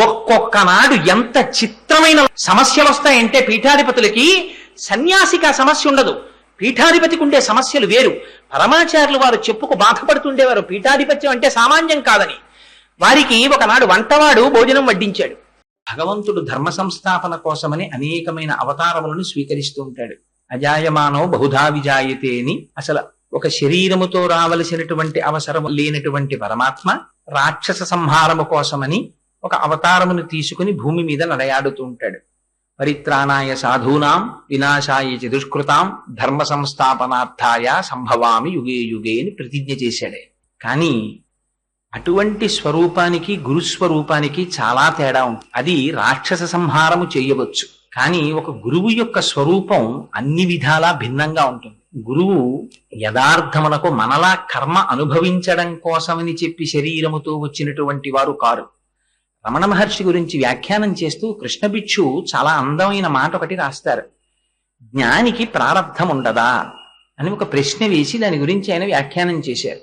ఒక్కొక్క నాడు ఎంత చిత్రమైన సమస్యలు వస్తాయంటే పీఠాధిపతులకి సన్యాసికి ఆ సమస్య ఉండదు. పీఠాధిపతికి ఉండే సమస్యలు వేరు. పరమాచార్యులు వారు చెప్పుకు బాధపడుతుండేవారు పీఠాధిపత్యం అంటే సామాన్యం కాదని. వారికి ఒకనాడు వంటవాడు భోజనం వడ్డించాడు. భగవంతుడు ధర్మ సంస్థాపన కోసమని అనేకమైన అవతారములను స్వీకరిస్తూ ఉంటాడు. అజాయమానో బహుధా విజాయతే అని అసలు ఒక శరీరముతో రావలసినటువంటి అవసరం లేనటువంటి పరమాత్మ రాక్షస సంహారము కోసమని ఒక అవతారమును తీసుకుని భూమి మీద నడయాడుతూ ఉంటాడు. పరిత్రాణాయ సాధూనాం వినాశాయ చ దుష్కృతాం ధర్మ సంస్థాపనార్థాయ సంభవామి యుగే యుగే అని ప్రతిజ్ఞ చేశాడే. కానీ అటువంటి స్వరూపానికి గురుస్వరూపానికి చాలా తేడా ఉంటుంది. అది రాక్షస సంహారము చేయవచ్చు, కానీ ఒక గురువు యొక్క స్వరూపం అన్ని విధాలా భిన్నంగా ఉంటుంది. గురువు యథార్థమునకు మనలా కర్మ అనుభవించడం కోసమని చెప్పి శరీరముతో వచ్చినటువంటి వారు కారు. రమణ మహర్షి గురించి వ్యాఖ్యానం చేస్తూ కృష్ణ భిక్షు చాలా అందమైన మాట ఒకటి రాస్తారు. జ్ఞానికి ప్రారబ్ధం ఉండదా అని ఒక ప్రశ్న వేసి దాని గురించి ఆయన వ్యాఖ్యానం చేశారు.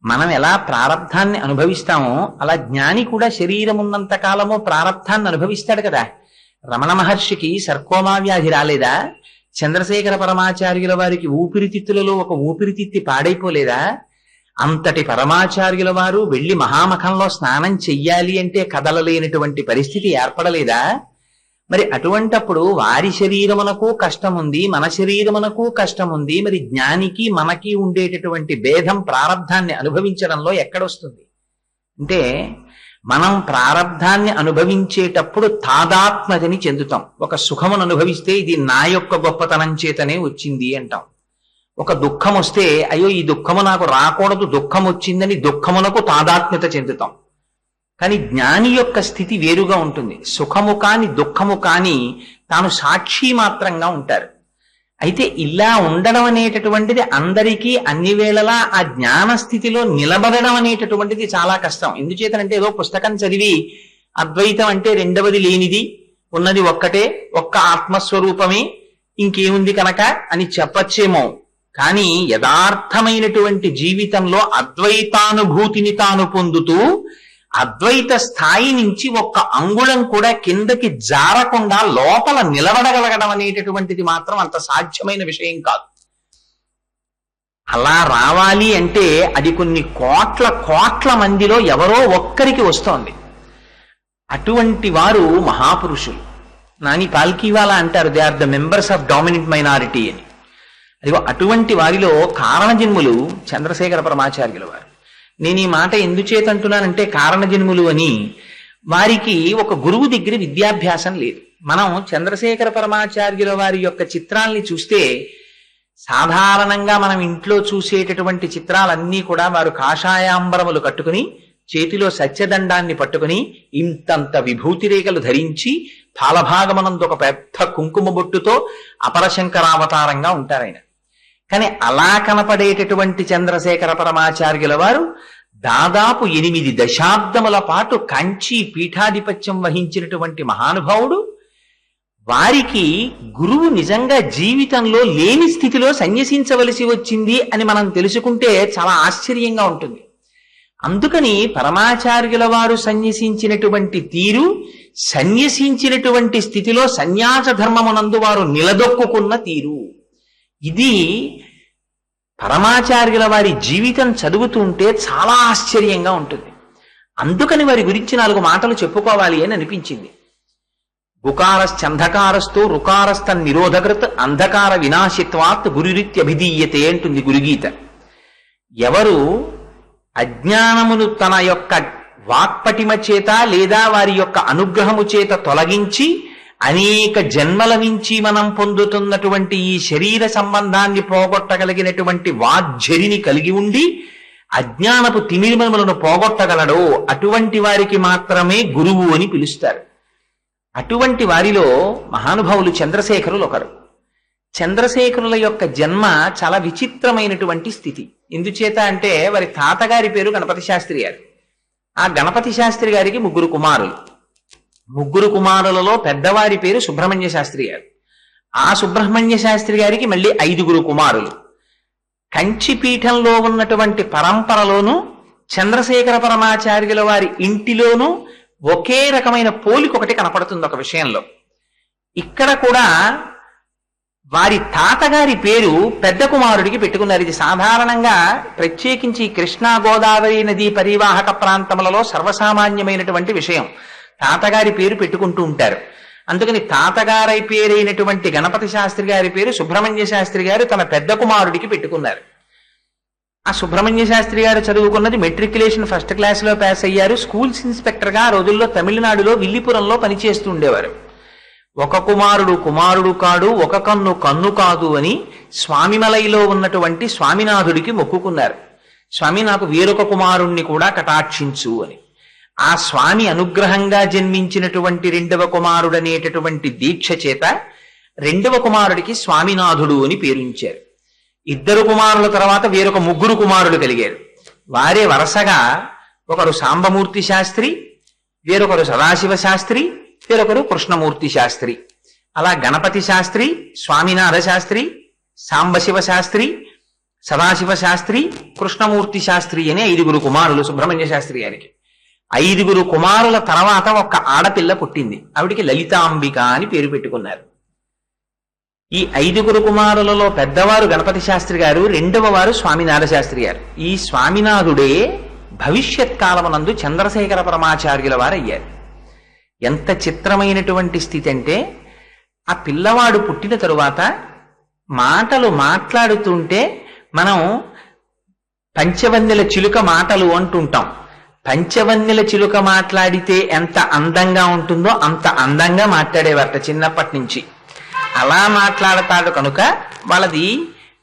మనం ఎలా ప్రారబ్ధాన్ని అనుభవిస్తామో అలా జ్ఞాని కూడా శరీరం ఉన్నంత కాలము ప్రారబ్ధాన్ని అనుభవిస్తాడు కదా. రమణ మహర్షికి సర్కోమా వ్యాధి రాలేదా? చంద్రశేఖర పరమాచార్యుల వారికి ఊపిరితిత్తులలో ఒక ఊపిరితిత్తి పాడైపోలేదా? అంతటి పరమాచార్యుల వారు వెళ్లి మహామఖంలో స్నానం చెయ్యాలి అంటే కదలలేనటువంటి పరిస్థితి ఏర్పడలేదా? మరి అటువంటప్పుడు వారి శరీరమునకు కష్టం ఉంది, మన శరీరమునకు కష్టం ఉంది. మరి జ్ఞానికి మనకి ఉండేటటువంటి భేదం ప్రారబ్ధాన్ని అనుభవించడంలో ఎక్కడొస్తుంది అంటే, మనం ప్రారబ్ధాన్ని అనుభవించేటప్పుడు తాదాత్మ్యతని చెందుతాం. ఒక సుఖమును అనుభవిస్తే ఇది నా యొక్క గొప్పతనం చేతనే వచ్చింది అంటాం. ఒక దుఃఖం వస్తే అయ్యో ఈ దుఃఖము నాకు రాకూడదు, దుఃఖం వచ్చిందని దుఃఖమునకు తాదాత్మ్యత చెందుతాం. కానీ జ్ఞాని యొక్క స్థితి వేరుగా ఉంటుంది. సుఖము కాని దుఃఖము కాని తాను సాక్షి మాత్రంగా ఉంటారు. అయితే ఇలా ఉండడం అనేటటువంటిది అందరికీ అన్ని వేళలా ఆ జ్ఞాన స్థితిలో నిలబడడం అనేటటువంటిది చాలా కష్టం. ఎందుచేతనంటే ఏదో పుస్తకం చదివి అద్వైతం అంటే రెండవది లేనిది, ఉన్నది ఒక్కటే, ఒక్క ఆత్మస్వరూపమే, ఇంకేముంది కనుక అని చెప్పచ్చేమో. కానీ యథార్థమైనటువంటి జీవితంలో అద్వైతానుభూతిని తాను పొందుతూ అద్వైత స్థాయి నుంచి ఒక్క అంగుళం కూడా కిందకి జారకుండా లోపల నిలబడగలగడం అనేటటువంటిది మాత్రం అంత సాధ్యమైన విషయం కాదు. అలా రావాలి అంటే అది కొన్ని కోట్ల కోట్ల మందిలో ఎవరో ఒక్కరికి వస్తోంది. అటువంటి వారు మహాపురుషులు. నాని పాల్కీవాలా అంటారు, they are the members of dominant minority అని. అదిగో అటువంటి వారిలో కారణజన్ములు చంద్రశేఖర పరమాచార్యుల వారు. నేను ఈ మాట ఎందుచేతంటున్నానంటే, కారణజన్ములు అని వారికి ఒక గురువు దగ్గర విద్యాభ్యాసం లేదు. మనం చంద్రశేఖర పరమాచార్యుల వారి యొక్క చిత్రాల్ని చూస్తే సాధారణంగా మనం ఇంట్లో చూసేటటువంటి చిత్రాలన్నీ కూడా వారు కాషాయాంబరములు కట్టుకుని చేతిలో సత్యదండాన్ని పట్టుకుని ఇంతంత విభూతి రేఖలు ధరించి పాలభాగమనందు ఒక పెద్ద కుంకుమ బొట్టుతో అపరశంకరావతారంగా ఉంటారాయన. కానీ అలా కనపడేటటువంటి చంద్రశేఖర పరమాచార్యుల వారు దాదాపు 8 దశాబ్దముల పాటు కంచి పీఠాధిపత్యం వహించినటువంటి మహానుభావుడు. వారికి గురువు నిజంగా జీవితంలో లేని స్థితిలో సన్యసించవలసి వచ్చింది అని మనం తెలుసుకుంటే చాలా ఆశ్చర్యంగా ఉంటుంది. అందుకని పరమాచార్యుల వారు సన్యసించినటువంటి తీరు, సన్యసించినటువంటి స్థితిలో సన్యాస ధర్మమునందు వారు నిలదొక్కున్న తీరు, ఇది పరమాచార్యుల వారి జీవితం చదువుతుంటే చాలా ఆశ్చర్యంగా ఉంటుంది. అందుకని వారి గురించి 4 మాటలు చెప్పుకోవాలి అని అనిపించింది. గుకారశ్చంధకారస్తు రుకారస్థ నిరోధకృత్ అంధకార వినాశిత్వాత్ గురురిత్యభిధీయతే అంటుంది గురుగీత. ఎవరు అజ్ఞానమును తన యొక్క వాక్పటిమ చేత లేదా వారి యొక్క అనుగ్రహము చేత తొలగించి అనేక జన్మల నుంచి మనం పొందుతున్నటువంటి ఈ శరీర సంబంధాన్ని పోగొట్టగలిగినటువంటి వాజ్జరిని కలిగి ఉండి అజ్ఞానపు తిమిరములను పోగొట్టగలడో అటువంటి వారికి మాత్రమే గురువు అని పిలుస్తారు. అటువంటి వారిలో మహానుభావులు చంద్రశేఖరులు ఒకరు. చంద్రశేఖరుల యొక్క జన్మ చాలా విచిత్రమైనటువంటి స్థితి. ఎందుచేత అంటే వారి తాతగారి పేరు గణపతి శాస్త్రి గారు. ఆ గణపతి శాస్త్రి గారికి 3 కుమారులు. 3 కుమారులలో పెద్దవారి పేరు సుబ్రహ్మణ్య శాస్త్రి గారు. ఆ సుబ్రహ్మణ్య శాస్త్రి గారికి మళ్ళీ 5 కుమారులు. కంచి పీఠంలో ఉన్నటువంటి పరంపరలోను చంద్రశేఖర పరమాచార్యుల వారి ఇంటిలోనూ ఒకే రకమైన పోలిక ఒకటి కనపడుతుంది ఒక విషయంలో. ఇక్కడ కూడా వారి తాతగారి పేరు పెద్ద కుమారుడికి పెట్టుకున్నారు. ఇది సాధారణంగా ప్రత్యేకించి కృష్ణా గోదావరి నదీ పరివాహక ప్రాంతములలో సర్వసామాన్యమైనటువంటి విషయం. తాతగారి పేరు పెట్టుకుంటూ ఉంటారు. అందుకని తాతగారి పేరైనటువంటి గణపతి శాస్త్రి గారి పేరు సుబ్రహ్మణ్య శాస్త్రి గారు తన పెద్ద కుమారుడికి పెట్టుకున్నారు. ఆ సుబ్రహ్మణ్య శాస్త్రి గారు చదువుకున్నది మెట్రికులేషన్ ఫస్ట్ క్లాస్లో పాస్ అయ్యారు. స్కూల్స్ ఇన్స్పెక్టర్గా ఆ రోజుల్లో తమిళనాడులో విల్లిపురంలో పనిచేస్తూ ఉండేవారు. ఒక కుమారుడు కుమారుడు కాడు, ఒక కన్ను కన్ను కాదు అని స్వామిమలైలో ఉన్నటువంటి స్వామినాథుడికి మొక్కుకున్నారు. స్వామి నాకు వేరొక కుమారుణ్ణి కూడా కటాక్షించు అని. ఆ స్వామి అనుగ్రహంగా జన్మించినటువంటి రెండవ కుమారుడనేటటువంటి దీక్ష చేత రెండవ కుమారుడికి స్వామినాథుడు అని పేరుంచారు. ఇద్దరు కుమారుల తర్వాత వేరొక ముగ్గురు కుమారులు కలిగారు. వారే వరుసగా ఒకరు సాంబమూర్తి శాస్త్రి, వేరొకరు సదాశివ శాస్త్రి, వేరొకరు కృష్ణమూర్తి శాస్త్రి. అలా గణపతి శాస్త్రి, స్వామినాథ శాస్త్రి, సాంబశివ శాస్త్రి, సదాశివ శాస్త్రి, కృష్ణమూర్తి శాస్త్రి అనే 5 కుమారులు సుబ్రహ్మణ్య శాస్త్రి గారికి. 5 కుమారుల తర్వాత ఒక ఆడపిల్ల పుట్టింది. ఆవిడికి లలితాంబిక అని పేరు పెట్టుకున్నారు. ఈ 5 కుమారులలో పెద్దవారు గణపతి శాస్త్రి గారు, రెండవ వారు స్వామినాథ శాస్త్రి గారు. ఈ స్వామినాథుడే భవిష్యత్ కాలమునందు చంద్రశేఖర పరమాచార్యుల వారు అయ్యారు. ఎంత చిత్రమైనటువంటి స్థితి అంటే, ఆ పిల్లవాడు పుట్టిన తరువాత మాటలు మాట్లాడుతుంటే మనం పంచవన్నెల చిలుక మాటలు అంటుంటాం. పంచవన్నెల చిలుక మాట్లాడితే ఎంత అందంగా ఉంటుందో అంత అందంగా మాట్లాడేవారట చిన్నప్పటి నుంచి. అలా మాట్లాడతాడు కనుక వాళ్ళది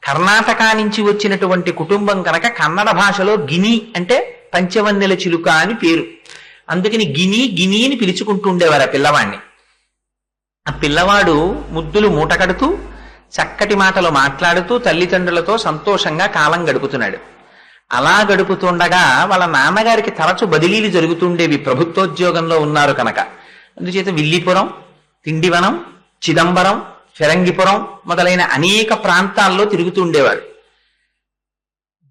కర్ణాటక నుంచి వచ్చినటువంటి కుటుంబం కనుక కన్నడ భాషలో గిని అంటే పంచవన్నెల చిలుక అని పేరు. అందుకని గిని గిని అని పిలుచుకుంటూ ఉండేవారు ఆ పిల్లవాడిని. ఆ పిల్లవాడు ముద్దులు మూట కడుతూ చక్కటి మాటలు మాట్లాడుతూ తల్లిదండ్రులతో సంతోషంగా కాలం గడుపుతున్నాడు. అలా గడుపుతుండగా వాళ్ళ నాన్నగారికి తరచు బదిలీలు జరుగుతుండేవి, ప్రభుత్వోద్యోగంలో ఉన్నారు కనుక. అందుచేత విల్లిపురం, తిండివనం, చిదంబరం, ఫిరంగిపురం మొదలైన అనేక ప్రాంతాల్లో తిరుగుతుండేవాడు.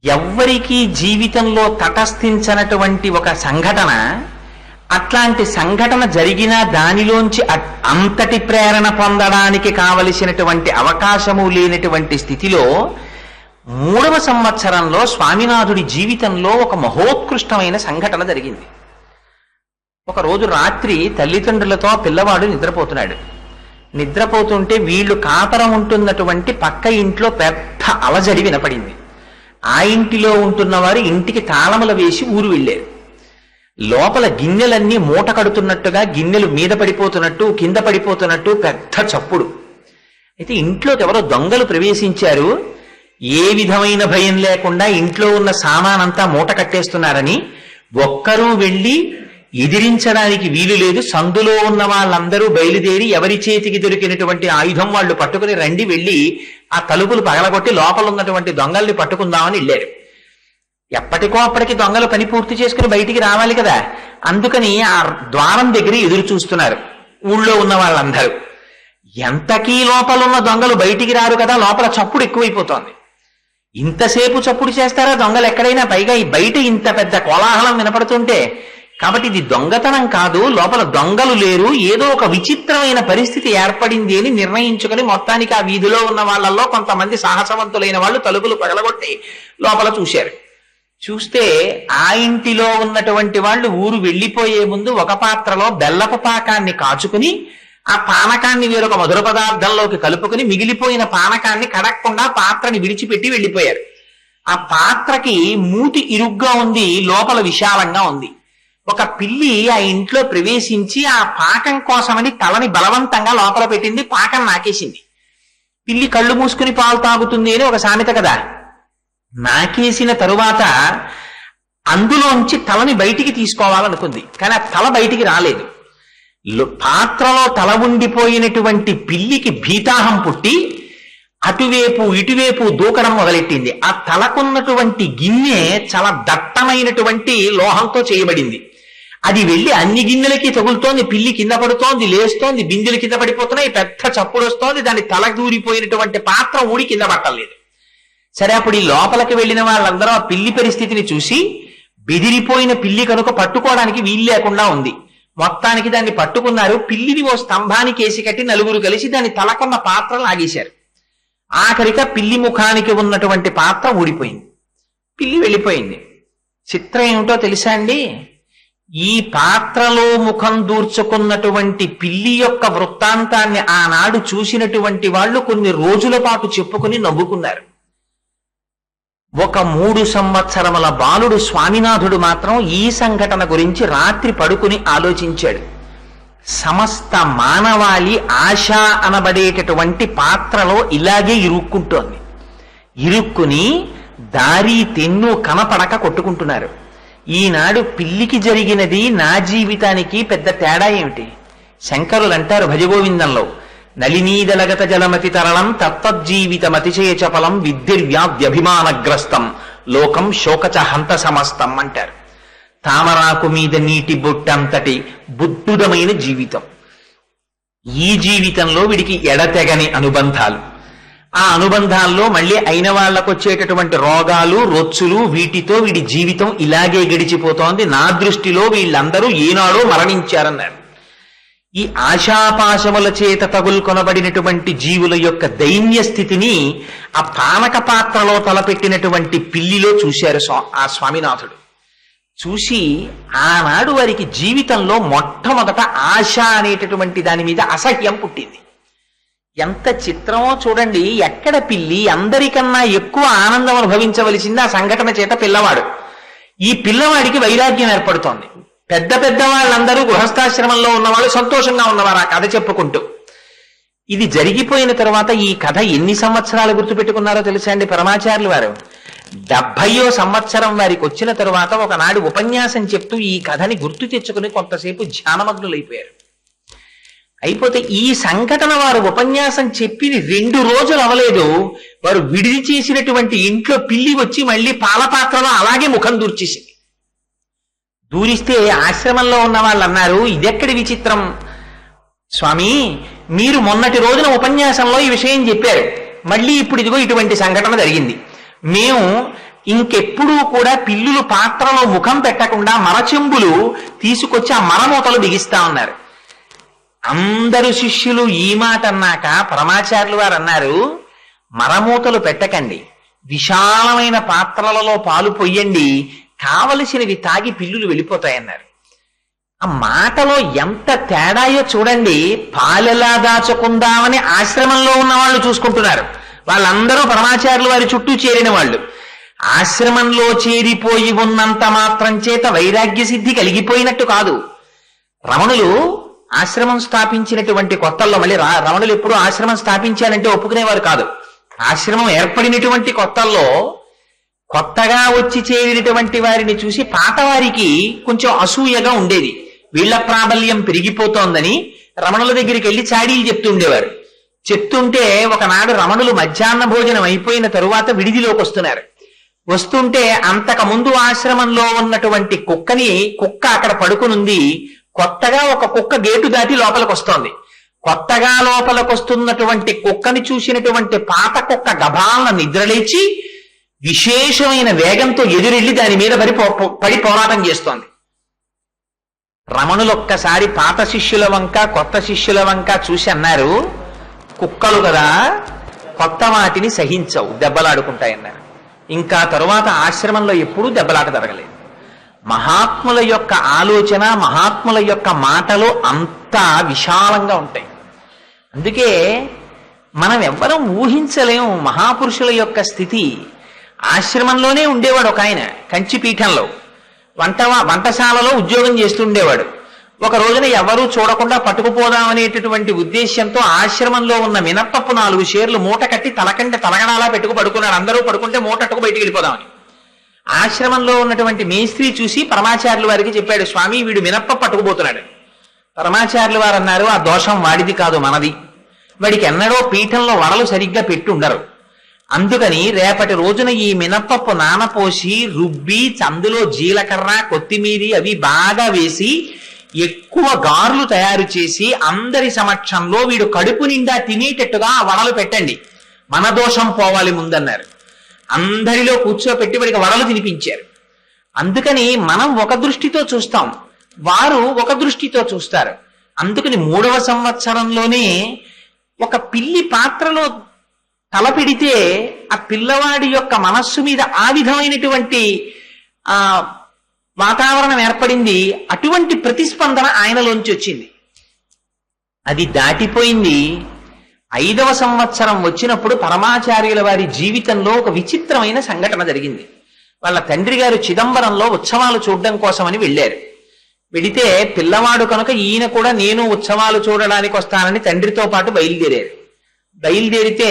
ఎవ్వరికీ జీవితంలో తటస్థించనటువంటి ఒక సంఘటన, అట్లాంటి సంఘటన జరిగినా దానిలోంచి అంతటి ప్రేరణ పొందడానికి కావలసినటువంటి అవకాశము లేనటువంటి స్థితిలో 3వ సంవత్సరంలో స్వామినాథుడి జీవితంలో ఒక మహోత్కృష్టమైన సంఘటన జరిగింది. ఒకరోజు రాత్రి తల్లిదండ్రులతో పిల్లవాడు నిద్రపోతున్నాడు. నిద్రపోతుంటే వీళ్ళు కాపరం ఉంటున్నటువంటి పక్క ఇంట్లో పెద్ద అలజడి వినపడింది. ఆ ఇంటిలో ఉంటున్న వారు ఇంటికి తాళములు వేసి ఊరు వెళ్ళారు. లోపల గిన్నెలన్నీ మూట కడుతున్నట్టుగా, గిన్నెలు మీద పడిపోతున్నట్టు, కింద పడిపోతున్నట్టు పెద్ద చప్పుడు. అయితే ఇంట్లోకి ఎవరో దొంగలు ప్రవేశించారు. ఏ విధమైన భయం లేకుండా ఇంట్లో ఉన్న సామానంతా మూట కట్టేస్తున్నారని ఒక్కరూ వెళ్ళి ఎదిరించడానికి వీలు లేదు. సందులో ఉన్న వాళ్ళందరూ బయలుదేరి ఎవరి చేతికి దొరికినటువంటి ఆయుధం వాళ్ళు పట్టుకుని రండి, వెళ్ళి ఆ తలుపులు పగలగొట్టి లోపల ఉన్నటువంటి దొంగల్ని పట్టుకుందామని వెళ్ళారు. ఎప్పటికో అప్పటికి దొంగలు పని పూర్తి చేసుకుని బయటికి రావాలి కదా, అందుకని ఆ ద్వారం దగ్గర ఎదురు చూస్తున్నారు ఊళ్ళో ఉన్న వాళ్ళందరూ. ఎంతకీ లోపలున్న దొంగలు బయటికి రారు కదా, లోపల చప్పుడు ఎక్కువైపోతోంది. ఇంతసేపు చప్పుడు చేస్తారా దొంగలు ఎక్కడైనా, పైగా ఈ బయట ఇంత పెద్ద కోలాహలం వినపడుతుంటే. కాబట్టి ఇది దొంగతనం కాదు, లోపల దొంగలు లేరు, ఏదో ఒక విచిత్రమైన పరిస్థితి ఏర్పడింది అని నిర్ణయించుకొని మొత్తానికి ఆ వీధిలో ఉన్న వాళ్ళల్లో కొంతమంది సాహసవంతులైన వాళ్ళు తలుపులు పగలగొట్టి లోపల చూశారు. చూస్తే ఆ ఇంటిలో ఉన్నటువంటి వాళ్ళు ఊరు వెళ్ళిపోయే ముందు ఒక పాత్రలో బెల్లపు పాకాన్ని కాచుకుని ఆ పానకాన్ని వేరొక మధుర పదార్థంలోకి కలుపుకుని మిగిలిపోయిన పానకాన్ని కడక్కుండా పాత్రని విడిచిపెట్టి వెళ్ళిపోయారు. ఆ పాత్రకి మూతి ఇరుగ్గా ఉంది, లోపల విశాలంగా ఉంది. ఒక పిల్లి ఆ ఇంట్లో ప్రవేశించి ఆ పాకం కోసమని తలని బలవంతంగా లోపల పెట్టింది, పాకం నాకేసింది. పిల్లి కళ్ళు మూసుకుని పాలు తాగుతుంది అని ఒక సామెత కదా. నాకేసిన తరువాత అందులోంచి తలని బయటికి తీసుకోవాలనుకుంది, కానీ ఆ తల బయటికి రాలేదు. పాత్రలో తల ఉండిపోయినటువంటి పిల్లికి భీతాహం పుట్టి అటువైపు ఇటువైపు దూకడం మొదలెట్టింది. ఆ తలకున్నటువంటి గిన్నె చాలా దట్టమైనటువంటి లోహంతో చేయబడింది. అది వెళ్ళి అన్ని గిన్నెలకి తగులుతోంది, పిల్లి కింద పడుతోంది, లేస్తోంది, బిందెలు కింద పడిపోతున్నాయి, పెద్ద చప్పుడు వస్తోంది. దాని తల దూరిపోయినటువంటి పాత్ర ఊడి కింద పట్టలేదు. సరే, అప్పుడు ఈ లోపలికి వెళ్ళిన వాళ్ళందరూ ఆ పిల్లి పరిస్థితిని చూసి బెదిరిపోయిన పిల్లి కనుక పట్టుకోవడానికి వీలు లేకుండా ఉంది. మొత్తానికి దాన్ని పట్టుకున్నారు. పిల్లిని ఓ స్తంభానికి వేసి కట్టి నలుగురు కలిసి దాన్ని తలకొన్న పాత్ర లాగేశారు. ఆఖరిగా పిల్లి ముఖానికి ఉన్నటువంటి పాత్ర ఊడిపోయింది. పిల్లి వెళ్ళిపోయింది. చిత్రం ఏమిటో తెలుసా అండి? ఈ పాత్రలో ముఖం దూర్చుకున్నటువంటి పిల్లి యొక్క వృత్తాంతాన్ని ఆనాడు చూసినటువంటి వాళ్ళు కొన్ని రోజుల పాటు చెప్పుకుని నవ్వుకున్నారు. ఒక 3 సంవత్సరముల బాలుడు స్వామినాథుడు మాత్రం ఈ సంఘటన గురించి రాత్రి పడుకుని ఆలోచించాడు. సమస్త మానవాళి ఆశ అనబడేటటువంటి పాత్రలో ఇలాగే ఇరుక్కుంటోంది. ఇరుక్కుని దారి తెన్ను కనపడక కొట్టుకుంటున్నారు. ఈనాడు పిల్లికి జరిగినది నా జీవితానికి పెద్ద తేడా ఏమిటి? శంకరులు అంటారు భజగోవిందంలో, నళినీదలగత జలమతి తరళం తత్తజ్జీవితమతిశయ చపలం విద్యుర్వ్యాధ్యభిమానగ్రస్తం లోకం శోకచ హంత సమస్తం అంటారు. తామరాకు మీద నీటి బొట్టంతటి బుద్ధుదమైన జీవితం. ఈ జీవితంలో వీడికి ఎడతెగని అనుబంధాలు. ఆ అనుబంధాల్లో మళ్ళీ అయిన వాళ్లకు వచ్చేటటువంటి రోగాలు రొచ్చులు, వీటితో వీడి జీవితం ఇలాగే గడిచిపోతోంది. నా దృష్టిలో వీళ్ళందరూ ఏనాడో మరణించారన్నారు. ఈ ఆశాపాశముల చేత తగులుకొనబడినటువంటి జీవుల యొక్క దైన్య స్థితిని ఆ పానక పాత్రలో తలపెట్టినటువంటి పిల్లిలో చూశారు ఆ స్వామినాథుడు. చూసి ఆనాడు వారికి జీవితంలో మొట్టమొదట ఆశ అనేటటువంటి దాని మీద అసహ్యం పుట్టింది. ఎంత చిత్రమో చూడండి. ఎక్కడ పిల్లి అందరికన్నా ఎక్కువ ఆనందం అనుభవించవలసింది ఆ సంఘటన చేత పిల్లవాడు. ఈ పిల్లవాడికి వైరాగ్యం ఏర్పడుతోంది. పెద్ద పెద్ద వాళ్ళందరూ గృహస్థాశ్రమంలో ఉన్నవాళ్ళు సంతోషంగా ఉన్నవారు ఆ కథ చెప్పుకుంటూ. ఇది జరిగిపోయిన తర్వాత ఈ కథ ఎన్ని సంవత్సరాలు గుర్తుపెట్టుకున్నారో తెలుసా అండి పరమాచార్యులు వారు? 70వ సంవత్సరం వారికి వచ్చిన తరువాత ఒకనాడు ఉపన్యాసం చెప్తూ ఈ కథని గుర్తు తెచ్చుకుని కొంతసేపు ధ్యానమగ్నులైపోయారు. అయిపోతే ఈ సంఘటన వారు ఉపన్యాసం చెప్పి 2 రోజులు అవలేదు, వారు విడిది చేసినటువంటి ఇంట్లో పిల్లి వచ్చి మళ్ళీ పాలపాత్రలో అలాగే ముఖం దూర్చేసింది. దూరిస్తే ఆశ్రమంలో ఉన్న వాళ్ళు అన్నారు, ఇదెక్కడి విచిత్రం స్వామి, మీరు మొన్నటి రోజున ఉపన్యాసంలో ఈ విషయం చెప్పారు, మళ్ళీ ఇప్పుడు ఇదిగో ఇటువంటి సంఘటన జరిగింది. మేము ఇంకెప్పుడూ కూడా పిల్లులు పాత్రలో ముఖం పెట్టకుండా మరచెంబులు తీసుకొచ్చి ఆ మరమూతలు బిగిస్తా ఉన్నారు. అందరు శిష్యులు ఈ మాట అన్నాక పరమాచార్యులు వారు అన్నారు, మరమూతలు పెట్టకండి, విశాలమైన పాత్రలలో పాలు పొయ్యండి, కావలసినవి తాగి పిల్లులు వెళ్ళిపోతాయన్నారు. ఆ మాటలో ఎంత తేడాయో చూడండి. పాలెలా దాచుకుందామని ఆశ్రమంలో ఉన్న వాళ్ళు చూసుకుంటున్నారు. వాళ్ళందరూ పరమాచార్యులు వారి చుట్టూ చేరిన వాళ్ళు. ఆశ్రమంలో చేరిపోయి ఉన్నంత మాత్రం చేత వైరాగ్య సిద్ధి కలిగిపోయినట్టు కాదు. రమణులు ఆశ్రమం స్థాపించినటువంటి కొత్తల్లో, మళ్ళీ రమణులు ఎప్పుడు ఆశ్రమం స్థాపించాలంటే ఒప్పుకునేవారు కాదు. ఆశ్రమం ఏర్పడినటువంటి కొత్తల్లో కొత్తగా వచ్చి చేరినటువంటి వారిని చూసి పాతవారికి కొంచెం అసూయగా ఉండేది. వీళ్ల ప్రాబల్యం పెరిగిపోతోందని రమణుల దగ్గరికి వెళ్ళి చాడీలు చెప్తుండేవారు. చెప్తుంటే ఒకనాడు రమణులు మధ్యాహ్న భోజనం అయిపోయిన తరువాత విడిదిలోకి వస్తున్నారు. వస్తుంటే అంతకు ముందు ఆశ్రమంలో ఉన్నటువంటి కుక్క అక్కడ పడుకునుంది. కొత్తగా ఒక కుక్క గేటు దాటి లోపలికి వస్తోంది. కొత్తగా లోపలికి వస్తున్నటువంటి కుక్కని చూసినటువంటి పాత కుక్క గభాలను నిద్రలేచి విశేషమైన వేగంతో ఎదురెళ్లి దాని మీద పడి పోరాటం చేస్తోంది. రమణులు ఒక్కసారి పాత శిష్యుల వంక కొత్త శిష్యుల వంక చూసి అన్నారు, కుక్కలు కదా, కొత్త వాటిని సహించవు, దెబ్బలాడుకుంటాయన్నారు. ఇంకా తరువాత ఆశ్రమంలో ఎప్పుడూ దెబ్బలాట జరగలేదు. మహాత్ముల యొక్క ఆలోచన, మహాత్ముల యొక్క మాటలు అంత విశాలంగా ఉంటాయి. అందుకే మనం ఎవ్వరం ఊహించలేము మహాపురుషుల యొక్క స్థితి. ఆశ్రమంలోనే ఉండేవాడు ఒక ఆయన, కంచిపీఠంలో వంటశాలలో ఉద్యోగం చేస్తుండేవాడు. ఒక రోజున ఎవరూ చూడకుండా పట్టుకుపోదామనేటటువంటి ఉద్దేశ్యంతో ఆశ్రమంలో ఉన్న మినప్పప్పు 4 షేర్లు మూట కట్టి తలకంటే తలగడాలా పెట్టుకు పడుకున్నాడు. అందరూ పడుకుంటే మూటట్టుకు బయటికి వెళ్ళిపోదామని. ఆశ్రమంలో ఉన్నటువంటి మేస్త్రి చూసి పరమాచార్యుల వారికి చెప్పాడు, స్వామి వీడు మినప్పప్పు పట్టుకుపోతున్నాడు. పరమాచార్యుల వారు అన్నారు, ఆ దోషం వాడిది కాదు మనది. వాడికి ఎన్నడో పీఠంలో వడలు సరిగ్గా పెట్టి ఉండరు. అందుకని రేపటి రోజున ఈ మినప్పప్పు నానపోసి రుబ్బి అందులో జీలకర్ర కొత్తిమీరి అవి బాగా వేసి ఎక్కువ గార్లు తయారు చేసి అందరి సమక్షంలో వీడు కడుపు నిండా తినేటట్టుగా ఆ వడలు పెట్టండి, మన దోషం పోవాలి ముందన్నారు. అందరిలో కూర్చోపెట్టి వాడికి వడలు తినిపించారు. అందుకని మనం ఒక దృష్టితో చూస్తాం, వారు ఒక దృష్టితో చూస్తారు. అందుకని 3వ సంవత్సరంలోనే ఒక పిల్లి పాత్రలో తలపెడితే ఆ పిల్లవాడి యొక్క మనస్సు మీద ఆ విధమైనటువంటి ఆ వాతావరణం ఏర్పడింది. అటువంటి ప్రతిస్పందన ఆయనలోంచి వచ్చింది. అది దాటిపోయింది. 5వ సంవత్సరం వచ్చినప్పుడు పరమాచార్యుల వారి జీవితంలో ఒక విచిత్రమైన సంఘటన జరిగింది. వాళ్ళ తండ్రి గారు చిదంబరంలో ఉత్సవాలు చూడడం కోసమని వెళ్ళారు. వెడితే పిల్లవాడు కనుక ఈయన కూడా నేను ఉత్సవాలు చూడడానికి వస్తానని తండ్రితో పాటు బయలుదేరారు. బయలుదేరితే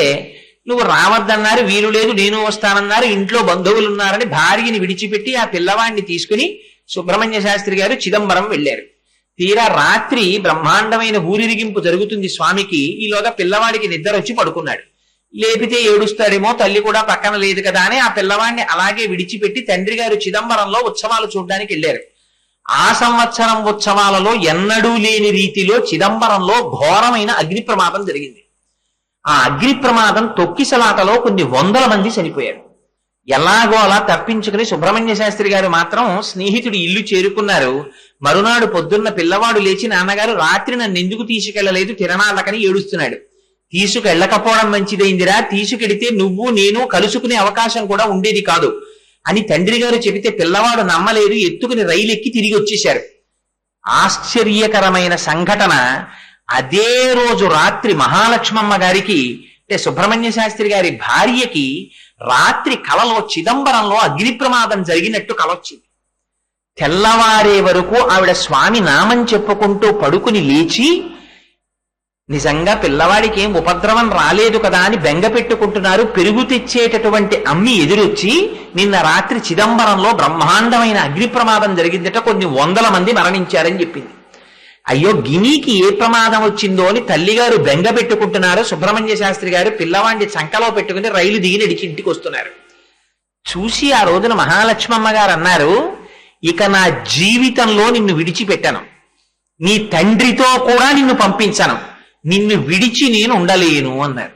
నువ్వు రావద్దన్నారు, వీలు లేదు, నేను వస్తానన్నారు, ఇంట్లో బంధువులు ఉన్నారని భార్యని విడిచిపెట్టి ఆ పిల్లవాడిని తీసుకుని సుబ్రహ్మణ్య శాస్త్రి గారు చిదంబరం వెళ్ళారు. తీరా రాత్రి బ్రహ్మాండమైన ఊరిరిగింపు జరుగుతుంది స్వామికి. ఈలోగా పిల్లవాడికి నిద్ర వచ్చి పడుకున్నాడు. లేపితే ఏడుస్తాడేమో, తల్లి కూడా పక్కన లేదు కదా అని ఆ పిల్లవాడిని అలాగే విడిచిపెట్టి తండ్రి గారు చిదంబరంలో ఉత్సవాలు చూడడానికి వెళ్ళారు. ఆ సంవత్సరం ఉత్సవాలలో ఎన్నడూ లేని రీతిలో చిదంబరంలో ఘోరమైన అగ్ని ప్రమాదం జరిగింది. ఆ అగ్ని ప్రమాదం తొక్కిసలాటలో కొన్ని 100 మంది చనిపోయారు. ఎలాగో అలా తప్పించుకుని సుబ్రహ్మణ్య శాస్త్రి గారు మాత్రం స్నేహితుడి ఇల్లు చేరుకున్నారు. మరునాడు పొద్దున్న పిల్లవాడు లేచి, నాన్నగారు రాత్రి నన్ను ఎందుకు తీసుకెళ్లలేదు తిరణాలకని ఏడుస్తున్నాడు. తీసుకెళ్ళకపోవడం మంచిదైందిరా, తీసుకెడితే నువ్వు నేను కలుసుకునే అవకాశం కూడా ఉండేది కాదు అని తండ్రి గారు చెబితే పిల్లవాడు నమ్మలేదు. ఎత్తుకుని రైలు ఎక్కి తిరిగి వచ్చేశారు. ఆశ్చర్యకరమైన సంఘటన. అదే రోజు రాత్రి మహాలక్ష్మమ్మ గారికి, అంటే సుబ్రహ్మణ్య శాస్త్రి గారి భార్యకి, రాత్రి కలలో చిదంబరంలో అగ్ని ప్రమాదం జరిగినట్టు కలొచ్చింది. తెల్లవారే వరకు ఆవిడ స్వామి నామం చెప్పుకుంటూ పడుకుని లేచి, నిజంగా పిల్లవాడికి ఏం ఉపద్రవం రాలేదు కదా అని బెంగ పెట్టుకుంటున్నారు. పెరుగు తెచ్చేటటువంటి అమ్మి ఎదురొచ్చి, నిన్న రాత్రి చిదంబరంలో బ్రహ్మాండమైన అగ్ని ప్రమాదం జరిగిందట, కొన్ని 100 మంది మరణించారని చెప్పింది. అయ్యో గినికి ఏ ప్రమాదం వచ్చిందో అని తల్లిగారు బెంగ పెట్టుకుంటున్నారు. సుబ్రహ్మణ్య శాస్త్రి గారు పిల్లవాడిని చంకలో పెట్టుకుని రైలు దిగి నడిచి ఇంటికి వస్తున్నారు. చూసి ఆ రోజున మహాలక్ష్మమ్మ గారు అన్నారు, ఇక నా జీవితంలో నిన్ను విడిచిపెట్టాను, నీ తండ్రితో కూడా నిన్ను పంపించను, నిన్ను విడిచి నేను ఉండలేను అన్నారు.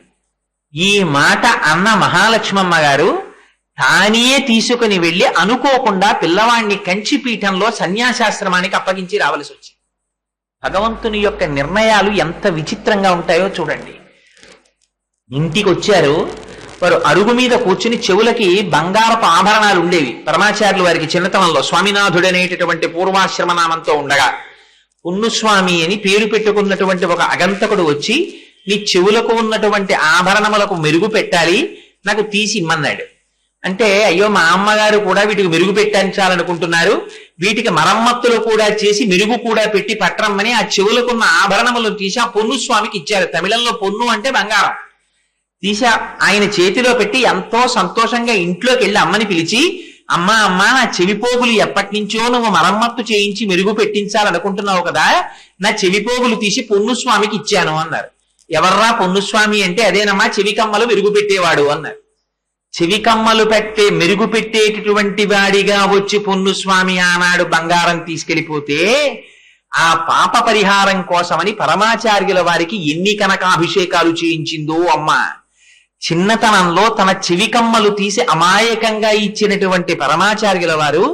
ఈ మాట అన్న మహాలక్ష్మమ్మ గారు తానే తీసుకుని వెళ్ళి అనుకోకుండా పిల్లవాడిని కంచిపీఠంలో సన్యాసాశ్రమానికి అప్పగించి రావలసి వచ్చింది. భగవంతుని యొక్క నిర్ణయాలు ఎంత విచిత్రంగా ఉంటాయో చూడండి. ఇంటికి వచ్చారు. వారు అరుగు మీద కూర్చుని చెవులకి బంగారపు ఆభరణాలు ఉండేవి. పరమాచార్యులు వారికి చిన్నతనంలో స్వామినాథుడు అనేటటువంటి పూర్వాశ్రమ నామంతో ఉండగా పున్నుస్వామి అని పేరు పెట్టుకున్నటువంటి ఒక అగంతకుడు వచ్చి, నీ చెవులకు ఉన్నటువంటి ఆభరణములకు మెరుగు పెట్టాలి, నాకు తీసి ఇమ్మన్నాడు. అంటే అయ్యో మా అమ్మగారు కూడా వీటికి మెరుగు పెట్టించాలనుకుంటున్నారు, వీటికి మరమ్మత్తులు కూడా చేసి మెరుగు కూడా పెట్టి పట్టరమ్మని ఆ చెవులకున్న ఆభరణములు తీసి ఆ పొన్నుస్వామికి ఇచ్చారు. తమిళంలో పొన్ను అంటే బంగారం. తీసి ఆయన చేతిలో పెట్టి ఎంతో సంతోషంగా ఇంట్లోకి వెళ్ళి అమ్మని పిలిచి, అమ్మా అమ్మా నా చెవిపోగులు ఎప్పటి నుంచో నువ్వు మరమ్మత్తు చేయించి మెరుగు పెట్టించాలనుకుంటున్నావు కదా, నా చెవిపోగులు తీసి పొన్నుస్వామికి ఇచ్చాను అన్నారు. ఎవర్రా పొన్నుస్వామి అంటే, అదేనమ్మా చెవికమ్మలు మెరుగు పెట్టేవాడు అన్నారు. చెవికమ్మలు మెరుగు పెట్టేటటువంటి వాడిగా వచ్చి పొన్నుస్వామి ఆనాడు బంగారం తీసుకెళ్లిపోతే ఆ పాప పరిహారం కోసమని పరమాచార్యుల వారికి ఎన్ని కనకాభిషేకాలు చేయించిందో అమ్మ. చిన్నతనంలో తన చెవికమ్మలు తీసి అమాయకంగా ఇచ్చినటువంటి పరమాచార్యుల వారు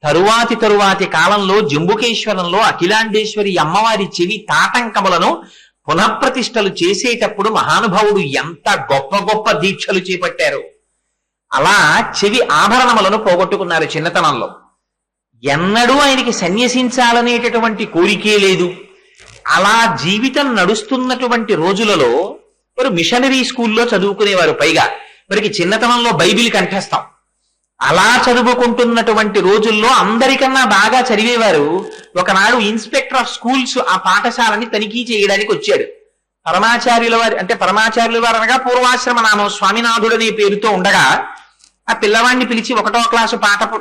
తరువాతి కాలంలో జంబుకేశ్వరంలో అఖిలాండేశ్వరి అమ్మవారి చెవి తాటంకములను పునఃప్రతిష్టలు చేసేటప్పుడు మహానుభావుడు ఎంత గొప్ప గొప్ప దీక్షలు చేపట్టారు. అలా చెవి ఆభరణములను పోగొట్టుకున్నారు చిన్నతనంలో. ఎన్నడూ ఆయనకి సన్యసించాలనేటటువంటి కోరికే లేదు. అలా జీవితం నడుస్తున్నటువంటి రోజులలో వారు మిషనరీ స్కూల్లో చదువుకునేవారు. పైగా వారికి చిన్నతనంలో బైబిల్ కంఠస్థం. అలా చదువుకుంటున్నటువంటి రోజుల్లో అందరికన్నా బాగా చదివేవారు. ఒకనాడు ఇన్స్పెక్టర్ ఆఫ్ స్కూల్స్ ఆ పాఠశాలని తనిఖీ చేయడానికి వచ్చాడు. పరమాచార్యుల వారి, అంటే పరమాచార్యుల వారు అనగా పూర్వాశ్రమ నామం స్వామినాథుడు అనే పేరుతో ఉండగా ఆ పిల్లవాడిని పిలిచి 1వ క్లాసు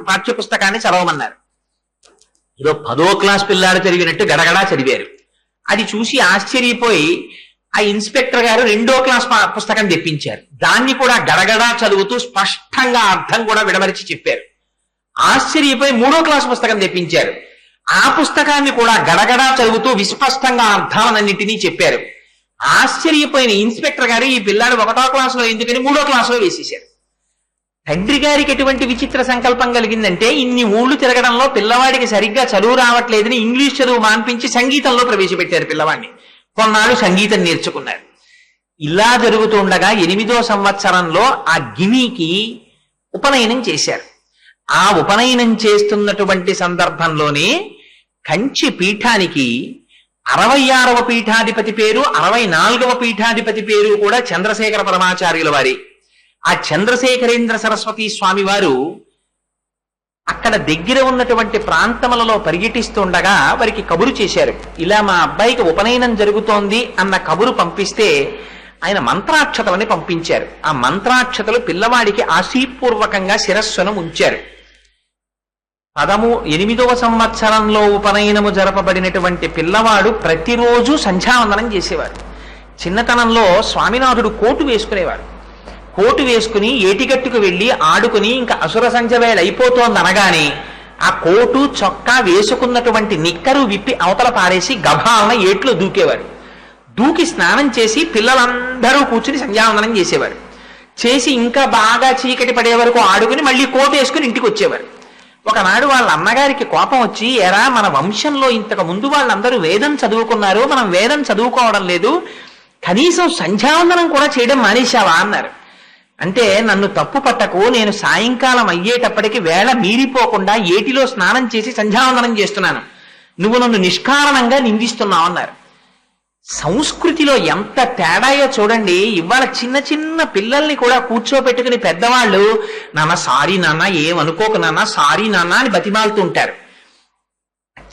పాఠ్య పుస్తకాన్ని చదవమన్నారు. ఏదో 10వ క్లాస్ పిల్లాడు చదివినట్టు గడగడా చదివారు. అది చూసి ఆశ్చర్యపోయి ఆ ఇన్స్పెక్టర్ గారు 2వ క్లాస్ పుస్తకం తెప్పించారు. దాన్ని కూడా గడగడా చదువుతూ స్పష్టంగా అర్థం కూడా విడమరిచి చెప్పారు. ఆశ్చర్యపోయి 3వ క్లాస్ పుస్తకం తెప్పించారు. ఆ పుస్తకాన్ని కూడా గడగడా చదువుతూ విస్పష్టంగా అర్థాలన్నింటినీ చెప్పారు. ఆశ్చర్యపోయిన ఇన్స్పెక్టర్ గారు ఈ పిల్లాడు 1వ క్లాసులో ఎందుకని 3వ క్లాసులో వేసేశారు. తండ్రి గారికి ఎటువంటి విచిత్ర సంకల్పం కలిగిందంటే ఇన్ని ఊళ్ళు తిరగడంలో పిల్లవాడికి సరిగ్గా చదువు రావట్లేదని ఇంగ్లీష్ చదువు మాన్పించి సంగీతంలో ప్రవేశపెట్టారు పిల్లవాడిని. కొన్నాళ్ళు సంగీతం నేర్చుకున్నారు. ఇలా జరుగుతుండగా 8వ సంవత్సరంలో ఆ గినికి ఉపనయనం చేశారు. ఆ ఉపనయనం చేస్తున్నటువంటి సందర్భంలోనే కంచి పీఠానికి 66వ పీఠాధిపతి పేరు, 64వ పీఠాధిపతి పేరు కూడా చంద్రశేఖర పరమాచార్యుల వారి. ఆ చంద్రశేఖరేంద్ర సరస్వతి స్వామి వారు అక్కడ దగ్గర ఉన్నటువంటి ప్రాంతములలో పర్యటిస్తుండగా వారికి కబురు చేశారు. ఇలా మా అబ్బాయికి ఉపనయనం జరుగుతోంది అన్న కబురు పంపిస్తే ఆయన మంత్రాక్షతలని పంపించారు. ఆ మంత్రాక్షతలు పిల్లవాడికి ఆశీపూర్వకంగా శిరస్సును ఉంచారు. 8వ సంవత్సరంలో ఉపనయనము జరపబడినటువంటి పిల్లవాడు ప్రతిరోజు సంధ్యావందనం చేసేవారు. చిన్నతనంలో స్వామినాథుడు కోటు వేసుకునేవారు. కోటు వేసుకుని ఏటిగట్టుకు వెళ్ళి ఆడుకుని ఇంకా అసుర సంధ్య వేళ అయిపోతోంది అనగానే ఆ కోటు చొక్కా వేసుకున్నటువంటి నిక్కరు విప్పి అవతల పారేసి గభాలన ఏట్లో దూకేవారు. దూకి స్నానం చేసి పిల్లలందరూ కూర్చుని సంధ్యావందనం చేసేవారు. చేసి ఇంకా బాగా చీకటి పడే వరకు ఆడుకుని మళ్ళీ కోటు వేసుకుని ఇంటికి వచ్చేవారు. ఒకనాడు వాళ్ళ అమ్మగారికి కోపం వచ్చి, ఎరా మన వంశంలో ఇంతకు ముందు వాళ్ళందరూ వేదం చదువుకున్నారు, మనం వేదం చదువుకోవడం లేదు, కనీసం సంధ్యావందనం కూడా చేయడం మానేశావా అన్నారు. అంటే నన్ను తప్పు పట్టకు, నేను సాయంకాలం అయ్యేటప్పటికి వేళ మీరిపోకుండా ఏటిలో స్నానం చేసి సంధ్యావందనం చేస్తున్నాను, నువ్వు నన్ను నిష్కారణంగా నిందిస్తున్నావు అన్నారు. సంస్కృతిలో ఎంత తేడాయో చూడండి. ఇవాళ చిన్న చిన్న పిల్లల్ని కూడా కూర్చోపెట్టుకుని పెద్దవాళ్ళు నాన్న సారీ నాన్న, ఏమనుకోకు నాన్న, సారీ నాన్న అని బతిమాలుతుంటారు.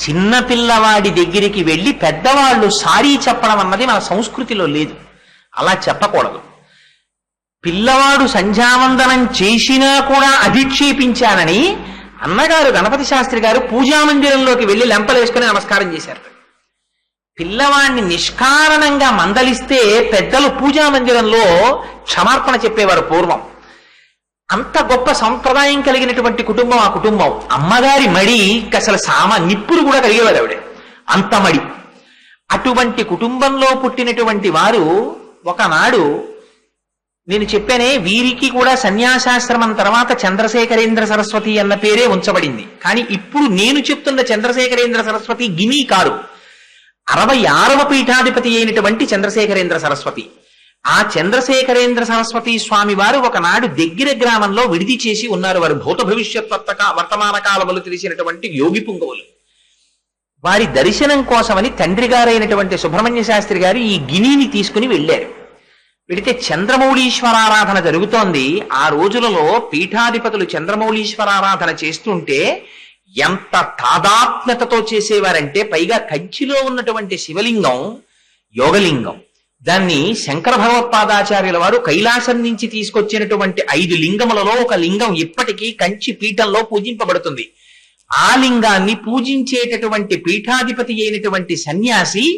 చిన్న పిల్లవాడి దగ్గరికి వెళ్ళి పెద్దవాళ్ళు సారీ చెప్పడం అన్నది మన సంస్కృతిలో లేదు. అలా చెప్పకూడదు. పిల్లవాడు సంధ్యావందనం చేసినా కూడా అధిక్షేపించానని అన్నగారు గణపతి శాస్త్రి గారు పూజామందిరంలోకి వెళ్ళి లెంపలేసుకుని నమస్కారం చేశారు. పిల్లవాడిని నిష్కారణంగా మందలిస్తే పెద్దలు పూజామందిరంలో క్షమార్పణ చెప్పేవారు పూర్వం. అంత గొప్ప సంప్రదాయం కలిగినటువంటి కుటుంబం ఆ కుటుంబం. అమ్మగారి మడి అసలు నిప్పులు కూడా కలిగేవారు ఆవిడ, అంత మడి. అటువంటి కుటుంబంలో పుట్టినటువంటి వారు ఒకనాడు, నేను చెప్పానే వీరికి కూడా సన్యాసాశ్రమం తర్వాత చంద్రశేఖరేంద్ర సరస్వతి అన్న పేరే ఉంచబడింది. కానీ ఇప్పుడు నేను చెప్తున్న చంద్రశేఖరేంద్ర సరస్వతి గిని కారు, 66వ పీఠాధిపతి అయినటువంటి చంద్రశేఖరేంద్ర సరస్వతి. ఆ చంద్రశేఖరేంద్ర సరస్వతి స్వామి వారు ఒకనాడు దగ్గర గ్రామంలో విడిది చేసి ఉన్నారు. వారు భూత భవిష్యత్ వర్తమాన కాలములు తెలిసినటువంటి యోగి పుంగవులు. వారి దర్శనం కోసమని తండ్రి గారైనటువంటి సుబ్రహ్మణ్య శాస్త్రి గారు ఈ గినిని తీసుకుని వెళ్ళారు. వెళితే చంద్రమౌళీశ్వరారాధన జరుగుతోంది. ఆ రోజులలో పీఠాధిపతులు చంద్రమౌళీశ్వరారాధన చేస్తుంటే ఎంత తాదాత్మ్యతతో చేసేవారంటే, పైగా కంచిలో ఉన్నటువంటి శివలింగం యోగలింగం. దాన్ని శంకర భగవత్పాదాచార్యుల వారు కైలాసం నుంచి తీసుకొచ్చినటువంటి 5 లింగములలో ఒక లింగం ఇప్పటికీ కంచి పీఠంలో పూజింపబడుతుంది. ఆ లింగాన్ని పూజించేటటువంటి పీఠాధిపతి అయినటువంటి సన్యాసి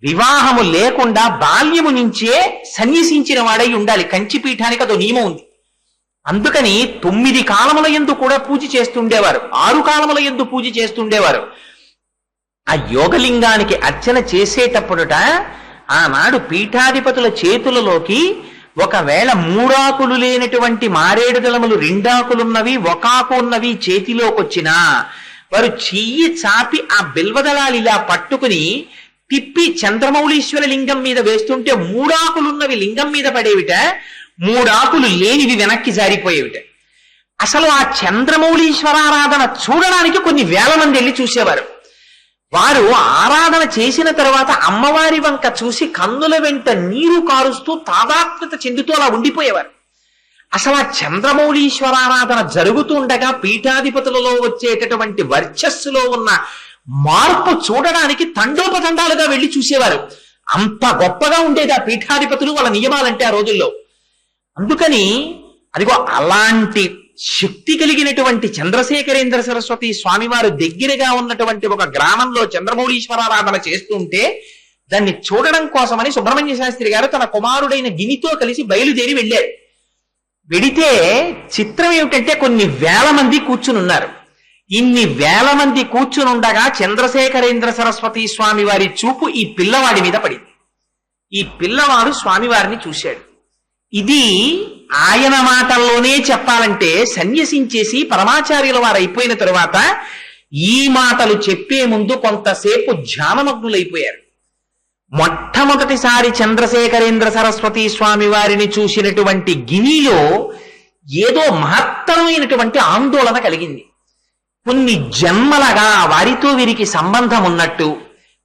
వివాహము లేకుండా బాల్యము నుంచే సన్యసించిన వాడై ఉండాలి. కంచి పీఠానికి అదో నియమం ఉంది. అందుకని 9 కాలముల యందు కూడా పూజ చేస్తుండేవారు, 6 కాలముల యందు పూజ చేస్తుండేవారు. ఆ యోగలింగానికి అర్చన చేసేటప్పుడట ఆనాడు పీఠాధిపతుల చేతులలోకి ఒకవేళ 3 ఆకులు లేనటువంటి మారేడు దళములు 2 ఆకులున్నవి 1 ఆకు ఉన్నవి చేతిలోకొచ్చినా వారు చెయ్యి చాపి ఆ బిల్వదళాలు ఇలా పట్టుకుని తిప్పి చంద్రమౌళీశ్వర లింగం మీద వేస్తుంటే 3 ఆకులున్నవి లింగం మీద పడేవిట, 3 ఆకులు లేనివి వెనక్కి జారిపోయేవిట. అసలు ఆ చంద్రమౌళీశ్వరారాధన చూడడానికి కొన్ని వేల మంది వెళ్ళి చూసేవారు. వారు ఆరాధన చేసిన తర్వాత అమ్మవారి వంక చూసి కన్నుల వెంట నీరు కారుస్తూ తాదాత్మ్యత చెందుతూ అలా ఉండిపోయేవారు. అసలు ఆ చంద్రమౌళీశ్వరారాధన జరుగుతుండగా పీఠాధిపతులలో వచ్చేటటువంటి వర్చస్సులో ఉన్న మార్పు చూడడానికి తండోపతండాలుగా వెళ్ళి చూసేవారు. అంత గొప్పగా ఉండేది ఆ పీఠాధిపతులు, వాళ్ళ నియమాలంటే ఆ రోజుల్లో. అందుకని అదిగో అలాంటి శక్తి కలిగినటువంటి చంద్రశేఖరేంద్ర సరస్వతి స్వామివారు దగ్గరగా ఉన్నటువంటి ఒక గ్రామంలో చంద్రమౌళీశ్వరారాధన చేస్తుంటే దాన్ని చూడడం కోసమని సుబ్రహ్మణ్య శాస్త్రి గారు తన కుమారుడైన గినితో కలిసి బయలుదేరి వెళ్ళారు. వెడితే చిత్రం ఏమిటంటే కొన్ని వేల మంది కూర్చుని ఉన్నారు. ఇన్ని వేల మంది కూర్చుని ఉండగా చంద్రశేఖరేంద్ర సరస్వతి స్వామి వారి చూపు ఈ పిల్లవాడి మీద పడింది. ఈ పిల్లవాడు స్వామివారిని చూశాడు. ఇది ఆయన మాటల్లోనే చెప్పాలంటే సన్యసించేసి పరమాచార్యుల వారు అయిపోయిన తరువాత ఈ మాటలు చెప్పే ముందు కొంతసేపు ధ్యానమగ్నులైపోయారు. మొట్టమొదటిసారి చంద్రశేఖరేంద్ర సరస్వతి స్వామి వారిని చూసినటువంటి గినిలో ఏదో మహత్తరమైనటువంటి ఆందోళన కలిగింది. కొన్ని జన్మలగా వారితో వీరికి సంబంధం ఉన్నట్టు,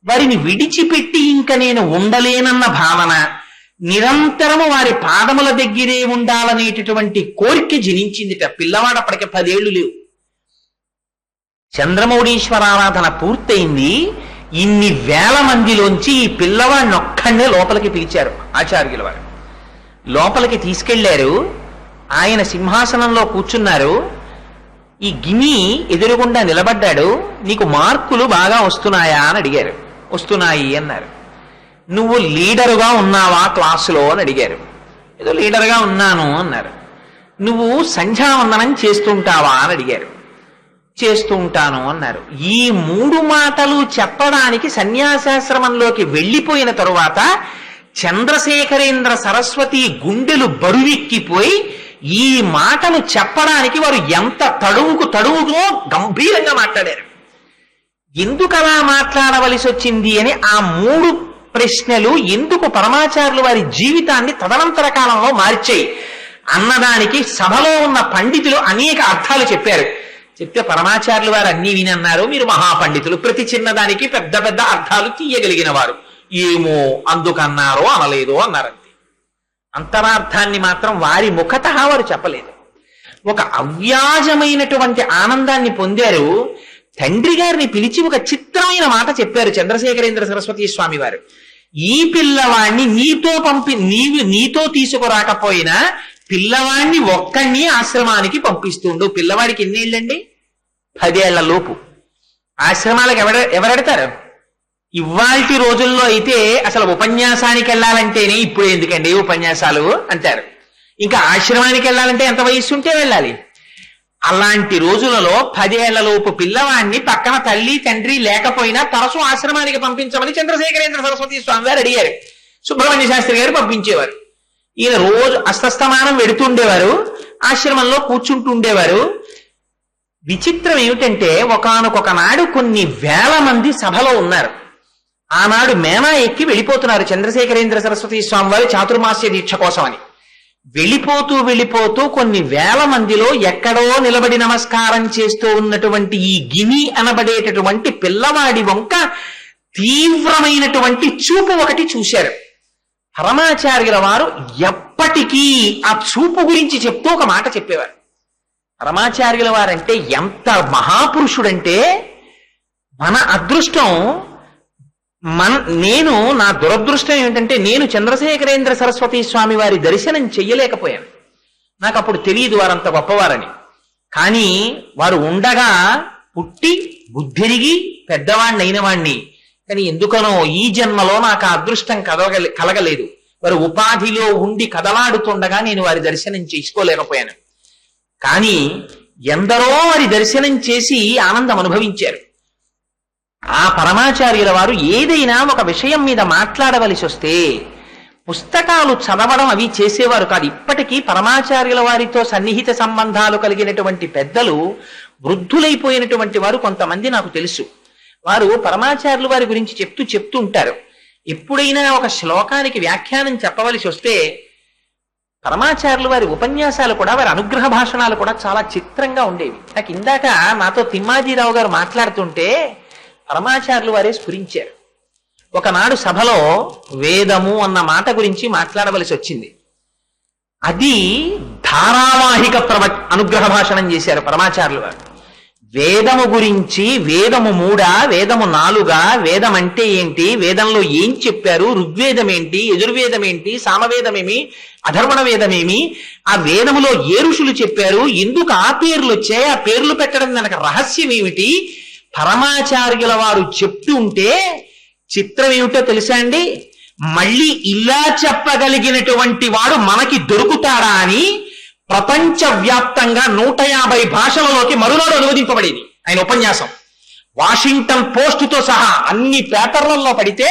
వారిని విడిచిపెట్టి ఇంక నేను ఉండలేనన్న భావన, నిరంతరము వారి పాదముల దగ్గరే ఉండాలనేటటువంటి కోరిక జనించిందిట. పిల్లవాడు అప్పటికి 10 ఏళ్లు లేవు. చంద్రమౌళీశ్వరారాధన పూర్తయింది. ఇన్ని వేల మందిలోంచి ఈ పిల్లవాడిని ఒక్కడే లోపలికి పిలిచారు ఆచార్యుల వారు. లోపలికి తీసుకెళ్లారు. ఆయన సింహాసనంలో కూర్చున్నారు. ఈ గిని ఎదురుగుండా నిలబడ్డాడు. నీకు మార్కులు బాగా వస్తున్నాయా అని అడిగారు. వస్తున్నాయి అన్నారు. నువ్వు లీడరుగా ఉన్నావా క్లాసులో అని అడిగారు. ఏదో లీడర్గా ఉన్నాను అన్నారు. నువ్వు సంధ్యావందనం చేస్తుంటావా అని అడిగారు. చేస్తూ ఉంటాను అన్నారు. ఈ 3 మాటలు చెప్పడానికి సన్యాసాశ్రమంలోకి వెళ్ళిపోయిన తరువాత చంద్రశేఖరేంద్ర సరస్వతి గుండెలు బరువెక్కిపోయి ఈ మాటలు చెప్పడానికి వారు ఎంత తడువుకు గంభీరంగా మాట్లాడారు. ఎందుకు అలా మాట్లాడవలసి వచ్చింది అని ఆ 3 ప్రశ్నలు ఎందుకు పరమాచార్యులు వారి జీవితాన్ని తదనంతర కాలంలో మార్చాయి అన్నదానికి సభలో ఉన్న పండితులు అనేక అర్థాలు చెప్పారు. చెప్తే పరమాచార్యులు వారు అన్నీ వినన్నారు. మీరు మహాపండితులు, ప్రతి చిన్నదానికి పెద్ద పెద్ద అర్థాలు తీయగలిగిన వారు, ఏమో అందుకన్నారో అనలేదో అన్నారంతే. అంతరార్థాన్ని మాత్రం వారి ముఖత వారు చెప్పలేదు. ఒక అవ్యాజమైనటువంటి ఆనందాన్ని పొందారు. తండ్రి గారిని పిలిచి ఒక చిత్రమైన మాట చెప్పారు చంద్రశేఖరేంద్ర సరస్వతి స్వామి వారు. ఈ పిల్లవాణ్ణి నీతో తీసుకురాకపోయినా పిల్లవాణ్ణి ఒక్కడిని ఆశ్రమానికి పంపిస్తుండు. పిల్లవాడికి ఎన్నేళ్ళండి? 10 ఏళ్ల లోపు. ఆశ్రమాలకు ఎవరెడతారు? ఇవాల్టి రోజుల్లో అయితే అసలు ఉపన్యాసానికి వెళ్ళాలంటేనే ఇప్పుడు ఎందుకండి ఉపన్యాసాలు అంటారు. ఇంకా ఆశ్రమానికి వెళ్ళాలంటే ఎంత వయస్సు ఉంటే వెళ్ళాలి. అలాంటి రోజులలో 10 ఏళ్లలోపు పిల్లవాడిని పక్కన తల్లి తండ్రి లేకపోయినా తరచూ ఆశ్రమానికి పంపించమని చంద్రశేఖరేంద్ర సరస్వతి స్వామి వారు అడిగారు. సుబ్రహ్మణ్య శాస్త్రి గారు పంపించేవారు. ఈయన రోజు అస్తస్తమానం వెడుతుండేవారు, ఆశ్రమంలో కూర్చుంటూ ఉండేవారు. విచిత్రం ఏమిటంటే ఒకానొక నాడు కొన్ని వేల మంది సభలో ఉన్నారు. ఆనాడు మేనా ఎక్కి వెళ్ళిపోతున్నారు చంద్రశేఖరేంద్ర సరస్వతి స్వామి వారు చాతుర్మాస్య దీక్ష కోసమని. వెళ్ళిపోతూ కొన్ని వేల మందిలో ఎక్కడో నిలబడి నమస్కారం చేస్తూ ఉన్నటువంటి ఈ గిని అనబడేటటువంటి పిల్లవాడి వంక తీవ్రమైనటువంటి చూపు ఒకటి చూశారు. పరమాచార్యుల వారు ఎప్పటికీ ఆ చూపు గురించి చెప్తూ ఒక మాట చెప్పేవారు. పరమాచార్యుల వారంటే ఎంత మహాపురుషుడంటే, మన అదృష్టం నా దురదృష్టం ఏమిటంటే నేను చంద్రశేఖరేంద్ర సరస్వతి స్వామి వారి దర్శనం చెయ్యలేకపోయాను. నాకు అప్పుడు తెలియదు వారంత గొప్పవారని. కానీ వారు ఉండగా పుట్టి బుద్ధిరిగి పెద్దవాణ్ణి అయిన వాణ్ణి. కానీ ఎందుకనో ఈ జన్మలో నాకు ఆ అదృష్టం కలగలేదు. వారు ఉపాధిలో ఉండి కదలాడుతుండగా నేను వారి దర్శనం చేసుకోలేకపోయాను. కానీ ఎందరో వారి దర్శనం చేసి ఆనందం అనుభవించారు. ఆ పరమాచార్యుల వారు ఏదైనా ఒక విషయం మీద మాట్లాడవలసి వస్తే పుస్తకాలు చదవడం అవి చేసేవారు కాదు. ఇప్పటికీ పరమాచార్యుల వారితో సన్నిహిత సంబంధాలు కలిగినటువంటి పెద్దలు, వృద్ధులైపోయినటువంటి వారు కొంతమంది నాకు తెలుసు. వారు పరమాచార్యుల వారి గురించి చెప్తూ ఉంటారు. ఎప్పుడైనా ఒక శ్లోకానికి వ్యాఖ్యానం చెప్పవలసి వస్తే పరమాచార్యుల వారి ఉపన్యాసాలు కూడా, వారి అనుగ్రహ భాషణాలు కూడా చాలా చిత్రంగా ఉండేవి. నాకు ఇందాక నాతో తిమ్మాజీరావు గారు మాట్లాడుతుంటే పరమాచార్యుల వారే స్ఫురించారు. ఒకనాడు సభలో వేదము అన్న మాట గురించి మాట్లాడవలసి వచ్చింది. అది ధారావాహిక అనుగ్రహ భాషణం చేశారు పరమాచార్యుల వారు. వేదము గురించి, వేదము 3, వేదము 4, వేదం అంటే ఏంటి, వేదంలో ఏం చెప్పారు, ఋగ్వేదం ఏంటి, యజుర్వేదం ఏంటి, సామవేదమేమి, అధర్వణ వేదమేమి, ఆ వేదములో ఏ ఋషులు చెప్పారు, ఎందుకు ఆ పేర్లు వచ్చాయి, ఆ పేర్లు పెట్టడం వెనక రహస్యం ఏమిటి, పరమాచార్యుల వారు చెప్తుంటే చిత్రం ఏమిటో తెలుసా అండి? మళ్ళీ ఇలా చెప్పగలిగినటువంటి వాడు మనకి దొరుకుతాడా అని ప్రపంచ వ్యాప్తంగా 150 భాషలలోకి మరునాడు అనువదింపబడేది ఆయన ఉపన్యాసం. వాషింగ్టన్ పోస్టుతో సహా అన్ని పేపర్లలో పడితే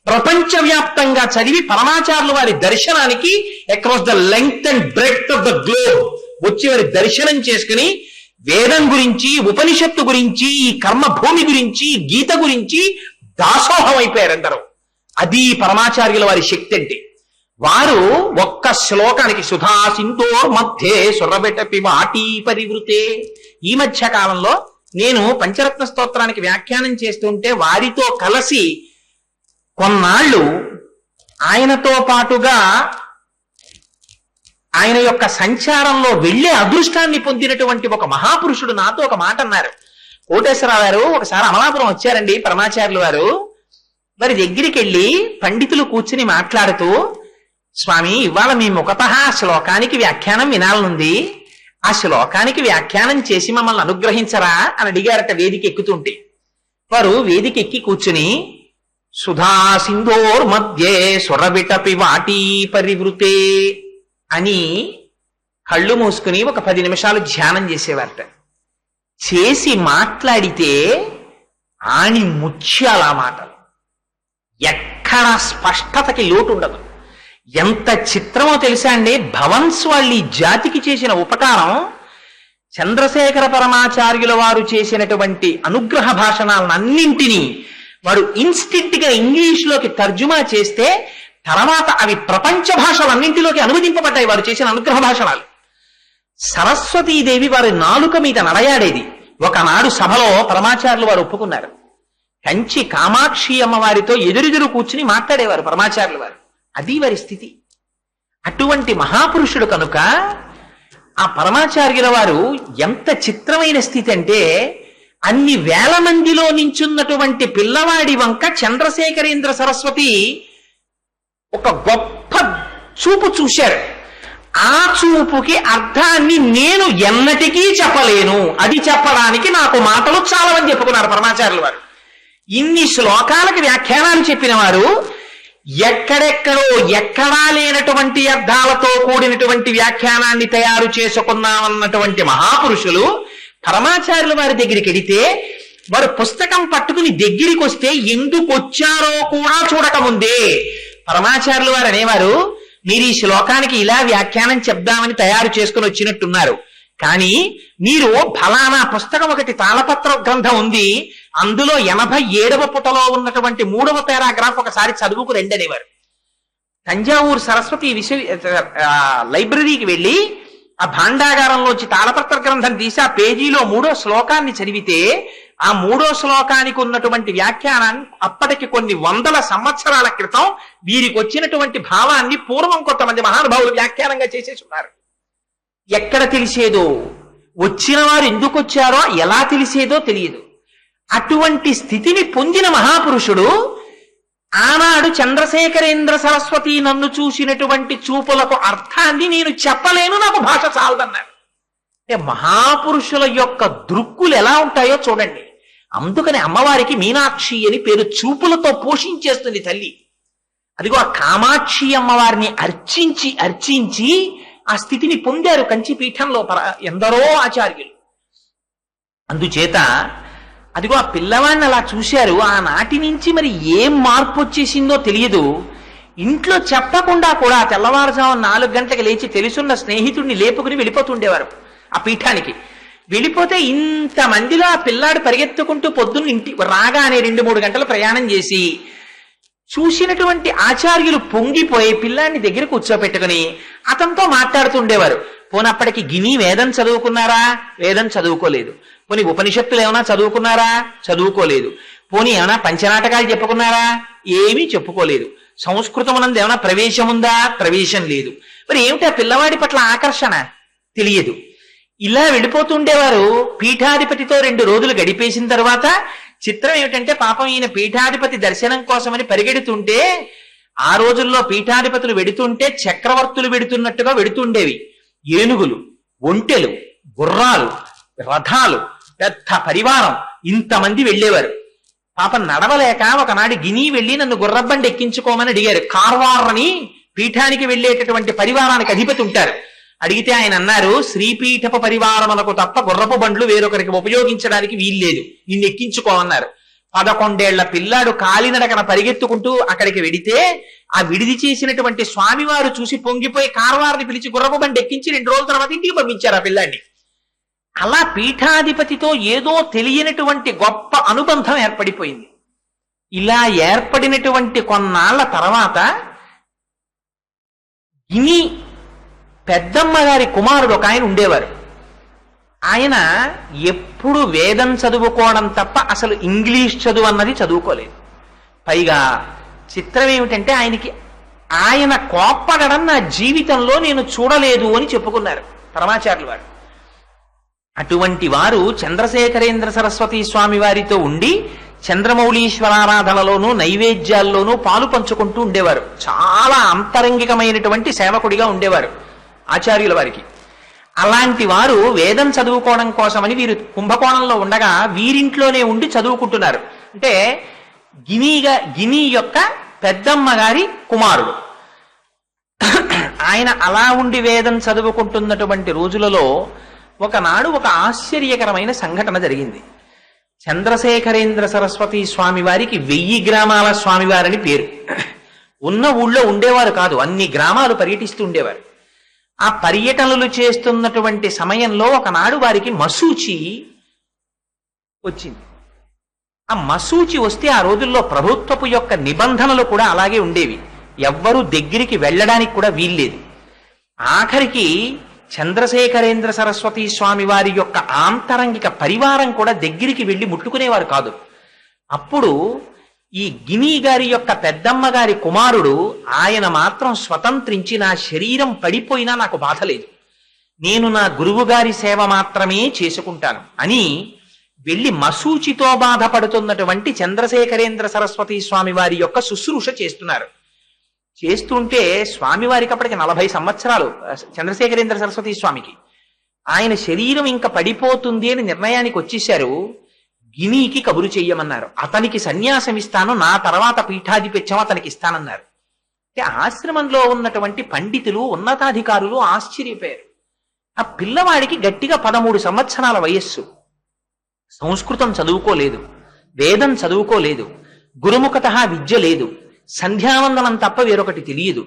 ప్రపంచవ్యాప్తంగా చదివి పరమాచార్యుల వారి దర్శనానికి across the length and breadth of the globe వచ్చి వారి దర్శనం చేసుకుని వేదం గురించి, ఉపనిషత్తు గురించి, ఈ కర్మభూమి గురించి, గీత గురించి దాసోహం అయిపోయారు అందరూ. అది పరమాచార్యుల వారి శక్తి అంటే. వారు ఒక్క శ్లోకానికి సుధా సింధో మధ్యే సురబెటపి వాటీ పరివృతే. ఈ మధ్య కాలంలో నేను పంచరత్న స్తోత్రానికి వ్యాఖ్యానం చేస్తుంటే వారితో కలిసి కొన్నాళ్ళు ఆయనతో పాటుగా ఆయన యొక్క సంచారంలో వెళ్లే అదృష్టాన్ని పొందినటువంటి ఒక మహాపురుషుడు నాతో ఒక మాట అన్నారు. కోటేశ్వరరావు గారు ఒకసారి అమలాపురం వచ్చారండి పరమాచార్యులు వారు. వారి దగ్గరికి వెళ్ళి పండితులు కూర్చుని మాట్లాడుతూ, స్వామి ఇవాళ మీ ముఖతః శ్లోకానికి వ్యాఖ్యానం వినాలనుంది, ఆ శ్లోకానికి వ్యాఖ్యానం చేసి మమ్మల్ని అనుగ్రహించరా అని అడిగారట వేదిక ఎక్కుతుంటే. వారు వేదిక ఎక్కి కూర్చుని సుధా సింధోర్ మధ్యే సురవిటపి వాటీ పరివృతే అని కళ్ళు మూసుకుని ఒక 10 నిమిషాలు ధ్యానం చేసేవారట. చేసి మాట్లాడితే ఆని ముత్యాల మాటలు, ఎక్కడ స్పష్టతకి లోటు ఉండదు. ఎంత చిత్రమో తెలుసా అండి. భవన్స్ వాళ్ళు ఈ జాతికి చేసిన ఉపకారం, చంద్రశేఖర పరమాచార్యుల వారు చేసినటువంటి అనుగ్రహ భాషణాలన్నింటినీ వారు ఇన్స్టింక్ట్ గా ఇంగ్లీష్ లోకి తర్జుమా చేస్తే తర్వాత అవి ప్రపంచ భాషలన్నింటిలోకి అనువదింపబడ్డాయి వారు చేసిన అనుగ్రహ భాషణాలు. సరస్వతీదేవి వారి నాలుక మీద నడయాడేది. ఒకనాడు సభలో పరమాచార్యులు వారు ఒప్పుకున్నారు. కంచి కామాక్షి అమ్మవారితో ఎదురెదురు కూర్చుని మాట్లాడేవారు పరమాచార్యులు వారు. అది వారి స్థితి. అటువంటి మహాపురుషుడు కనుక ఆ పరమాచార్యుల వారు ఎంత చిత్రమైన స్థితి అంటే, అన్ని వేల మందిలో నించున్నటువంటి పిల్లవాడి వంక చంద్రశేఖరేంద్ర సరస్వతి ఒక గొప్ప చూపు చూశారు. ఆ చూపుకి అర్థాన్ని నేను ఎన్నటికీ చెప్పలేను, అది చెప్పడానికి నాకు మాటలు చాలవని చెప్పుకున్నారు పరమాచార్యుల వారు. ఇన్ని శ్లోకాలకు వ్యాఖ్యానాలు చెప్పిన వారు ఎక్కడెక్కడో ఎక్కడా లేనటువంటి అర్థాలతో కూడినటువంటి వ్యాఖ్యానాన్ని తయారు చేసుకున్నామన్నటువంటి మహాపురుషులు పరమాచార్యుల వారి దగ్గరికి వెడితే వారు పుస్తకం పట్టుకుని దగ్గరికి వస్తే ఎందుకు వచ్చారో కూడా చూడకముందే పరమాచార్యుల వారు అనేవారు, మీరు ఈ శ్లోకానికి ఇలా వ్యాఖ్యానం చెప్దామని తయారు చేసుకుని వచ్చినట్టున్నారు, కానీ మీరు ఫలానా పుస్తకం ఒకటి తాళపత్ర గ్రంథం ఉంది, అందులో 87వ పుటలో ఉన్నటువంటి 3వ పారాగ్రాఫ్ ఒకసారి చదువుకు రండి అనేవారు. తంజావూరు సరస్వతి లైబ్రరీకి వెళ్ళి ఆ భాండాగారంలోంచి తాళపత్ర గ్రంథం తీసి ఆ పేజీలో 3వ శ్లోకాన్ని చదివితే ఆ 3వ శ్లోకానికి ఉన్నటువంటి వ్యాఖ్యానాన్ని అప్పటికి కొన్ని వందల సంవత్సరాల క్రితం వీరికి వచ్చినటువంటి భావాన్ని పూర్వం కొంతమంది మహానుభావులు వ్యాఖ్యానంగా చేసేసి ఉన్నారు. ఎక్కడ తెలిసేదో, వచ్చిన వారు ఎందుకు వచ్చారో ఎలా తెలిసేదో తెలియదు. అటువంటి స్థితిని పొందిన మహాపురుషుడు ఆనాడు చంద్రశేఖరేంద్ర సరస్వతి నన్ను చూసినటువంటి చూపులకు అర్థాన్ని నేను చెప్పలేను, నాకు భాష చాలదన్నారు. అంటే మహాపురుషుల యొక్క దృక్కులు ఎలా ఉంటాయో చూడండి. అందుకని అమ్మవారికి మీనాక్షి అని పేరు. చూపులతో పోషించేస్తుంది తల్లి. అదిగో ఆ కామాక్షి అమ్మవారిని అర్చించి అర్చించి ఆ స్థితిని పొందారు కంచిపీఠంలో ఎందరో ఆచార్యులు. అందుచేత అదిగో ఆ పిల్లవాడిని అలా చూశారు. ఆనాటి నుంచి మరి ఏం మార్పు వచ్చేసిందో తెలియదు. ఇంట్లో చెప్పకుండా కూడా తెల్లవారుజాము 4 గంటలకు లేచి తెలుసున్న స్నేహితుడిని లేపుకుని వెళ్ళిపోతుండేవారు ఆ పీఠానికి. వెళ్ళిపోతే ఇంతమందిలో ఆ పిల్లాడు పరిగెత్తుకుంటూ పొద్దున్న ఇంటి రాగానే 2-3 గంటలు ప్రయాణం చేసి చూసినటువంటి ఆచార్యులు పొంగిపోయి పిల్లాడిని దగ్గర కూర్చోపెట్టుకుని అతనితో మాట్లాడుతుండేవారు. పోనప్పటికి గిని వేదం చదువుకున్నారా? వేదం చదువుకోలేదు. పోనీ ఉపనిషత్తులు ఏమైనా చదువుకున్నారా? చదువుకోలేదు. పోనీ ఏమైనా పంచనాటకాలు చెప్పుకున్నారా? ఏమీ చెప్పుకోలేదు. సంస్కృతమునందు ఏమైనా ప్రవేశం ఉందా? ప్రవేశం లేదు. మరి ఏమిటి ఆ పిల్లవాడి పట్ల ఆకర్షణ? తెలియదు. ఇలా వెళ్ళిపోతుండేవారు. పీఠాధిపతితో 2 రోజులు గడిపేసిన తర్వాత చిత్రం ఏమిటంటే, పాపం ఈయన పీఠాధిపతి దర్శనం కోసమని పరిగెడుతుంటే, ఆ రోజుల్లో పీఠాధిపతులు వెడుతుంటే చక్రవర్తులు వెడుతున్నట్టుగా వెడుతుండేవి. ఏనుగులు, ఒంటెలు, గుర్రాలు, రథాలు, పెద్ద పరివారం, ఇంతమంది వెళ్ళేవారు. పాపం నడవలేక ఒకనాడు గిని వెళ్ళి నన్ను గుర్రబండి ఎక్కించుకోమని అడిగారు. కార్వార్ అని పీఠానికి వెళ్ళేటటువంటి పరివారానికి అధిపతి ఉంటారు. అడిగితే ఆయన అన్నారు, శ్రీపీఠపు పరివారమునకు తప్ప గుర్రపు బండ్లు వేరొకరికి ఉపయోగించడానికి వీల్లేదు, నిన్ను ఎక్కించుకోమన్నారు. 11 ఏళ్ల పిల్లాడు కాలినడకన పరిగెత్తుకుంటూ అక్కడికి వెడితే ఆ విడిది చేసినటువంటి స్వామివారు చూసి పొంగిపోయి కార్వారిని పిలిచి గుర్రపు బండి ఎక్కించి 2 రోజుల తర్వాత ఇంటికి పంపించారు ఆ పిల్లాడిని. అలా పీఠాధిపతితో ఏదో తెలియనటువంటి గొప్ప అనుబంధం ఏర్పడిపోయింది. ఇలా ఏర్పడినటువంటి కొన్నాళ్ల తర్వాత గిని పెద్దమ్మ గారి కుమారుడు ఒక ఆయన ఉండేవారు. ఆయన ఎప్పుడు వేదం చదువుకోవడం తప్ప అసలు ఇంగ్లీష్ చదువు అన్నది చదువుకోలేదు. పైగా చిత్రం ఏమిటంటే ఆయన కోప్పడడం నా జీవితంలో నేను చూడలేదు అని చెప్పుకున్నారు పరమాచార్యులు వారు. అటువంటి వారు చంద్రశేఖరేంద్ర సరస్వతి స్వామి వారితో ఉండి చంద్రమౌళీశ్వరారాధనలోనూ నైవేద్యాల్లోనూ పాలు పంచుకుంటూ ఉండేవారు. చాలా అంతరంగికమైనటువంటి సేవకుడిగా ఉండేవారు ఆచార్యుల వారికి. అలాంటి వారు వేదం చదువుకోవడం కోసమని వీరు కుంభకోణంలో ఉండగా వీరింట్లోనే ఉండి చదువుకుంటున్నారు. అంటే గిని యొక్క పెద్దమ్మ గారి కుమారుడు ఆయన అలా ఉండి వేదం చదువుకుంటున్నటువంటి రోజులలో ఒకనాడు ఒక ఆశ్చర్యకరమైన సంఘటన జరిగింది. చంద్రశేఖరేంద్ర సరస్వతి స్వామి వారికి 1000 గ్రామాల స్వామివారని పేరు. ఉన్న ఊళ్ళో ఉండేవారు కాదు, అన్ని గ్రామాలు పర్యటిస్తూ ఉండేవారు. ఆ పర్యటనలు చేస్తున్నటువంటి సమయంలో ఒకనాడు వారికి మసూచి వచ్చింది. ఆ మసూచి వస్తే ఆ రోజుల్లో ప్రభుత్వపు యొక్క నిబంధనలు కూడా అలాగే ఉండేవి. ఎవ్వరూ దగ్గరికి వెళ్ళడానికి కూడా వీల్లేదు. ఆఖరికి చంద్రశేఖరేంద్ర సరస్వతి స్వామి వారి యొక్క ఆంతరంగిక పరివారం కూడా దగ్గరికి వెళ్ళి ముట్టుకునేవారు కాదు. అప్పుడు ఈ గిని గారి యొక్క పెద్దమ్మ గారి కుమారుడు ఆయన మాత్రం స్వతంత్రించి నా శరీరం పడిపోయినా నాకు బాధ లేదు, నేను నా గురువు గారి సేవ మాత్రమే చేసుకుంటాను అని వెళ్ళి మసూచితో బాధపడుతున్నటువంటి చంద్రశేఖరేంద్ర సరస్వతి స్వామి వారి యొక్క శుశ్రూష చేస్తున్నారు. చేస్తుంటే స్వామివారికి అప్పటికి 40 సంవత్సరాలు చంద్రశేఖరేంద్ర సరస్వతి స్వామికి. ఆయన శరీరం ఇంకా పడిపోతుంది అని నిర్ణయానికి వచ్చేశారు. గినికి కబురు చెయ్యమన్నారు. అతనికి సన్యాసం ఇస్తాను, నా తర్వాత పీఠాధిపత్యం అతనికి ఇస్తానన్నారు. అంటే ఆశ్రమంలో ఉన్నటువంటి పండితులు ఉన్నతాధికారులు ఆశ్చర్యపోయారు. ఆ పిల్లవాడికి గట్టిగా 13 సంవత్సరాల వయస్సు, సంస్కృతం చదువుకోలేదు, వేదం చదువుకోలేదు, గురుముఖత విద్య లేదు, సంధ్యావందనం తప్ప వేరొకటి తెలియదు,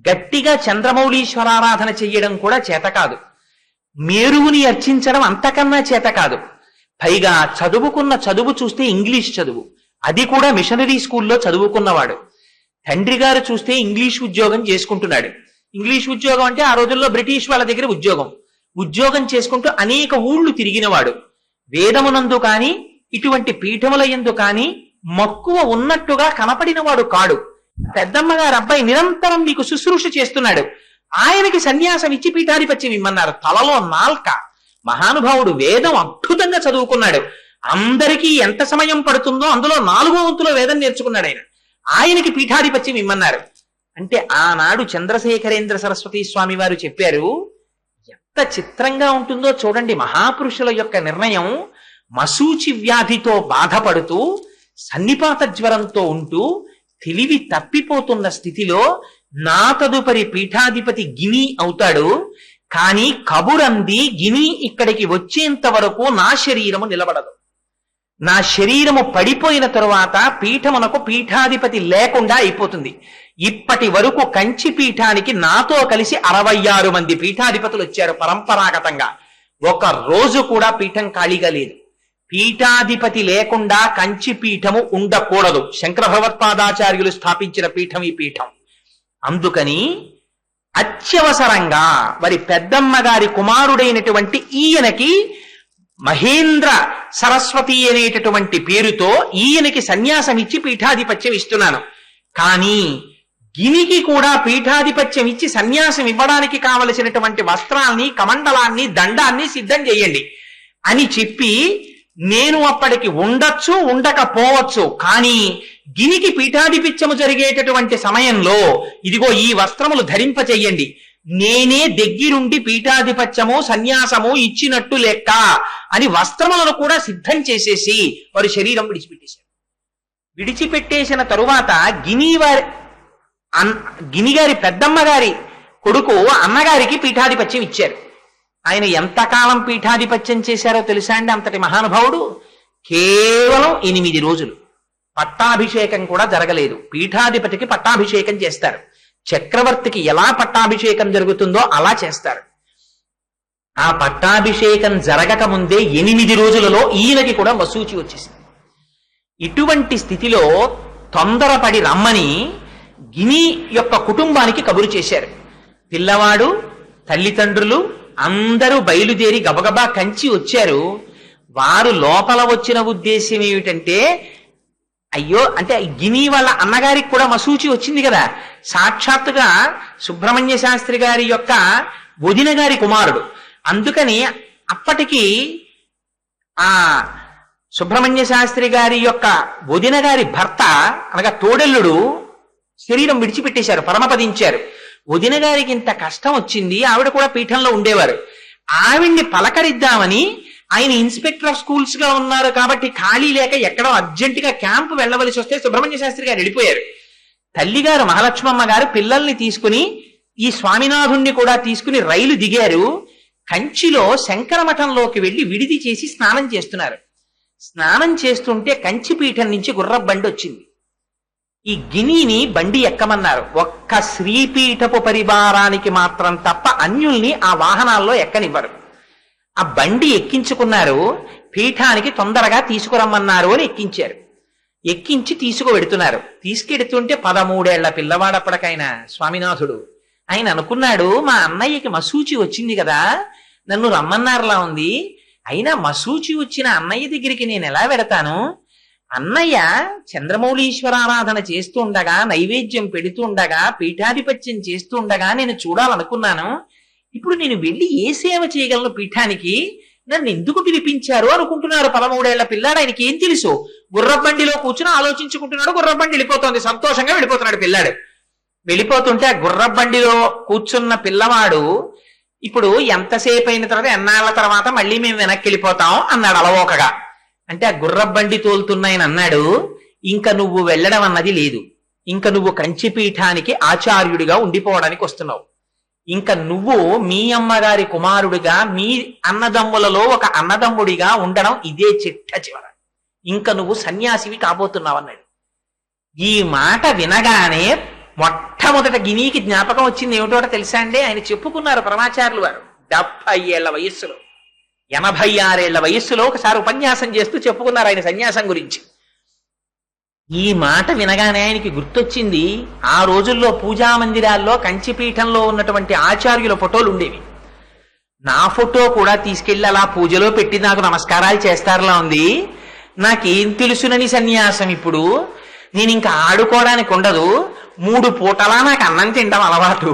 గట్టిగా చంద్రమౌళీశ్వరారాధన చెయ్యడం కూడా చేత కాదు, మేరువుని అర్చించడం అంతకన్నా చేత కాదు. పైగా చదువుకున్న చదువు చూస్తే ఇంగ్లీష్ చదువు, అది కూడా మిషనరీ స్కూల్లో చదువుకున్నవాడు. తండ్రి గారు చూస్తే ఇంగ్లీష్ ఉద్యోగం చేసుకుంటున్నాడు. ఇంగ్లీష్ ఉద్యోగం అంటే ఆ రోజుల్లో బ్రిటిష్ వాళ్ళ దగ్గర ఉద్యోగం చేసుకుంటూ అనేక ఊళ్ళు తిరిగినవాడు. వేదమునందు కాని ఇటువంటి పీఠముల యందు కాని మక్కువ ఉన్నట్టుగా కనపడినవాడు కాడు. పెద్దమ్మ గారు అబ్బాయి నిరంతరం మీకు శుశ్రూష చేస్తున్నాడు, ఆయనకి సన్యాసం ఇచ్చి పీఠాధిపత్యం ఇమ్మన్నారు. తలలో నాల్క. మహానుభావుడు వేదం అద్భుతంగా చదువుకున్నాడు. అందరికీ ఎంత సమయం పడుతుందో అందులో 4వ వంతులో వేదం నేర్చుకున్నాడు ఆయనకి పీఠాధిపత్యం ఇమ్మన్నారు. అంటే ఆనాడు చంద్రశేఖరేంద్ర సరస్వతి స్వామి వారు చెప్పారు, ఎంత చిత్రంగా ఉంటుందో చూడండి మహాపురుషుల యొక్క నిర్ణయం. మసూచి వ్యాధితో బాధపడుతూ సన్నిపాత జ్వరంతో ఉంటూ తెలివి తప్పిపోతున్న స్థితిలో నా తదుపరి పీఠాధిపతి గిని అవుతాడు, కానీ కబురంది గిని ఇక్కడికి వచ్చేంత వరకు నా శరీరము నిలబడదు. నా శరీరము పడిపోయిన తరువాత పీఠమునకు పీఠాధిపతి లేకుండా అయిపోతుంది. ఇప్పటి వరకు కంచి పీఠానికి నాతో కలిసి 66 మంది పీఠాధిపతులు వచ్చారు పరంపరాగతంగా. ఒక రోజు కూడా పీఠం ఖాళీగా లేదు. పీఠాధిపతి లేకుండా కంచి పీఠము ఉండకూడదు. శంకర భగవత్పాదాచార్యులు స్థాపించిన పీఠం ఈ పీఠం. అందుకని అత్యవసరంగా వారి పెద్దమ్మ గారి కుమారుడైనటువంటి ఈయనకి మహేంద్ర సరస్వతి అనేటటువంటి పేరుతో ఈయనకి సన్యాసం ఇచ్చి పీఠాధిపత్యం ఇస్తున్నాను, కానీ గినికి కూడా పీఠాధిపత్యం ఇచ్చి సన్యాసం ఇవ్వడానికి కావలసినటువంటి వస్త్రాల్ని, కమండలాన్ని, దండాన్ని సిద్ధం చేయండి అని చెప్పి, నేను అప్పటికి ఉండొచ్చు ఉండకపోవచ్చు, కానీ గినికి పీఠాధిపత్యము జరిగేటటువంటి సమయంలో ఇదిగో ఈ వస్త్రములు ధరింపచేయండి, నేనే దగ్గరుండి పీఠాధిపత్యము సన్యాసము ఇచ్చినట్టు లెక్క అని వస్త్రములను కూడా సిద్ధం చేసేసి వారి శరీరం విడిచిపెట్టేశారు. విడిచిపెట్టేసిన తరువాత గినిగారి పెద్దమ్మ గారి కొడుకు అన్నగారికి పీఠాధిపత్యం ఇచ్చారు. ఆయన ఎంతకాలం పీఠాధిపత్యం చేశారో తెలుసా అండి? అంతటి మహానుభావుడు కేవలం 8 రోజులు. పట్టాభిషేకం కూడా జరగలేదు. పీఠాధిపతికి పట్టాభిషేకం చేస్తారు. చక్రవర్తికి ఎలా పట్టాభిషేకం జరుగుతుందో అలా చేస్తారు. ఆ పట్టాభిషేకం జరగక ముందే 8 రోజులలో ఈయనకి కూడా మసూచి వచ్చేసింది. ఇటువంటి స్థితిలో తొందరపడి రమ్మని గిని యొక్క కుటుంబానికి కబురు చేశారు. పిల్లవాడు, తల్లిదండ్రులు అందరూ బయలుదేరి గబగబా కంచి వచ్చారు. వారు లోపల వచ్చిన ఉద్దేశం ఏమిటంటే, అయ్యో అంటే గిని వాళ్ళ అన్నగారికి కూడా మసూచి వచ్చింది కదా, సాక్షాత్తుగా సుబ్రహ్మణ్య శాస్త్రి గారి యొక్క వదిన గారి కుమారుడు. అందుకని అప్పటికి ఆ సుబ్రహ్మణ్య శాస్త్రి గారి యొక్క వదిన గారి భర్త అనగా తోడెల్లుడు శరీరం విడిచిపెట్టేశారు, పరమపదించారు. వదిన గారికి ఇంత కష్టం వచ్చింది, ఆవిడ కూడా పీఠంలో ఉండేవారు. ఆవిడ్ని పలకరిద్దామని ఆయన ఇన్స్పెక్టర్ ఆఫ్ స్కూల్స్ గా ఉన్నారు కాబట్టి ఖాళీ లేక ఎక్కడో అర్జెంటుగా క్యాంపు వెళ్ళవలసి వస్తే సుబ్రహ్మణ్య శాస్త్రి గారు వెళ్ళిపోయారు. తల్లిగారు మహాలక్ష్మమ్మ గారు పిల్లల్ని తీసుకుని ఈ స్వామినాథుణ్ణి కూడా తీసుకుని రైలు దిగారు. కంచిలో శంకర మఠంలోకి వెళ్లి విడిది చేసి స్నానం చేస్తున్నారు. స్నానం చేస్తుంటే కంచి పీఠం నుంచి గుర్రబండి వచ్చింది. ఈ గినిని బండి ఎక్కమన్నారు. ఒక్క శ్రీపీఠపు పరివారానికి మాత్రం తప్ప అన్యుల్ని ఆ వాహనాల్లో ఎక్కనివ్వరు. ఆ బండి ఎక్కించుకున్నారు. పీఠానికి తొందరగా తీసుకురమ్మన్నారు అని ఎక్కించారు. ఎక్కించి తీసుకువెడుతున్నారు. తీసుకెడుతుంటే 13 ఏళ్ల పిల్లవాడప్పటికైనా స్వామినాథుడు ఆయన అనుకున్నాడు, మా అన్నయ్యకి మసూచి వచ్చింది కదా, నన్ను రమ్మన్నారులా ఉంది, అయినా మసూచి వచ్చిన అన్నయ్య దగ్గరికి నేను ఎలా వెడతాను? అన్నయ్య చంద్రమౌళీశ్వరారాధన చేస్తూ ఉండగా, నైవేద్యం పెడుతూ ఉండగా, పీఠాధిపత్యం చేస్తూ ఉండగా నేను చూడాలనుకున్నాను. ఇప్పుడు నేను వెళ్ళి ఏ సేవ చేయగలను పీఠానికి? నన్ను ఎందుకు పిలిపించారు అనుకుంటున్నారు 13 ఏళ్ల పిల్లాడు. ఆయనకి ఏం తెలుసు? గుర్రబండిలో కూర్చుని ఆలోచించుకుంటున్నాడు. గుర్రబండి వెళ్ళిపోతోంది, సంతోషంగా వెళ్ళిపోతున్నాడు పిల్లాడు. వెళ్ళిపోతుంటే ఆ గుర్రబండిలో కూర్చున్న పిల్లవాడు ఇప్పుడు ఎంతసేపు అయిన తర్వాత, ఎన్నాళ్ల తర్వాత మళ్ళీ మేము వెనక్కి వెళ్ళిపోతాం అన్నాడు అలవోకగా. అంటే ఆ గుర్రబండి తోలుతున్నాయని అన్నాడు, ఇంకా నువ్వు వెళ్ళడం అన్నది లేదు, ఇంకా నువ్వు కంచిపీఠానికి ఆచార్యుడిగా ఉండిపోవడానికి వస్తున్నావు. ఇంకా నువ్వు మీ అమ్మగారి కుమారుడిగా, మీ అన్నదమ్ములలో ఒక అన్నదమ్ముడిగా ఉండడం ఇదే చిట్ట చివర. ఇంకా నువ్వు సన్యాసివి కాబోతున్నావు అన్నాడు. ఈ మాట వినగానే మొట్టమొదట గినికి జ్ఞాపకం వచ్చింది ఏమిటో తెలుసా అండి? ఆయన చెప్పుకున్నారు పరమాచార్యులు వారు 70 ఏళ్ల వయస్సులో, 86 ఏళ్ల వయస్సులో ఒకసారి ఉపన్యాసం చేస్తూ చెప్పుకున్నారు ఆయన సన్యాసం గురించి. ఈ మాట వినగానే ఆయనకి గుర్తొచ్చింది, ఆ రోజుల్లో పూజా మందిరాల్లో కంచిపీఠంలో ఉన్నటువంటి ఆచార్యుల ఫోటోలు ఉండేవి. నా ఫోటో కూడా తీసుకెళ్లి అలా పూజలో పెట్టి నాకు నమస్కారాలు చేస్తారులా ఉంది. నాకేం తెలుసునని సన్యాసం? ఇప్పుడు నేను ఇంకా ఆడుకోవడానికి ఉండదు, 3 పూటలా నాకు అన్నం తినడం అలవాటు,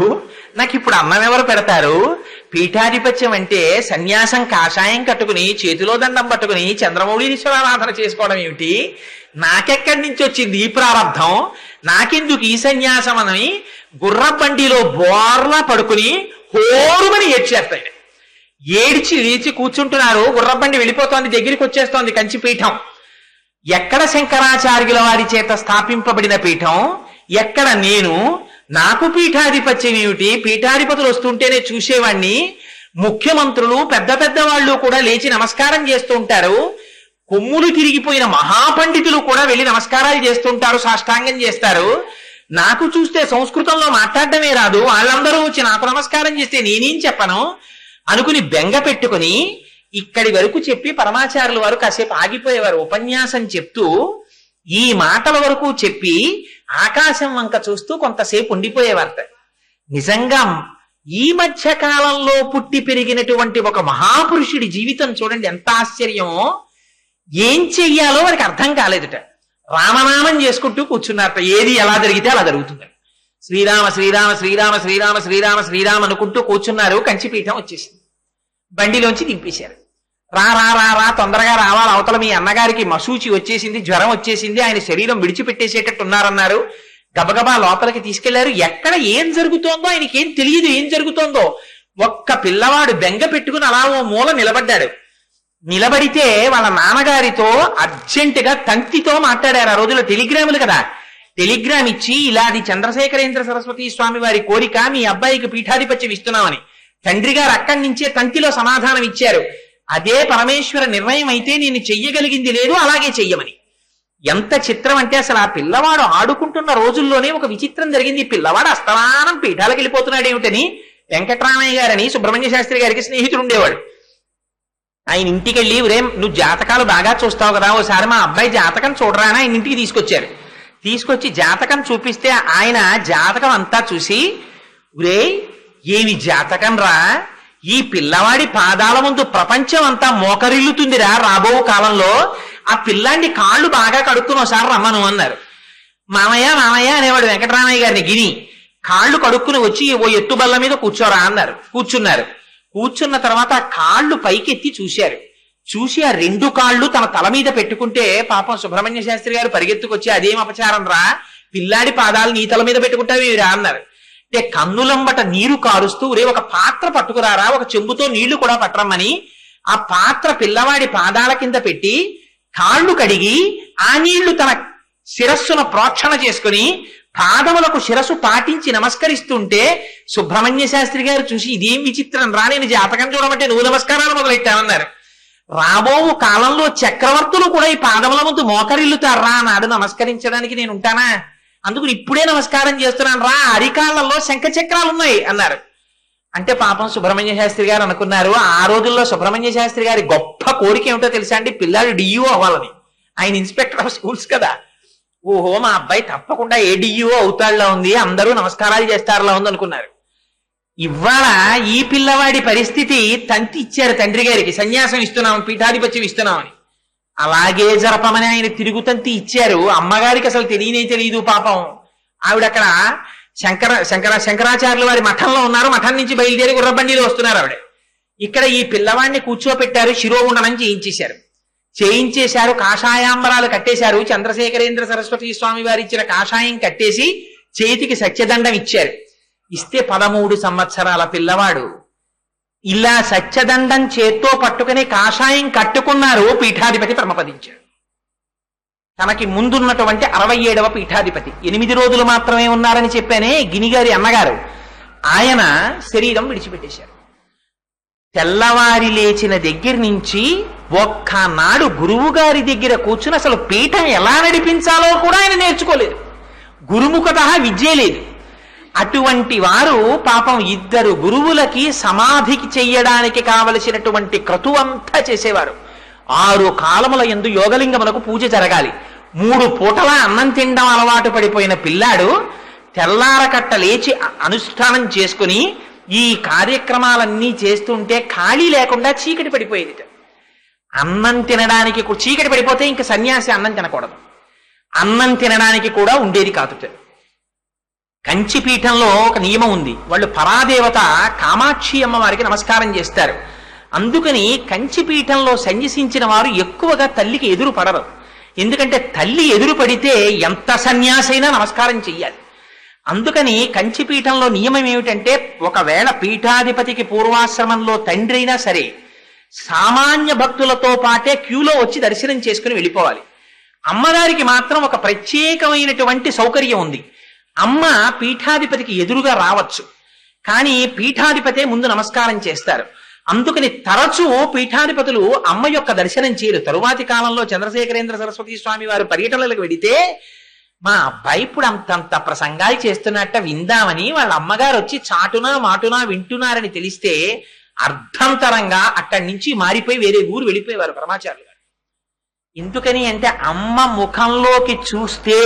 నాకు ఇప్పుడు అన్నం ఎవరు పెడతారు? పీఠాధిపత్యం అంటే సన్యాసం కాషాయం కట్టుకుని చేతిలో దండం పట్టుకుని చంద్రమౌళీశ్వరారాధన చేసుకోవడం ఏమిటి? నాకెక్కడి నుంచి వచ్చింది ఈ ప్రారంధం? నాకెందుకు ఈ సన్యాసం అని గుర్రబండిలో బోర్లా పడుకుని హోరుమని ఏడ్చేస్తాయి. ఏడ్చి లేచి కూర్చుంటున్నారు. గుర్రబండి వెళ్ళిపోతోంది, దగ్గరికి వచ్చేస్తోంది కంచిపీఠం. ఎక్కడ శంకరాచార్యుల వారి చేత స్థాపింపబడిన పీఠం, ఎక్కడ నేను? నాకు పీఠాధిపత్యం ఏమిటి? పీఠాధిపతులు వస్తుంటేనే చూసేవాణ్ణి. ముఖ్యమంత్రులు పెద్ద పెద్ద వాళ్ళు కూడా లేచి నమస్కారం చేస్తూ ఉంటారు. కొమ్ములు తిరిగిపోయిన మహాపండితులు కూడా వెళ్ళి నమస్కారాలు చేస్తుంటారు, సాష్టాంగం చేస్తారు. నాకు చూస్తే సంస్కృతంలో మాట్లాడటమే రాదు, వాళ్ళందరూ వచ్చి నాకు నమస్కారం చేస్తే నేనేం చెప్పను అనుకుని బెంగ పెట్టుకుని ఇక్కడి వరకు చెప్పి పరమాచార్యుల వారు కాసేపు ఆగిపోయేవారు. ఉపన్యాసం చెప్తూ ఈ మాటల వరకు చెప్పి ఆకాశం వంక చూస్తూ కొంతసేపు ఉండిపోయేవారట. నిజంగా ఈ మధ్య కాలంలో పుట్టి పెరిగినటువంటి ఒక మహాపురుషుడి జీవితం చూడండి ఎంత ఆశ్చర్యమో. ఏం చెయ్యాలో వారికి అర్థం కాలేదుట. రామనామం చేసుకుంటూ కూర్చున్నారట. ఏది ఎలా జరిగితే అలా జరుగుతుంది. శ్రీరామ శ్రీరామ శ్రీరామ శ్రీరామ శ్రీరామ శ్రీరామ అనుకుంటూ కూర్చున్నారు. కంచిపీఠం వచ్చేసింది. బండిలోంచి దింపేశారు. రా రా రా రా తొందరగా రావాలి, అవతల మీ అన్నగారికి మసూచి వచ్చేసింది, జ్వరం వచ్చేసింది, ఆయన శరీరం విడిచిపెట్టేసేటట్టు ఉన్నారన్నారు. గబగబా లోపలికి తీసుకెళ్లారు. ఎక్కడ ఏం జరుగుతోందో ఆయనకి ఏం తెలియదు. ఏం జరుగుతోందో ఒక్క పిల్లవాడు బెంగ పెట్టుకుని అలా ఓ మూల నిలబడ్డాడు. నిలబడితే వాళ్ళ నాన్నగారితో అర్జెంటుగా తంతితో మాట్లాడారు. ఆ రోజుల్లో టెలిగ్రాములు కదా. టెలిగ్రామ్ ఇచ్చి ఇలాది చంద్రశేఖరేంద్ర సరస్వతి స్వామి వారి కోరిక, మీ అబ్బాయికి పీఠాధిపత్యం ఇస్తున్నామని. తండ్రి గారు అక్కడి నుంచే తంతిలో సమాధానం ఇచ్చారు. అదే పరమేశ్వర నిర్ణయం అయితే నేను చెయ్యగలిగింది లేదు, అలాగే చెయ్యమని. ఎంత చిత్రం అంటే అసలు ఆ పిల్లవాడు ఆడుకుంటున్న రోజుల్లోనే ఒక విచిత్రం జరిగింది. ఈ పిల్లవాడు అస్తమానం పీఠాలకు వెళ్ళిపోతున్నాడు ఏమిటని వెంకటరామయ్య గారని సుబ్రహ్మణ్య శాస్త్రి గారికి స్నేహితుడు ఉండేవాడు. ఆయన ఇంటికి వెళ్ళి ఒరే నువ్వు జాతకాలు బాగా చూస్తావు కదా, ఓసారి మా అబ్బాయి జాతకం చూడరా అని ఆయన ఇంటికి తీసుకొచ్చారు. తీసుకొచ్చి జాతకం చూపిస్తే ఆయన జాతకం అంతా చూసి ఒరే ఏమి జాతకం రా, ఈ పిల్లవాడి పాదాల ముందు ప్రపంచం అంతా మోకరిల్లుతుందిరా రాబో కాలంలో, ఆ పిల్లాండి కాళ్ళు బాగా కడుక్కుని ఒకసారి రమ్మను అన్నారు. మామయ్య మామయ్య అనేవాడు వెంకటరామయ్య గారిని గిని. కాళ్ళు కడుక్కుని వచ్చి ఓ ఎత్తు బల్ల మీద కూర్చోరా అన్నారు. కూర్చున్నారు. కూర్చున్న తర్వాత ఆ కాళ్ళు పైకెత్తి చూశారు. చూసి ఆ రెండు కాళ్ళు తన తల మీద పెట్టుకుంటే పాపం సుబ్రహ్మణ్య శాస్త్రి గారు పరిగెత్తుకొచ్చి అదేం అపచారం రా, పిల్లాడి పాదాలు నీ తల మీద పెట్టుకుంటావి రా అన్నారు. అంటే కన్నులంబట నీరు కారుస్తూ రే ఒక పాత్ర పట్టుకురారా, ఒక చెంబుతో నీళ్లు కూడా పట్టరమ్మని ఆ పాత్ర పిల్లవాడి పాదాల కింద పెట్టి కాళ్ళు కడిగి ఆ నీళ్లు తన శిరస్సును ప్రోక్షణ చేసుకుని పాదములకు శిరస్సు పాటించి నమస్కరిస్తుంటే సుబ్రహ్మణ్య శాస్త్రి గారు చూసి ఇదేం విచిత్రం రా, నేను జాతకం చూడమంటే నువ్వు నమస్కారాలు మొదలెట్టావన్నారు. రాబో కాలంలో చక్రవర్తులు కూడా ఈ పాదముల ముందు మోకరిల్లుతారా నాడు నమస్కరించడానికి నేను ఉంటానా, అందుకు ఇప్పుడే నమస్కారం చేస్తున్నాను రా, అరికాళ్ళల్లో శంఖ చక్రాలు ఉన్నాయి అన్నారు. అంటే పాపం సుబ్రహ్మణ్య శాస్త్రి గారు అనుకున్నారు, ఆ రోజుల్లో సుబ్రహ్మణ్య శాస్త్రి గారి గొప్ప కోరిక ఏమిటో తెలుసా అండి, పిల్లాడు డిఈఓ అవ్వాలని. ఆయన ఇన్స్పెక్టర్ ఆఫ్ స్కూల్స్ కదా. ఓహో మా అబ్బాయి తప్పకుండా ఏ డిఈఓ అవుతాడులా ఉంది, అందరూ నమస్కారాలు చేస్తారులా ఉంది అనుకున్నారు. ఇవాళ ఈ పిల్లవాడి పరిస్థితి తంతి ఇచ్చారు తండ్రి గారికి, సన్యాసం ఇస్తున్నామని పీఠాధిపత్యం ఇస్తున్నామని. అలాగే జరపమని ఆయన తిరుగుతంతి ఇచ్చారు. అమ్మగారికి అసలు తెలియదు పాపం. ఆవిడ అక్కడ శంకరాచార్యుల వారి మఠంలో ఉన్నారు. మఠం నుంచి బయలుదేరి గుర్రబండిలో వస్తున్నారు ఆవిడ. ఇక్కడ ఈ పిల్లవాడిని కూర్చోపెట్టారు, శిరోముండనం చేయించేశారు, కాషాయాంబరాలు కట్టేశారు. చంద్రశేఖరేంద్ర సరస్వతి స్వామి వారు ఇచ్చిన కాషాయం కట్టేసి చేతికి సత్యదండం ఇచ్చారు. ఇస్తే 13 సంవత్సరాల పిల్లవాడు ఇలా సత్యదండం చేత్తో పట్టుకుని కాషాయం కట్టుకున్నారు. పీఠాధిపతి పరమపదించాడు. తనకి ముందున్నటువంటి 67వ పీఠాధిపతి 8 రోజులు మాత్రమే ఉన్నారని చెప్పానే గినిగారి అన్నగారు, ఆయన శరీరం విడిచిపెట్టేశారు. తెల్లవారి లేచిన దగ్గర నుంచి ఒక్కనాడు గురువు గారి దగ్గర కూర్చుని అసలు పీఠం ఎలా నడిపించాలో కూడా ఆయన నేర్చుకోలేదు. గురుముఖత విద్య లేదు. అటువంటి వారు పాపం 2 గురువులకి సమాధికి చెయ్యడానికి కావలసినటువంటి క్రతువంతా చేసేవారు. 6 కాలముల యందు యోగలింగములకు పూజ జరగాలి. 3 పూటల అన్నం తినడం అలవాటు పడిపోయిన పిల్లాడు తెల్లారకట్ట లేచి అనుష్ఠానం చేసుకుని ఈ కార్యక్రమాలన్నీ చేస్తుంటే ఖాళీ లేకుండా చీకటి పడిపోయేది. అన్నం తినడానికి చీకటి పడిపోతే ఇంక సన్యాసి అన్నం తినకూడదు, అన్నం తినడానికి కూడా ఉండేది కాదు. కంచిపీఠంలో ఒక నియమం ఉంది, వాళ్ళు పరాదేవత కామాక్షి అమ్మవారికి నమస్కారం చేస్తారు. అందుకని కంచిపీఠంలో సన్యసించిన వారు ఎక్కువగా తల్లికి ఎదురు పడరు. ఎందుకంటే తల్లి ఎదురు పడితే ఎంత సన్యాసైనా నమస్కారం చెయ్యాలి. అందుకని కంచిపీఠంలో నియమం ఏమిటంటే ఒకవేళ పీఠాధిపతికి పూర్వాశ్రమంలో తండ్రి అయినా సరే సామాన్య భక్తులతో పాటే క్యూలో వచ్చి దర్శనం చేసుకుని వెళ్ళిపోవాలి. అమ్మగారికి మాత్రం ఒక ప్రత్యేకమైనటువంటి సౌకర్యం ఉంది. అమ్మ పీఠాధిపతికి ఎదురుగా రావచ్చు, కానీ పీఠాధిపతే ముందు నమస్కారం చేస్తారు. అందుకని తరచూ పీఠాధిపతులు అమ్మ యొక్క దర్శనం చేయరు. తరువాతి కాలంలో చంద్రశేఖరేంద్ర సరస్వతి స్వామి వారు పర్యటనలకు వెడితే మా అబ్బాయి ఇప్పుడు అంతంత ప్రసంగాలు చేస్తున్నట్ట విందామని వాళ్ళ అమ్మగారు వచ్చి చాటునా మాటునా వింటున్నారని తెలిస్తే అర్ధంతరంగా అక్కడి నుంచి మారిపోయి వేరే ఊరు వెళ్ళిపోయేవారు పరమాచార్యులు గారు. ఎందుకని అంటే అమ్మ ముఖంలోకి చూస్తే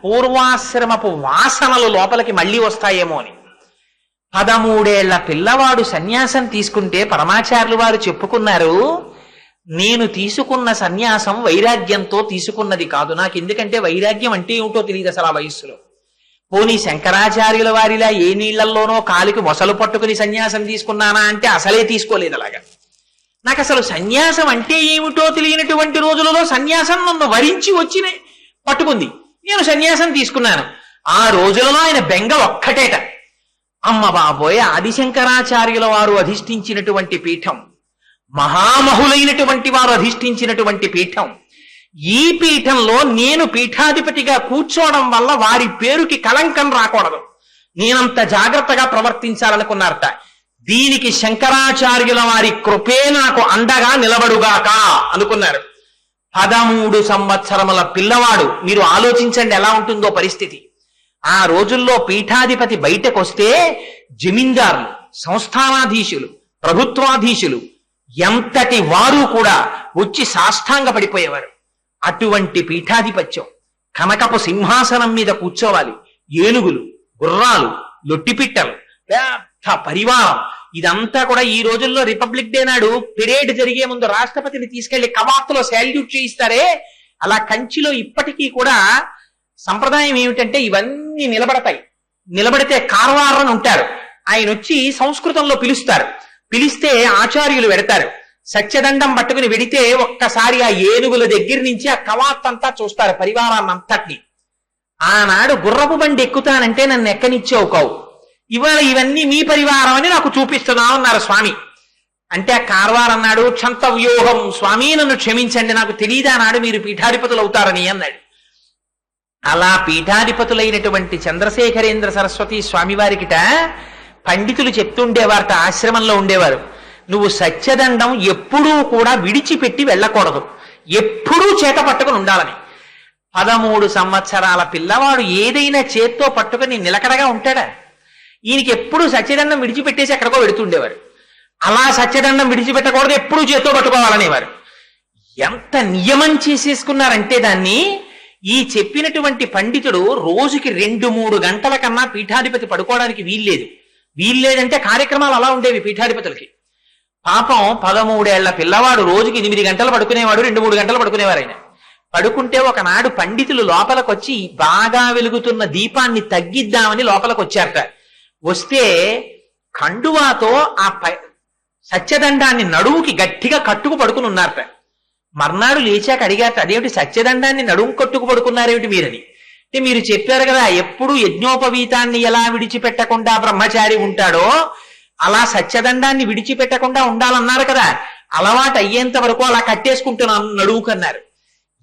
పూర్వాశ్రమపు వాసనలు లోపలికి మళ్ళీ వస్తాయేమో అని. 13 ఏళ్ల పిల్లవాడు సన్యాసం తీసుకుంటే పరమాచార్యులు వారు చెప్పుకున్నారు, నేను తీసుకున్న సన్యాసం వైరాగ్యంతో తీసుకున్నది కాదు. నాకు ఎందుకంటే వైరాగ్యం అంటే ఏమిటో తెలియదు అసలు ఆ వయస్సులో. పోనీ శంకరాచార్యుల వారిలా ఏ నీళ్లల్లోనో కాలికి మొసలు పట్టుకుని సన్యాసం తీసుకున్నానా అంటే అసలే తీసుకోలేదు. అలాగా నాకు అసలు సన్యాసం అంటే ఏమిటో తెలియనటువంటి రోజులలో సన్యాసం నన్ను వరించి వచ్చి పట్టుకుంది. నేను సన్యాసం తీసుకున్నాను. ఆ రోజులలో ఆయన బెంగ ఒక్కటేట, అమ్మ బాబోయ్ ఆదిశంకరాచార్యుల వారు అధిష్ఠించినటువంటి పీఠం, మహామహులైనటువంటి వారు అధిష్ఠించినటువంటి పీఠం, ఈ పీఠంలో నేను పీఠాధిపతిగా కూర్చోవడం వల్ల వారి పేరుకి కళంకం రాకూడదు, నేనంత జాగ్రత్తగా ప్రవర్తించాలనుకున్నారట. దీనికి శంకరాచార్యుల వారి కృపే నాకు అండగా నిలబడుగాక అనుకున్నారు. 13 సంవత్సరముల పిల్లవాడు. మీరు ఆలోచించండి ఎలా ఉంటుందో పరిస్థితి. ఆ రోజుల్లో పీఠాధిపతి బయటకొస్తే జమీందారులు, సంస్థానాధీశులు, ప్రభుత్వాధీశులు ఎంతటి వారు కూడా వచ్చి సాష్టాంగ పడిపోయేవారు. అటువంటి పీఠాధిపత్యం. కనకపు సింహాసనం మీద కూర్చోవాలి. ఏనుగులు, గుర్రాలు, లొట్టిపిట్టలు, పెద్ద పరివారం. ఇదంతా కూడా ఈ రోజుల్లో రిపబ్లిక్ డే నాడు పెరేడ్ జరిగే ముందు రాష్ట్రపతిని తీసుకెళ్లి కవాతులో శాల్యూట్ చేయిస్తారే, అలా కంచిలో ఇప్పటికీ కూడా సంప్రదాయం ఏమిటంటే ఇవన్నీ నిలబడతాయి. నిలబడితే కార్వార్ అని ఉంటారు, ఆయన వచ్చి సంస్కృతంలో పిలుస్తారు. పిలిస్తే ఆచార్యులు వెడతారు. సత్యదండం పట్టుకుని వెడితే ఒక్కసారి ఆ ఏనుగుల దగ్గర నుంచి ఆ కవాత్ అంతా చూస్తారు, పరివారాన్నంతటిని. ఆనాడు గుర్రపు బండి ఎక్కుతానంటే నన్ను ఎక్కనిచ్చేవు కావు, ఇవాళ ఇవన్నీ మీ పరివారం అని నాకు చూపిస్తున్నావు అన్నారు స్వామి. అంటే ఆ కార్వార్ అన్నాడు, క్షంత వ్యూహం స్వామి, నన్ను క్షమించండి, నాకు తెలియదా నాడు మీరు పీఠాధిపతులు అవుతారని అన్నాడు. అలా పీఠాధిపతులైనటువంటి చంద్రశేఖరేంద్ర సరస్వతి స్వామివారికిట పండితులు చెప్తుండేవారట, ఆశ్రమంలో ఉండేవారు, నువ్వు సత్యదండం ఎప్పుడూ కూడా విడిచిపెట్టి వెళ్ళకూడదు, ఎప్పుడూ చేత పట్టుకుని ఉండాలని. 13 సంవత్సరాల పిల్లవాడు ఏదైనా చేత్తో పట్టుకుని నిలకడగా ఉంటాడా? ఈయనకి ఎప్పుడు సత్యదండం విడిచిపెట్టేసి ఎక్కడికో వెడుతుండేవారు. అలా సత్యదండం విడిచిపెట్టకూడదు, ఎప్పుడూ చేత్తో పట్టుకోవాలనేవారు. ఎంత నియమం చేసేసుకున్నారంటే దాన్ని, ఈ చెప్పినటువంటి పండితుడు రోజుకి 2-3 గంటల కన్నా పీఠాధిపతి పడుకోవడానికి వీల్లేదంటే కార్యక్రమాలు అలా ఉండేవి పీఠాధిపతులకి. పాపం 13 ఏళ్ల పిల్లవాడు రోజుకి 8 గంటలు పడుకునేవాడు, 2-3 గంటలు పడుకునేవారు. ఆయన పడుకుంటే ఒకనాడు పండితులు లోపలికొచ్చి బాగా వెలుగుతున్న దీపాన్ని తగ్గిద్దామని లోపలికి వచ్చారట. వస్తే కండువాతో ఆ సత్యదండాన్ని నడువుకి గట్టిగా కట్టుకు పడుకుని ఉన్నారట. మర్నాడు లేచాక అడిగారట, అదేమిటి సత్యదండాన్ని నడుము కట్టుకు పడుకున్నారేమిటి మీరని. అంటే మీరు చెప్పారు కదా, ఎప్పుడు యజ్ఞోపవీతాన్ని ఎలా విడిచిపెట్టకుండా బ్రహ్మచారి ఉంటాడో అలా సత్యదండాన్ని విడిచిపెట్టకుండా ఉండాలన్నారు కదా, అలవాటు అయ్యేంత వరకు అలా కట్టేసుకుంటున్నాను నడువుకన్నారు.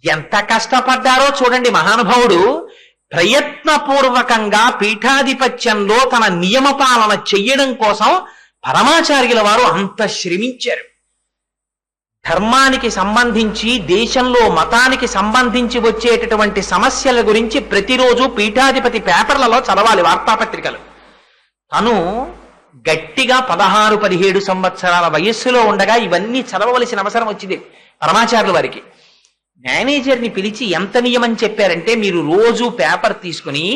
ఎంత కష్టపడ్డారో చూడండి మహానుభావుడు. ప్రయత్నపూర్వకంగా పీఠాధిపత్యంలో తన నియమపాలన చెయ్యడం కోసం పరమాచార్యుల వారు అంత శ్రమించారు. ధర్మానికి సంబంధించి, దేశంలో మతానికి సంబంధించి వచ్చేటటువంటి సమస్యల గురించి ప్రతిరోజు పీఠాధిపతి పేపర్లలో చదవాలి, వార్తాపత్రికలు. తను గట్టిగా 16-17 సంవత్సరాల వయస్సులో ఉండగా ఇవన్నీ చదవవలసిన అవసరం వచ్చింది పరమాచార్యుల వారికి. మేనేజర్ని పిలిచి ఎంత నియమం చెప్పారంటే, మీరు రోజు పేపర్ తీసుకుని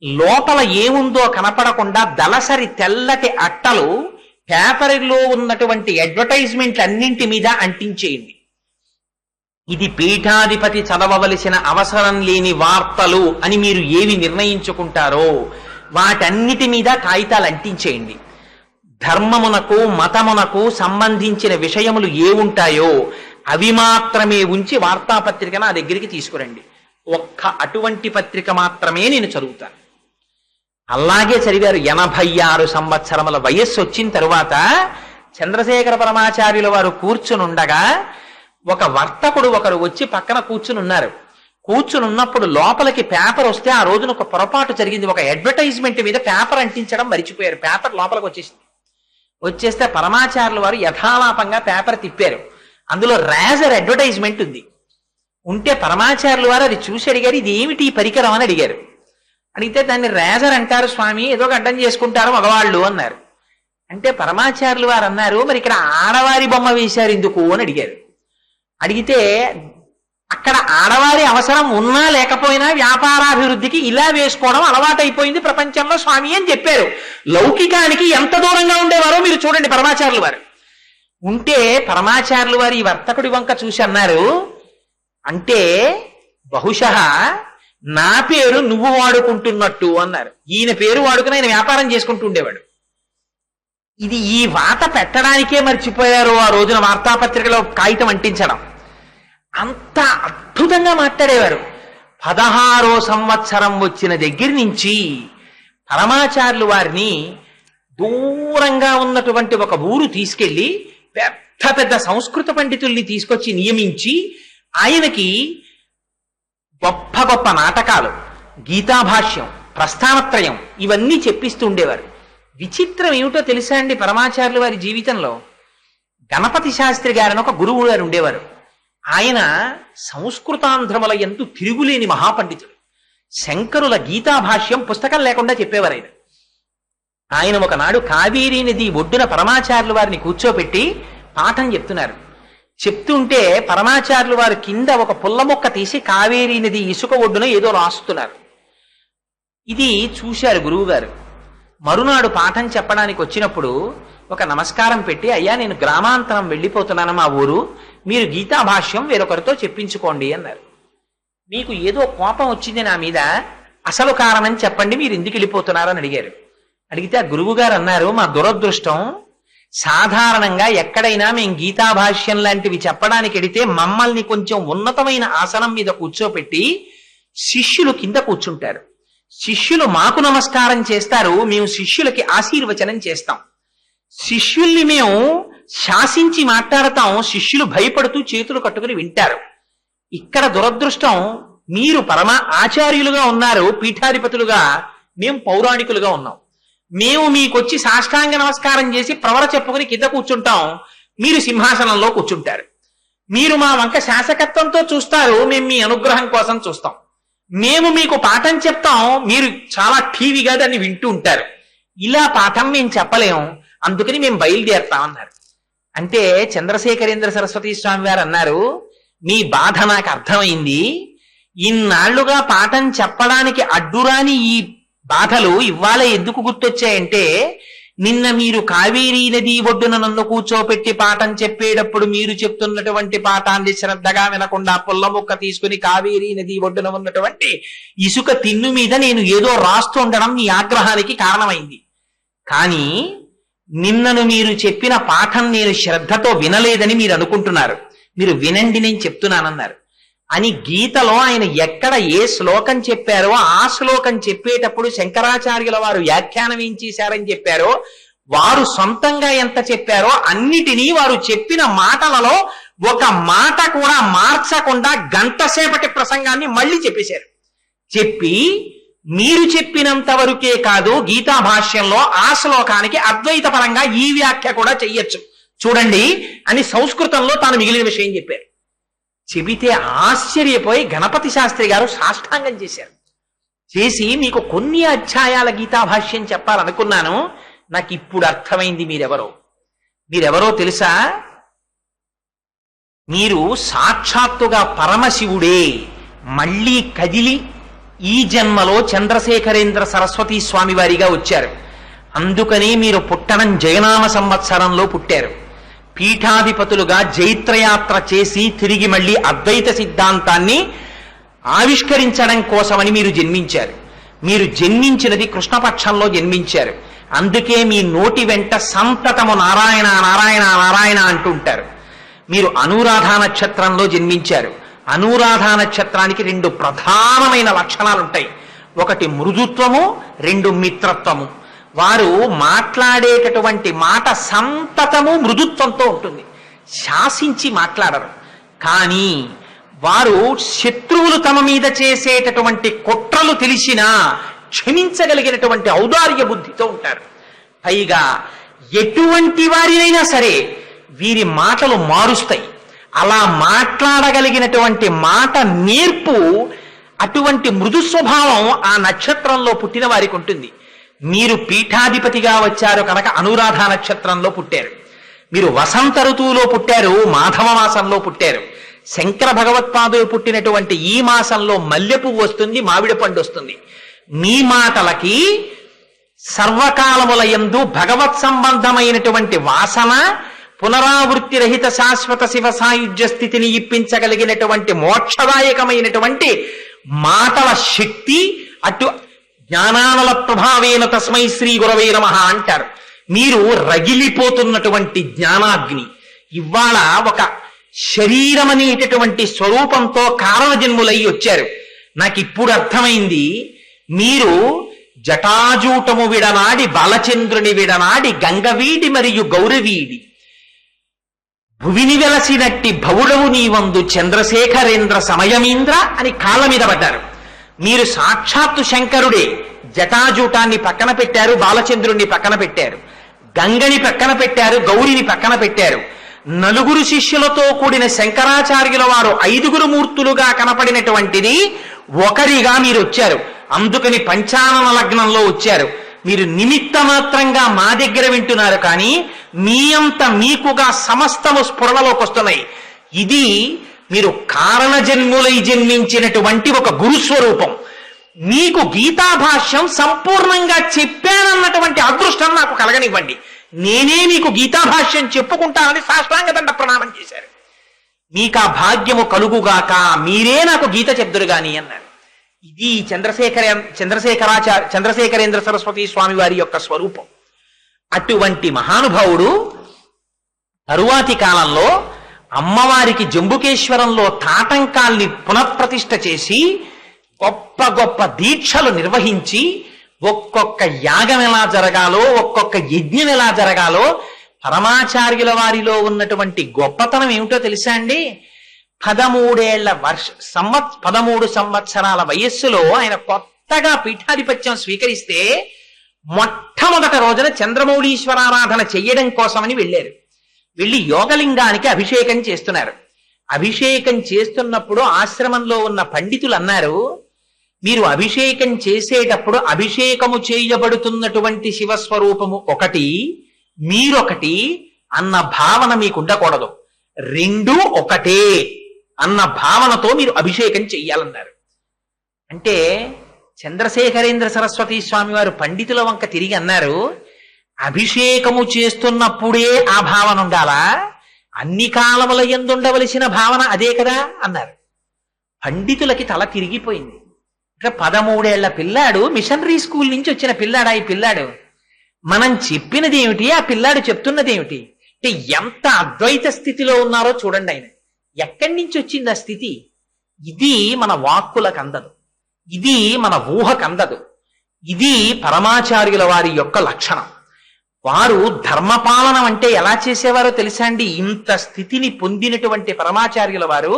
లోపల ఏముందో కనపడకుండా దళసరి తెల్లటి అట్టలు పేపర్లో ఉన్నటువంటి అడ్వర్టైజ్మెంట్ అన్నింటి మీద అంటించేయండి. ఇది పీఠాధిపతి చదవవలసిన అవసరం లేని వార్తలు అని మీరు ఏవి నిర్ణయించుకుంటారో వాటన్నిటి మీద కాగితాలు అంటించేయండి. ధర్మమునకు మతమునకు సంబంధించిన విషయములు ఏముంటాయో అవి మాత్రమే ఉంచి వార్తాపత్రిక నా దగ్గరికి తీసుకురండి. ఒక్క అటువంటి పత్రిక మాత్రమే నేను చదువుతాను. అలాగే చదివారు. 86 సంవత్సరముల వయస్సు వచ్చిన తరువాత చంద్రశేఖర పరమాచార్యుల వారు కూర్చునుండగా ఒక వర్తకుడు ఒకరు వచ్చి పక్కన కూర్చునున్నారు. కూర్చునున్నప్పుడు లోపలికి పేపర్ వస్తే ఆ రోజున ఒక పొరపాటు జరిగింది. ఒక అడ్వర్టైజ్మెంట్ మీద పేపర్ అంటించడం మరిచిపోయారు. పేపర్ లోపలికి వచ్చేసింది. వచ్చేస్తే పరమాచార్యుల వారు యథాలాపంగా పేపర్ తిప్పారు. అందులో రేజర్ అడ్వర్టైజ్మెంట్ ఉంది. ఉంటే పరమాచార్యుల వారు అది చూసి అడిగారు, ఇది ఏమిటి ఈ పరికరం అని అడిగారు. అడిగితే దాన్ని రేజర్ అంటారు స్వామి, ఏదో అడ్డం చేసుకుంటారు మగవాళ్ళు అన్నారు. అంటే పరమాచార్యుల వారు అన్నారు, మరి ఇక్కడ ఆడవారి బొమ్మ వేశారు ఎందుకు అని అడిగారు. అడిగితే అక్కడ ఆడవారి అవసరం ఉన్నా లేకపోయినా వ్యాపారాభివృద్ధికి ఇలా వేసుకోవడం అలవాటైపోయింది ప్రపంచంలో స్వామి అని చెప్పారు. లౌకికానికి ఎంత దూరంగా ఉండేవారో మీరు చూడండి పరమాచార్యుల వారు. ఉంటే పరమాచార్యుల వారు ఈ వర్తకుడి వంక చూసి అన్నారు, అంటే బహుశః నా పేరు నువ్వు వాడుకుంటున్నట్టు అన్నారు. ఈయన పేరు వాడుకుని ఆయన వ్యాపారం చేసుకుంటూ ఉండేవాడు. ఇది ఈ వాత పెట్టడానికే మర్చిపోయారు ఆ రోజున వార్తాపత్రికలో కాగితం అంటించడం. అంత అద్భుతంగా మాట్లాడేవారు. 16వ సంవత్సరం వచ్చిన దగ్గర నుంచి పరమాచార్యులు వారిని దూరంగా ఉన్నటువంటి ఒక ఊరు తీసుకెళ్లి పెద్ద పెద్ద సంస్కృత పండితుల్ని తీసుకొచ్చి నియమించి ఆయనకి గొప్ప గొప్ప నాటకాలు, గీతాభాష్యం, ప్రస్థానత్రయం ఇవన్నీ చెప్పిస్తూ ఉండేవారు. విచిత్రం ఏమిటో తెలుసా అండి, పరమాచార్యుల వారి జీవితంలో గణపతి శాస్త్రి గారని ఒక గురువు గారు ఉండేవారు. ఆయన సంస్కృతాంధ్రముల యందు తిరుగులేని మహాపండితుడు. శంకరుల గీతాభాష్యం పుస్తకం లేకుండా చెప్పేవారు ఆయన. ఆయన ఒకనాడు కావేరీ నది ఒడ్డున పరమాచార్యుల వారిని కూర్చోపెట్టి పాఠం చెప్తున్నారు. చెప్తుంటే పరమాచార్యులు వారు కింద ఒక పుల్ల మొక్క తీసి కావేరీ నది ఇసుక ఒడ్డున ఏదో రాస్తున్నారు. ఇది చూశారు గురువుగారు. మరునాడు పాఠం చెప్పడానికి వచ్చినప్పుడు ఒక నమస్కారం పెట్టి, అయ్యా నేను గ్రామాంతరం వెళ్ళిపోతున్నాను మా ఊరు, మీరు గీతాభాష్యం వేరొకరితో చెప్పించుకోండి అన్నారు. మీకు ఏదో కోపం వచ్చింది నా మీద, అసలు కారణం చెప్పండి, మీరు ఎందుకు వెళ్ళిపోతున్నారని అడిగారు. అడిగితే ఆ గురువుగారు అన్నారు, మా దురదృష్టం, సాధారణంగా ఎక్కడైనా మేము గీతాభాష్యం లాంటివి చెప్పడానికి వెడితే మమ్మల్ని కొంచెం ఉన్నతమైన ఆసనం మీద కూర్చోపెట్టి శిష్యులు కింద కూర్చుంటారు. శిష్యులు మాకు నమస్కారం చేస్తారు, మేము శిష్యులకి ఆశీర్వచనం చేస్తాం. శిష్యుల్ని మేము శాసించి మాట్లాడతాం, శిష్యులు భయపడుతూ చేతులు కట్టుకుని వింటారు. ఇక్కడ దురదృష్టం, మీరు పరమ ఆచార్యులుగా ఉన్నారు, పీఠాధిపతులుగా, మేము పౌరాణికులుగా ఉన్నాం. మేము మీకొచ్చి సాష్టాంగ నమస్కారం చేసి ప్రవర చెప్పుకుని కింద కూర్చుంటాం, మీరు సింహాసనంలో కూర్చుంటారు. మీరు మా వంక శాసకత్వంతో చూస్తారు, మేము మీ అనుగ్రహం కోసం చూస్తాం. మేము మీకు పాఠం చెప్తాం, మీరు చాలా టీవీగా దాన్ని వింటూ ఉంటారు. ఇలా పాఠం మేము చెప్పలేము, అందుకని మేము బయలుదేరుతామన్నారు. అంటే చంద్రశేఖరేంద్ర సరస్వతి స్వామి వారు అన్నారు, మీ బాధ నాకు అర్థమైంది. ఇన్నాళ్లుగా పాఠం చెప్పడానికి అడ్డురాని ఈ బాధలు ఇవాళ ఎందుకు గుర్తొచ్చాయంటే, నిన్న మీరు కావేరీ నది ఒడ్డున నన్ను కూర్చోపెట్టి పాఠం చెప్పేటప్పుడు మీరు చెప్తున్నటువంటి పాఠాన్ని శ్రద్ధగా వినకుండా పుల్ల ముక్క తీసుకుని కావేరీ నది ఒడ్డున ఉన్నటువంటి ఇసుక తిన్ను మీద నేను ఏదో రాస్తుండడం మీ ఆగ్రహానికి కారణమైంది. కానీ నిన్నను మీరు చెప్పిన పాఠం నేను శ్రద్ధతో వినలేదని మీరు అనుకుంటున్నారు, మీరు వినండి నేను చెప్తున్నానన్నారు. అని గీతలో ఆయన ఎక్కడ ఏ శ్లోకం చెప్పారో ఆ శ్లోకం చెప్పేటప్పుడు శంకరాచార్యుల వారు వ్యాఖ్యానం ఏం చేశారని చెప్పారో, వారు సొంతంగా ఎంత చెప్పారో అన్నిటినీ వారు చెప్పిన మాటలలో ఒక మాట కూడా మార్చకుండా గంట సేపటి ప్రసంగాన్ని మళ్ళీ చెప్పేశారు. చెప్పి మీరు చెప్పినంత వరకే కాదు, గీతా భాష్యంలో ఆ శ్లోకానికి అద్వైత పరంగా ఈ వ్యాఖ్య కూడా చెయ్యొచ్చు చూడండి అని సంస్కృతంలో తాను మిగిలిన విషయం చెప్పారు. చెబితే ఆశ్చర్యపోయి గణపతి శాస్త్రి గారు సాష్టాంగం చేశారు. చేసి మీకు కొన్ని అధ్యాయాల గీతాభాష్యం చెప్పాలనుకున్నాను, నాకు ఇప్పుడు అర్థమైంది మీరెవరో తెలుసా? మీరు సాక్షాత్తుగా పరమశివుడే మళ్ళీ కదిలి ఈ జన్మలో చంద్రశేఖరేంద్ర సరస్వతి స్వామి వారిగా వచ్చారు. అందుకనే మీరు పుట్టడం జయనామ సంవత్సరంలో పుట్టారు. పీఠాధిపతులుగా జైత్రయాత్ర చేసి తిరిగి మళ్ళీ అద్వైత సిద్ధాంతాన్ని ఆవిష్కరించడం కోసమని మీరు జన్మించారు. మీరు జన్మించినది కృష్ణపక్షంలో జన్మించారు. అందుకే మీ నోటి వెంట సంతతము నారాయణ నారాయణ నారాయణ అంటుంటారు. మీరు అనురాధ నక్షత్రంలో జన్మించారు. అనురాధ నక్షత్రానికి 2 ప్రధానమైన లక్షణాలుంటాయి. ఒకటి మృదుత్వము, 2 మిత్రత్వము. వారు మాట్లాడేటటువంటి మాట సంతతము మృదుత్వంతో ఉంటుంది, శాసించి మాట్లాడరు. కానీ వారు శత్రువులు తమ మీద చేసేటటువంటి కుట్రలు తెలిసినా క్షమించగలిగినటువంటి ఔదార్య బుద్ధితో ఉంటారు. పైగా ఎటువంటి వారినైనా సరే వీరి మాటలు మారుస్తాయి. అలా మాట్లాడగలిగినటువంటి మాట నేర్పు, అటువంటి మృదు స్వభావం ఆ నక్షత్రంలో పుట్టిన వారికి ఉంటుంది. మీరు పీఠాధిపతిగా వచ్చారు కనుక అనురాధ నక్షత్రంలో పుట్టారు. మీరు వసంత ఋతువులో పుట్టారు, మాధవ మాసంలో పుట్టారు. శంకర భగవత్పాదులు పుట్టినటువంటి ఈ మాసంలో మల్లె పువ్వు వస్తుంది, మామిడి పండు వస్తుంది. మీ మాటలకి సర్వకాలముల యందు భగవత్ సంబంధమైనటువంటి వాసన, పునరావృత్తి రహిత శాశ్వత శివ సాయుధ్య స్థితిని ఇప్పించగలిగినటువంటి మోక్షదాయకమైనటువంటి మాటల శక్తి, అటు జ్ఞానానల ప్రభావేన తస్మై శ్రీ గురవే నమః అంటారు. మీరు రగిలిపోతున్నటువంటి జ్ఞానాగ్ని ఇవాళ ఒక శరీరం అనేటటువంటి స్వరూపంతో కారణజన్ములై వచ్చారు. నాకు ఇప్పుడు అర్థమైంది, మీరు జటాజూటము విడనాడి బాలచంద్రుని విడనాడి గంగవీడి మరియు గౌరవీడి భువిని వెలసినట్టి భవుడవు నీవందు చంద్రశేఖరేంద్ర సమయమీంద్ర అని కాళ్ళ మీద పడ్డారు. మీరు సాక్షాత్తు శంకరుడే. జటాజూటాన్ని పక్కన పెట్టారు, బాలచంద్రుణ్ణి పక్కన పెట్టారు, గంగని పక్కన పెట్టారు, గౌరిని పక్కన పెట్టారు. నలుగురు శిష్యులతో కూడిన శంకరాచార్యుల వారు 5గురు మూర్తులుగా కనపడినటువంటిది ఒకరిగా మీరు వచ్చారు. అందుకని పంచానన లగ్నంలో వచ్చారు. మీరు నిమిత్త మాత్రంగా మా దగ్గర వింటున్నారు, కానీ మీ అంత మీకుగా సమస్తము స్ఫురణలోకి వస్తున్నాయి. ఇది మీరు కారణ జన్ములై జన్మించినటువంటి ఒక గురుస్వరూపం. మీకు గీతాభాష్యం సంపూర్ణంగా చెప్పానన్నటువంటి అదృష్టం నాకు కలగనివ్వండి. నేనే మీకు గీతాభాష్యం చెప్పుకుంటానని సాష్టాంగ దండ ప్రణామం చేశారు. మీకు ఆ భాగ్యము కలుగుగాక, మీరే నాకు గీత చెప్దురు గాని అన్నారు. ఇది చంద్రశేఖరేంద్ర సరస్వతి స్వామి వారి యొక్క స్వరూపం. అటువంటి మహానుభావుడు తరువాతి కాలంలో అమ్మవారికి జంబుకేశ్వరంలో తాటంకాల్ని పునఃప్రతిష్ఠ చేసి గొప్ప గొప్ప దీక్షలు నిర్వహించి ఒక్కొక్క యాగం ఎలా జరగాలో, ఒక్కొక్క యజ్ఞం ఎలా జరగాలో, పరమాచార్యుల వారిలో ఉన్నటువంటి గొప్పతనం ఏమిటో తెలుసా అండి? 13 సంవత్సరాల వయస్సులో ఆయన కొత్తగా పీఠాధిపత్యం స్వీకరిస్తే మొట్టమొదటి రోజున చంద్రమౌళీశ్వరారాధన చెయ్యడం కోసమని వెళ్ళారు. వెళ్ళి యోగలింగానికి అభిషేకం చేస్తున్నారు. అభిషేకం చేస్తున్నప్పుడు ఆశ్రమంలో ఉన్న పండితులు అన్నారు, మీరు అభిషేకం చేసేటప్పుడు అభిషేకము చేయబడుతున్నటువంటి శివస్వరూపము ఒకటి, మీరొకటి అన్న భావన మీకు ఉండకూడదు. రెండు ఒకటే అన్న భావనతో మీరు అభిషేకం చెయ్యాలన్నారు. అంటే చంద్రశేఖరేంద్ర సరస్వతి స్వామి వారు పండితుల వంక తిరిగి అన్నారు, అభిషేకము చేస్తున్నప్పుడే ఆ భావన ఉండాలా? అన్ని కాలముల యందు ఉండవలసిన భావన అదే కదా అన్నారు. పండితులకి తల తిరిగిపోయింది. 13 ఏళ్ల పిల్లాడు, మిషనరీ స్కూల్ నుంచి వచ్చిన పిల్లాడా ఈ పిల్లాడు? మనం చెప్పినది ఏమిటి, ఆ పిల్లాడు చెప్తున్నది ఏమిటి? అంటే ఎంత అద్వైత స్థితిలో ఉన్నారో చూడండి. ఆయన ఎక్కడి నుంచి వచ్చింది ఆ స్థితి? ఇది మన వాక్కులకు అందదు, ఇది మన ఊహకు అందదు. ఇది పరమాచార్యుల వారి యొక్క లక్షణం. వారు ధర్మపాలనం అంటే ఎలా చేసేవారో తెలుసా అండి? ఇంత స్థితిని పొందినటువంటి పరమాచార్యుల వారు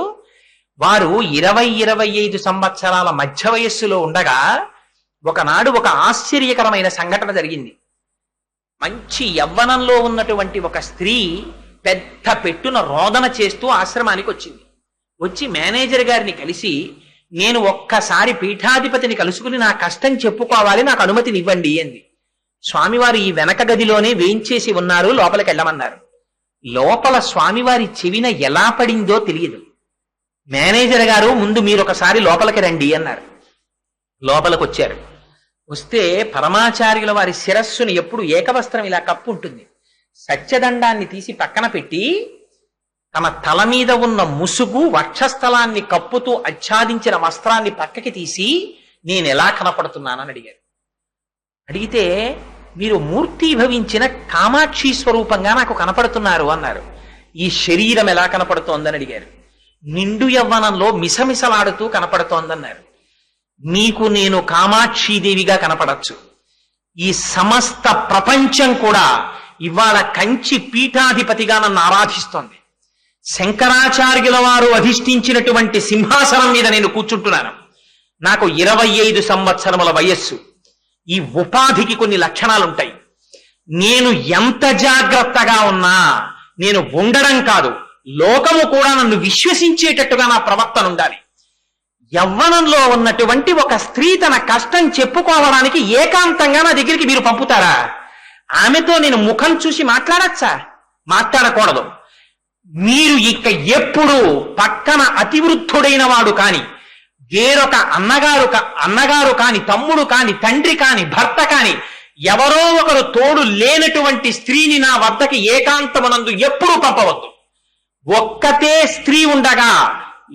20-25 సంవత్సరాల మధ్య వయస్సులో ఉండగా ఒకనాడు ఒక ఆశ్చర్యకరమైన సంఘటన జరిగింది. మంచి యవ్వనంలో ఉన్నటువంటి ఒక స్త్రీ పెద్ద పెట్టున రోదన చేస్తూ ఆశ్రమానికి వచ్చింది. వచ్చి మేనేజర్ గారిని కలిసి, నేను ఒక్కసారి పీఠాధిపతిని కలుసుకుని నా కష్టం చెప్పుకోవాలి, నాకు అనుమతినివ్వండి అంది. స్వామివారు ఈ వెనక గదిలోనే వేయించేసి ఉన్నారు, లోపలికి వెళ్ళమన్నారు. లోపల స్వామివారి చెవిన ఎలా పడిందో తెలియదు. మేనేజర్ గారు, ముందు మీరు ఒకసారి లోపలికి రండి అన్నారు. లోపలికి వచ్చారు. వస్తే పరమాచార్యుల వారి శిరస్సుని ఎప్పుడు ఏకవస్త్రం ఇలా కప్పు ఉంటుంది. సత్యదండాన్ని తీసి పక్కన పెట్టి తమ తల మీద ఉన్న ముసుగు వక్షస్థలాన్ని కప్పుతూ ఆచ్ఛాదించిన వస్త్రాన్ని పక్కకి తీసి, నేను ఎలా కనపడుతున్నానని అడిగారు. అడిగితే, మీరు మూర్తీభవించిన కామాక్షి స్వరూపంగా నాకు కనపడుతున్నారు అన్నారు. ఈ శరీరం ఎలా కనపడుతోందని అడిగారు. నిండు యవ్వనంలో మిసమిసలాడుతూ కనపడుతోందన్నారు. నీకు నేను కామాక్షీదేవిగా కనపడచ్చు. ఈ సమస్త ప్రపంచం కూడా ఇవాళ కంచి పీఠాధిపతిగా నన్ను ఆరాధిస్తోంది. శంకరాచార్యుల వారు అధిష్ఠించినటువంటి సింహాసనం మీద నేను కూర్చుంటున్నాను. నాకు 25 సంవత్సరముల వయస్సు. ఈ ఉపాధికి కొన్ని లక్షణాలుంటాయి. నేను ఎంత జాగ్రత్తగా ఉన్నా, నేను ఉండడం కాదు, లోకము కూడా నన్ను విశ్వసించేటట్టుగా నా ప్రవర్తన ఉండాలి. యవ్వనంలో ఉన్నటువంటి ఒక స్త్రీ తన కష్టం చెప్పుకోవడానికి ఏకాంతంగా నా దగ్గరికి మీరు పంపుతారా? ఆమెతో నేను ముఖం చూసి మాట్లాడచ్చా? మాట్లాడకూడదు. మీరు ఇక ఎప్పుడు పక్కన అతివృద్ధుడైన వాడు కాని, వేరొక అన్నగారు కాని, తమ్ముడు కాని, తండ్రి కాని, భర్త కాని, ఎవరో ఒకరు తోడు లేనటువంటి స్త్రీని నా వద్దకి ఏకాంతమునందు ఎప్పుడూ పంపవద్దు. ఒక్కతే స్త్రీ ఉండగా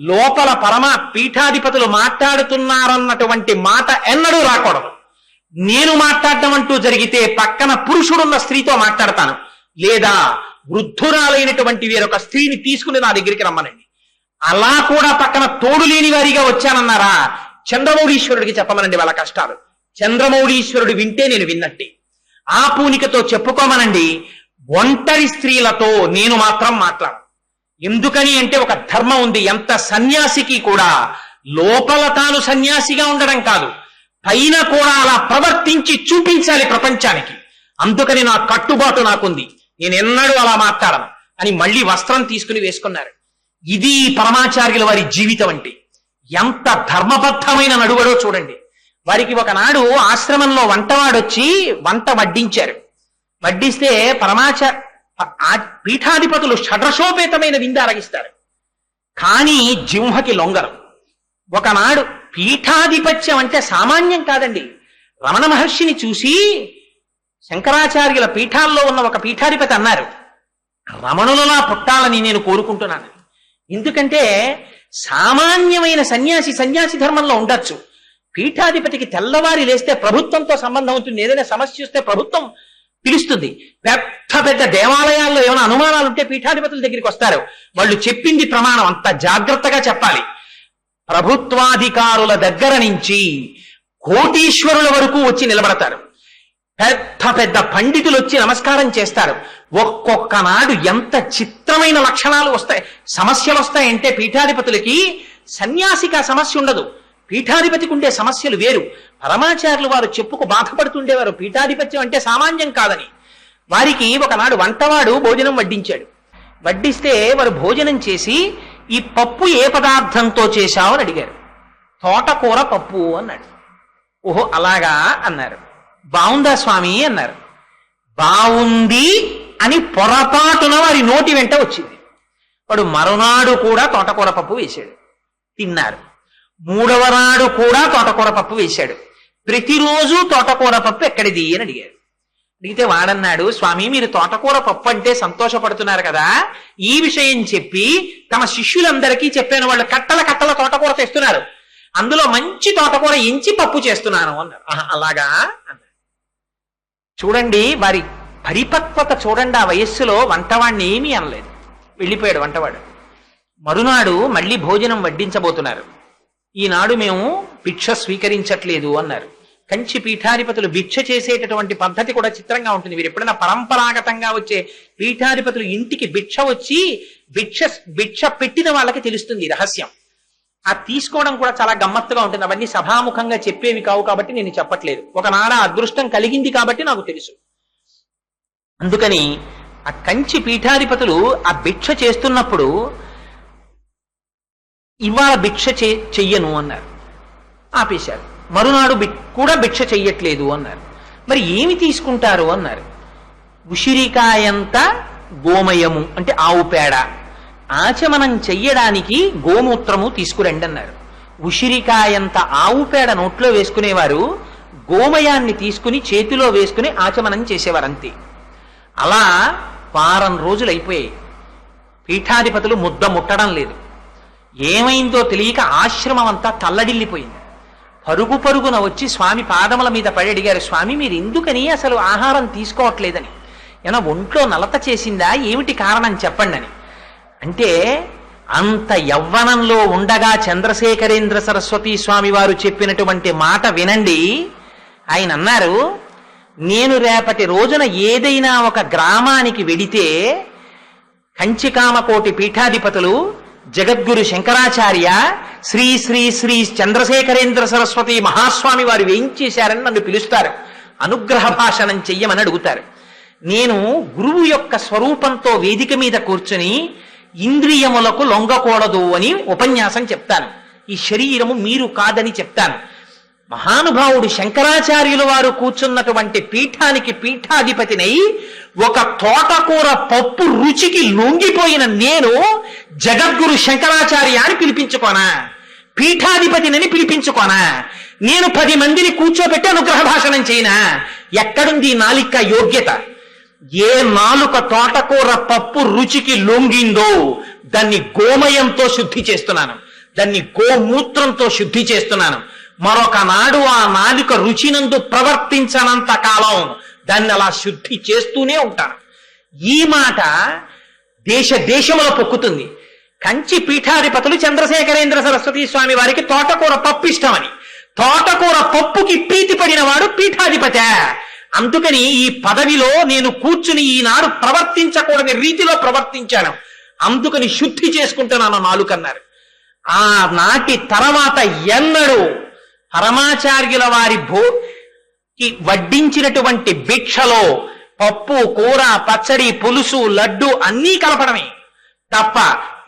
లోపల పరమ పీఠాధిపతులు మాట్లాడుతున్నారన్నటువంటి మాట ఎన్నడూ రాకూడదు. నేను మాట్లాడటం అంటూ జరిగితే పక్కన పురుషుడున్న స్త్రీతో మాట్లాడతాను, లేదా వృద్ధురాలైనటువంటి వేరొక స్త్రీని తీసుకుని నా దగ్గరికి రమ్మనండి. అలా కూడా పక్కన తోడు లేని వారిగా వచ్చానన్నారా, చంద్రమౌళీశ్వరుడికి చెప్పమనండి వాళ్ళ కష్టాలు. చంద్రమౌళీశ్వరుడు వింటే నేను విన్నట్టే. ఆ పూనికతో చెప్పుకోమనండి. ఒంటరి స్త్రీలతో నేను మాత్రం మాట్లాడు. ఎందుకని అంటే ఒక ధర్మం ఉంది. ఎంత సన్యాసికి కూడా లోపల తాను సన్యాసిగా ఉండడం కాదు, పైన కూడా అలా ప్రవర్తించి చూపించాలి ప్రపంచానికి. అందుకని నా కట్టుబాటు నాకుంది. నేను ఎన్నడూ అలా మాట్లాడను. అని మళ్ళీ వస్త్రం తీసుకుని వేసుకున్నారు. ఇది పరమాచార్యుల వారి జీవితం అంటే. ఎంత ధర్మబద్ధమైన నడువడో చూడండి. వారికి ఒకనాడు ఆశ్రమంలో వంటవాడొచ్చి వంట వడ్డించారు. వడ్డిస్తే పీఠాధిపతులు షడ్రశోపేతమైన విందు అరగిస్తారు, కానీ జింహకి లొంగరు. ఒకనాడు పీఠాధిపత్యం అంటే సామాన్యం కాదండి. రమణ మహర్షిని చూసి శంకరాచార్యుల పీఠాల్లో ఉన్న ఒక పీఠాధిపతి అన్నారు, రమణులలా పుట్టాలని నేను కోరుకుంటున్నాను. ఎందుకంటే సామాన్యమైన సన్యాసి ధర్మంలో ఉండొచ్చు. పీఠాధిపతికి తెల్లవారి లేస్తే ప్రభుత్వంతో సంబంధం అవుతుంది. ఏదైనా సమస్య వస్తే ప్రభుత్వం పిలుస్తుంది. పెద్ద పెద్ద దేవాలయాల్లో ఏమైనా అనుమానాలు ఉంటే పీఠాధిపతుల దగ్గరికి వస్తారు. వాళ్ళు చెప్పింది ప్రమాణం, అంత జాగ్రత్తగా చెప్పాలి. ప్రభుత్వాధికారుల దగ్గర నుంచి కోటీశ్వరుల వరకు వచ్చి నిలబడతారు. పెద్ద పెద్ద పండితులు వచ్చి నమస్కారం చేస్తారు. ఒక్కొక్క నాడు ఎంత చిత్రమైన లక్షణాలు వస్తాయి, సమస్యలు వస్తాయంటే పీఠాధిపతులకి సన్యాసికి ఆ సమస్య ఉండదు. పీఠాధిపతికి ఉండే సమస్యలు వేరు. పరమాచార్యులు వారు చెప్పుకు బాధపడుతుండేవారు, పీఠాధిపత్యం అంటే సామాన్యం కాదని. వారికి ఒకనాడు వంటవాడు భోజనం వడ్డించాడు. వడ్డిస్తే వారు భోజనం చేసి, ఈ పప్పు ఏ పదార్థంతో చేశావు అని అడిగారు. తోటకూర పప్పు అన్నాడు. ఓహో అలాగా అన్నారు. బావుందా స్వామి అన్నారు. బావుంది అని పొరపాటున వారి నోటి వెంట వచ్చింది. వాడు మరునాడు కూడా తోటకూర పప్పు వేశాడు, తిన్నారు. మూడవ నాడు కూడా తోటకూర పప్పు వేశాడు. ప్రతిరోజు తోటకూర పప్పు ఎక్కడిది అని అడిగారు. అడిగితే వాడన్నాడు, స్వామి మీరు తోటకూర పప్పు అంటే సంతోషపడుతున్నారు కదా, ఈ విషయం చెప్పి తమ శిష్యులందరికీ చెప్పాను. వాళ్ళు కట్టల కట్టల తోటకూర తెస్తున్నారు, అందులో మంచి తోటకూర ఎంచి పప్పు చేస్తున్నాను అన్నారు. అలాగా అన్నారు. చూడండి వారి పరిపక్వత చూడండి. ఆ వయస్సులో వంటవాడిని ఏమీ అనలేదు, వెళ్ళిపోయాడు వంటవాడు. మరునాడు మళ్ళీ భోజనం వడ్డించబోతున్నారు. ఈనాడు మేము భిక్ష స్వీకరించట్లేదు అన్నారు. కంచి పీఠాధిపతులు భిక్ష చేసేటటువంటి పద్ధతి కూడా చిత్రంగా ఉంటుంది. మీరు ఎప్పుడైనా పరంపరాగతంగా వచ్చే పీఠాధిపతులు ఇంటికి భిక్ష వచ్చి భిక్ష పెట్టిన వాళ్ళకి తెలుస్తుంది రహస్యం. ఆ తీసుకోవడం కూడా చాలా గమ్మత్తుగా ఉంటుంది. అవన్నీ సభాముఖంగా చెప్పేవి కావు కాబట్టి నేను చెప్పట్లేదు. ఒకనాడు అదృష్టం కలిగింది కాబట్టి నాకు తెలుసు. అందుకని ఆ కంచి పీఠాధిపతులు ఆ భిక్ష చేస్తున్నప్పుడు ఇవాళ భిక్ష చెయ్యను అన్నారు, ఆపేశారు. మరునాడు కూడా భిక్ష చెయ్యట్లేదు అన్నారు. మరి ఏమి తీసుకుంటారు అన్నారు. ఉసిరికాయంత గోమయము అంటే ఆవు పేడ, ఆచమనం చెయ్యడానికి గోమూత్రము తీసుకురండి అన్నారు. ఉసిరికాయంత ఆవు పేడ నోట్లో వేసుకునేవారు, గోమయాన్ని తీసుకుని చేతిలో వేసుకుని ఆచమనం చేసేవారు, అంతే. అలా వారం రోజులు అయిపోయాయి. పీఠాధిపతులు ముద్ద ముట్టడం లేదు. ఏమైందో తెలియక ఆశ్రమం అంతా తల్లడిల్లిపోయింది. పరుగు పరుగున వచ్చి స్వామి పాదముల మీద పడి అడిగారు, స్వామి మీరు ఎందుకని అసలు ఆహారం తీసుకోవట్లేదని, ఏమైనా ఒంట్లో నలత చేసిందా, ఏమిటి కారణం చెప్పండి అని. అంటే అంత యవ్వనంలో ఉండగా చంద్రశేఖరేంద్ర సరస్వతి స్వామి వారు చెప్పినటువంటి మాట వినండి. ఆయన అన్నారు, నేను రేపటి రోజున ఏదైనా ఒక గ్రామానికి వెడితే కంచికామకోటి పీఠాధిపతులు జగద్గురు శంకరాచార్య శ్రీ శ్రీ శ్రీ చంద్రశేఖరేంద్ర సరస్వతి మహాస్వామి వారు వేయించేశారని నన్ను పిలుస్తారు, అనుగ్రహ భాషణం చెయ్యమని అడుగుతారు. నేను గురువు యొక్క స్వరూపంతో వేదిక మీద కూర్చుని ఇంద్రియములకు లొంగకూడదు అని ఉపన్యాసం చెప్తాను. ఈ శరీరము మీరు కాదని చెప్తాను. మహానుభావుడు శంకరాచార్యుల వారు కూర్చున్నటువంటి పీఠానికి పీఠాధిపతినై ఒక తోటకూర పప్పు రుచికి లొంగిపోయిన నేను జగద్గురు శంకరాచార్య అని పిలిపించుకోనా, పీఠాధిపతినని పిలిపించుకోనా, నేను 10 మందిని కూర్చోబెట్టి అనుగ్రహ భాషణం చేయనా? ఎక్కడుంది నాలిక యోగ్యత? ఏ నాలుక తోటకూర పప్పు రుచికి లొంగిందో దాన్ని గోమయంతో శుద్ధి చేస్తున్నాను, దాన్ని గోమూత్రంతో శుద్ధి చేస్తున్నాను. మరొక నాడు ఆ నాలుక రుచినందు ప్రవర్తించనంత కాలం దాన్ని అలా శుద్ధి చేస్తూనే ఉంటాను. ఈ మాట దేశములో పొక్కుతుంది. కంచి పీఠాధిపతులు చంద్రశేఖరేంద్ర సరస్వతి స్వామి వారికి తోటకూర పప్పు ఇష్టమని, తోటకూర పప్పుకి ప్రీతి పడిన వాడు పీఠాధిపతే. అందుకని ఈ పదవిలో నేను కూర్చుని ఈనాడు ప్రవర్తించకూడని రీతిలో ప్రవర్తించాను, అందుకని శుద్ధి చేసుకుంటున్నాను నాలుకన్నారు. ఆ నాటి తర్వాత ఎన్నడూ పరమాచార్యుల వారి వడ్డించినటువంటి భిక్షలో పప్పు, కూర, పచ్చడి, పులుసు, లడ్డు అన్నీ కలపడమే తప్ప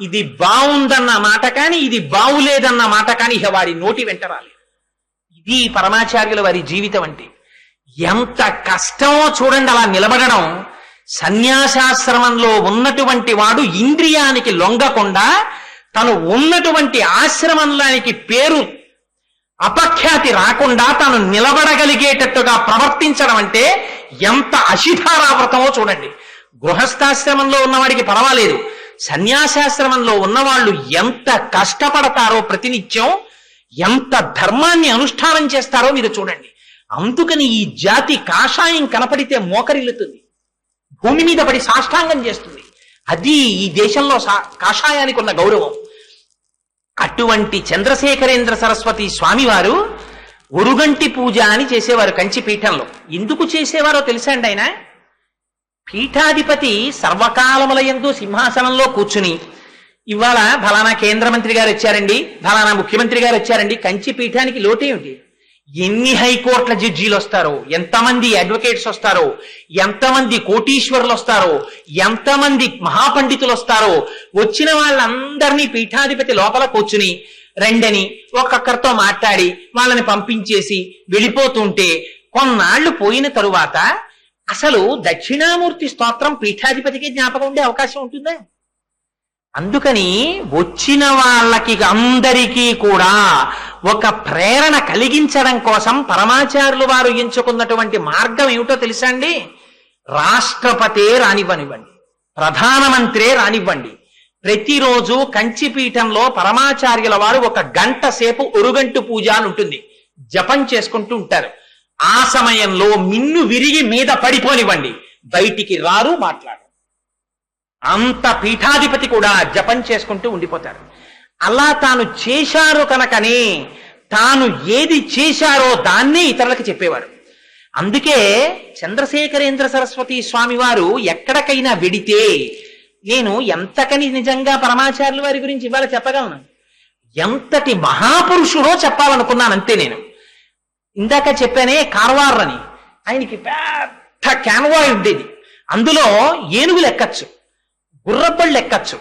ఇది బాగుందన్న మాట కానీ ఇది బాగులేదన్న మాట కానీ ఇక వారి నోటి వెంట రాలేదు. ఇది పరమాచార్యుల వారి జీవితం అంటే. ఎంత కష్టమో చూడండి అలా నిలబడడం. సన్యాసాశ్రమంలో ఉన్నటువంటి వాడు ఇంద్రియానికి లొంగకుండా తను ఉన్నటువంటి ఆశ్రమంలోనికి పేరు అపఖ్యాతి రాకుండా తాను నిలబడగలిగేటట్టుగా ప్రవర్తించడం అంటే ఎంత అశిధారావ్రతమో చూడండి. గృహస్థాశ్రమంలో ఉన్నవాడికి పర్వాలేదు, సన్యాసాశ్రమంలో ఉన్నవాళ్ళు ఎంత కష్టపడతారో ప్రతినిత్యం, ఎంత ధర్మాన్ని అనుష్ఠానం చేస్తారో మీరు చూడండి. అందుకని ఈ జాతి కాషాయం కనపడితే మోకరిల్లుతుంది, భూమి మీద పడి సాష్టాంగం చేస్తుంది. అది ఈ దేశంలో కాషాయానికి ఉన్న గౌరవం. అటువంటి చంద్రశేఖరేంద్ర సరస్వతి స్వామివారు ఒరుగంటి పూజ అని చేసేవారు కంచిపీఠంలో. ఎందుకు చేసేవారో తెలుసా అండి? ఆయన పీఠాధిపతి సర్వకాలములయందు సింహాసనంలో కూర్చుని, ఇవాళ ఫలానా కేంద్ర మంత్రి గారు వచ్చారండి, ఫలానా ముఖ్యమంత్రి గారు వచ్చారండి, కంచి పీఠానికి లోటేమిటి? ఎన్ని హైకోర్టుల జడ్జీలు వస్తారో, ఎంతమంది అడ్వకేట్స్ వస్తారో, ఎంతమంది కోటీశ్వరులు వస్తారో, ఎంతమంది మహాపండితులు వస్తారో, వచ్చిన వాళ్ళందరినీ పీఠాధిపతి లోపల కూర్చుని రెండని ఒక్కొక్కరితో మాట్లాడి వాళ్ళని పంపించేసి వెళ్ళిపోతుంటే కొన్నాళ్లు పోయిన తరువాత అసలు దక్షిణామూర్తి స్తోత్రం పీఠాధిపతికి జ్ఞాపకం ఉండే అవకాశం ఉంటుందా? అందుకని వచ్చిన వాళ్ళకి అందరికీ కూడా ఒక ప్రేరణ కలిగించడం కోసం పరమాచార్యులు వారు ఎంచుకున్నటువంటి మార్గం ఏమిటో తెలుసా అండి? రాష్ట్రపతే రానివ్వనివ్వండి, ప్రధానమంత్రే రానివ్వండి, ప్రతిరోజు కంచిపీఠంలో పరమాచార్యుల వారు 1 గంట సేపు ఒరుగంటు పూజ అని ఉంటుంది, జపం చేసుకుంటూ ఉంటారు. ఆ సమయంలో మిన్ను విరిగి మీద పడిపోనివ్వండి, బయటికి రారు, మాట్లాడు. అంత పీఠాధిపతి కూడా జపం చేసుకుంటూ ఉండిపోతారు. అలా తాను చేశారు కనుకనే తాను ఏది చేశారో దాన్నే ఇతరులకు చెప్పేవారు. అందుకే చంద్రశేఖరేంద్ర సరస్వతి స్వామి వారు ఎక్కడికైనా వెడితే, నేను ఎంతకని నిజంగా పరమాచార్యుల వారి గురించి ఇవాళ చెప్పగలను, ఎంతటి మహాపురుషుడో చెప్పాలనుకున్నాను అంతే. నేను ఇందాక చెప్పానే కార్వార్ అని, ఆయనకి పెద్ద క్యాన్వాయ్ ఉండేది, అందులో ఏనుగులు ఎక్కచ్చు, గుర్రబళ్ళు ఎక్కచ్చు,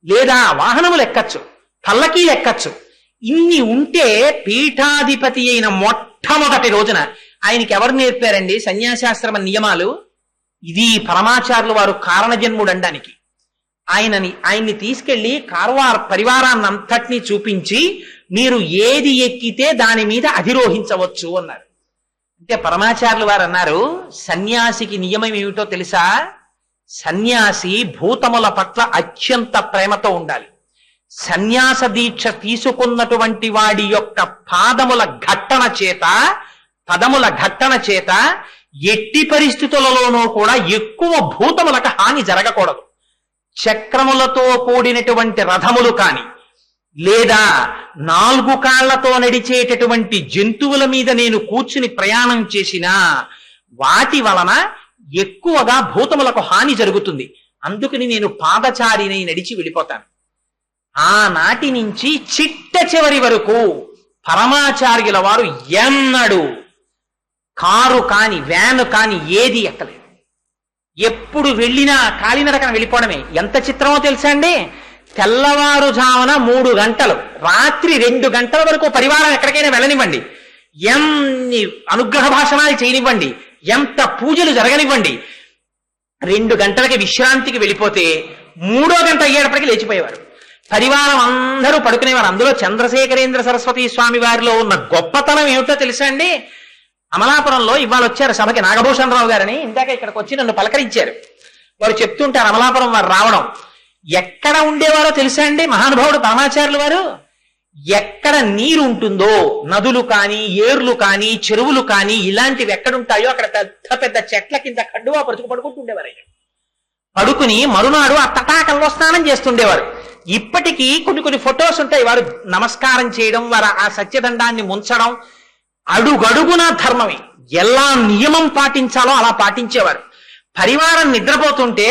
లేదా వాహనములు ఎక్కచ్చు, పల్లకీలు ఎక్కచ్చు. ఇన్ని ఉంటే పీఠాధిపతి అయిన మొట్టమొదటి రోజున ఆయనకి ఎవరు నేర్పారండి సన్యాసాశ్రమ నియమాలు? ఇది పరమాచార్యులు వారు కారణజన్ముడు అనడానికి. ఆయన్ని తీసుకెళ్లి కార్వార్ పరివారాన్నంతటినీ చూపించి, మీరు ఏది ఎక్కితే దాని మీద అధిరోహించవచ్చు అన్నారు. అంటే పరమాచార్యులు వారు అన్నారు, సన్యాసికి నియమం ఏమిటో తెలుసా? సన్యాసి భూతముల పట్ల అత్యంత ప్రేమతో ఉండాలి. సన్యాస దీక్ష తీసుకున్నటువంటి వాడి యొక్క పదముల ఘట్టన చేత ఎట్టి పరిస్థితులలోనూ కూడా ఎక్కువ భూతములకు హాని జరగకూడదు. చక్రములతో కూడినటువంటి రథములు కాని, లేదా 4 కాళ్లతో నడిచేటటువంటి జంతువుల మీద నేను కూర్చుని ప్రయాణం చేసినా వాటి వలన ఎక్కువగా భూతములకు హాని జరుగుతుంది. అందుకని నేను పాదచారిని నడిచి వెళ్ళిపోతాను. ఆనాటి నుంచి చిట్ట చివరి వరకు పరమాచార్యుల వారు ఎన్నడూ కారు కాని వ్యాను కాని ఏది ఎక్కలేదు. ఎప్పుడు వెళ్ళినా కాలినడకన వెళ్ళిపోవడమే. ఎంత చిత్రమో తెలుసా అండి? తెల్లవారుజామున 3 గంటలు, రాత్రి 2 గంటల వరకు పరివారం ఎక్కడికైనా వెళ్ళనివ్వండి, ఎన్ని అనుగ్రహ భాషణాలు చేయనివ్వండి, ఎంత పూజలు జరగనివ్వండి, 2 గంటలకి విశ్రాంతికి వెళ్ళిపోతే 3వ గంట అయ్యేటప్పటికి లేచిపోయేవారు. పరివారం అందరూ పడుకునేవారు. అందులో చంద్రశేఖరేంద్ర సరస్వతి స్వామి వారిలో ఉన్న గొప్పతనం ఏమిటో తెలుసా అండి? అమలాపురంలో ఇవాళ వచ్చారు సభకి నాగభూషణ్ రావు గారని, ఇందాక ఇక్కడికి వచ్చి నన్ను పలకరించారు. వారు చెప్తుంటారు అమలాపురం వారు రావడం. ఎక్కడ ఉండేవారో తెలుసా అండి మహానుభావుడు పరమాచార్యులు వారు? ఎక్కడ నీరు ఉంటుందో, నదులు కానీ, ఏర్లు కానీ, చెరువులు కానీ, ఇలాంటివి ఎక్కడుంటాయో అక్కడ పెద్ద పెద్ద చెట్ల కింద కడ్డువా పడుకుంటుండేవారు. పడుకుని మరునాడు ఆ తటాకంలో స్నానం చేస్తుండేవారు. ఇప్పటికీ కొన్ని ఫొటోస్ ఉంటాయి. వారు నమస్కారం చేయడం, వారు ఆ సత్యదండాన్ని ముంచడం, అడుగడుగునా ధర్మమే. ఎలా నియమం పాటించాలో అలా పాటించేవారు. పరివారం నిద్రపోతుంటే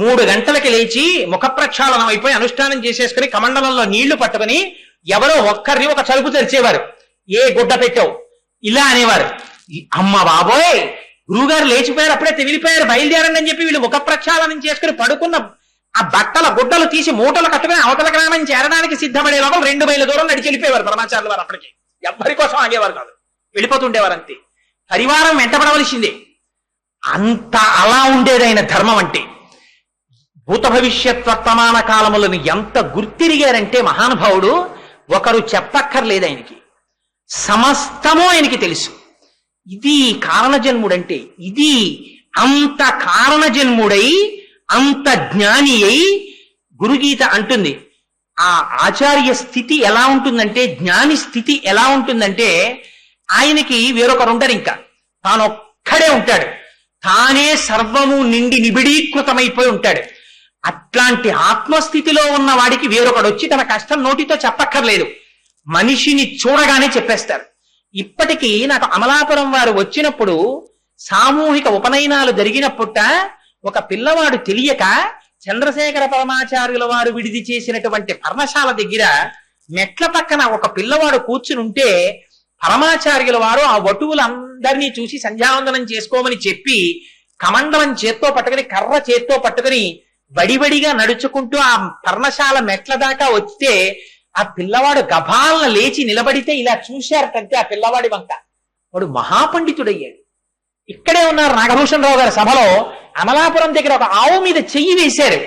3 గంటలకి లేచి ముఖ ప్రక్షాళనం అయిపోయి అనుష్ఠానం చేసేసుకుని కమండలంలో నీళ్లు పట్టుకుని ఎవరో ఒక్కరిని ఒక చలుపు తెరిచేవారు. ఏ గుడ్డ పెట్టావు ఇలా అనేవారు. అమ్మ బాబోయ్, గురువుగారు లేచిపోయారు, అప్పుడే తెగిలిపోయారు, బయలుదేరండి అని చెప్పి వీళ్ళు ముఖ ప్రక్షాళనం చేసుకుని పడుకున్న ఆ బట్టల గుడ్డలు తీసి మూటలు కట్టుకుని అవతల గ్రామం చేరడానికి సిద్ధపడే లోపల 2 మైళ్ళ దూరం నడిచి వెళ్ళిపోయేవారు పరమాచార్యుల వారు. అప్పటికి ఎవ్వరి కోసం ఆగేవారు కాదు, వెళ్ళిపోతుండేవారు అంతే. పరివారం వెంటబడవలసిందే. అంత అలా ఉండేది ఆయన ధర్మం అంటే. భూత భవిష్యత్ వర్తమాన కాలములను ఎంత గుర్తిరిగారంటే మహానుభావుడు, ఒకరు చెప్పక్కర్లేదు ఆయనకి, సమస్తము ఆయనకి తెలుసు. ఇది కారణజన్ముడంటే. ఇది అంత కారణజన్ముడై అంత జ్ఞాని అయి గురుగీత అంటుంది. ఆ ఆచార్య స్థితి ఎలా ఉంటుందంటే, జ్ఞాని స్థితి ఎలా ఉంటుందంటే, ఆయనకి వేరొకరు ఉంటారు, ఇంకా తానొక్కడే ఉంటాడు, తానే సర్వము నిండి నిబిడీకృతమైపోయి ఉంటాడు. అట్లాంటి ఆత్మస్థితిలో ఉన్న వాడికి వేరొకడు వచ్చి తన కష్టం నోటితో చెప్పక్కర్లేదు, మనిషిని చూడగానే చెప్పేస్తారు. ఇప్పటికీ నాకు అమలాపురం వారు వచ్చినప్పుడు సామూహిక ఉపనయనాలు జరిగినప్పుట ఒక పిల్లవాడు తెలియక చంద్రశేఖర పరమాచార్యుల వారు విడిది చేసినటువంటి పర్ణశాల దగ్గర మెట్ల పక్కన ఒక పిల్లవాడు కూర్చుని ఉంటే పరమాచార్యుల వారు ఆ వటువులందరినీ చూసి సంధ్యావందనం చేసుకోమని చెప్పి కమండలం చేత్తో పట్టుకుని కర్ర చేత్తో పట్టుకుని వడివడిగా నడుచుకుంటూ ఆ పర్ణశాల మెట్ల దాకా వస్తే ఆ పిల్లవాడు గభాలను లేచి నిలబడితే ఇలా చూశారటంటే ఆ పిల్లవాడి వంక, వాడు మహాపండితుడయ్యాడు. ఇక్కడే ఉన్నారు నాగభూషణరావు గారి సభలో, అమలాపురం దగ్గర ఒక ఆవు మీద చెయ్యి వేశారు.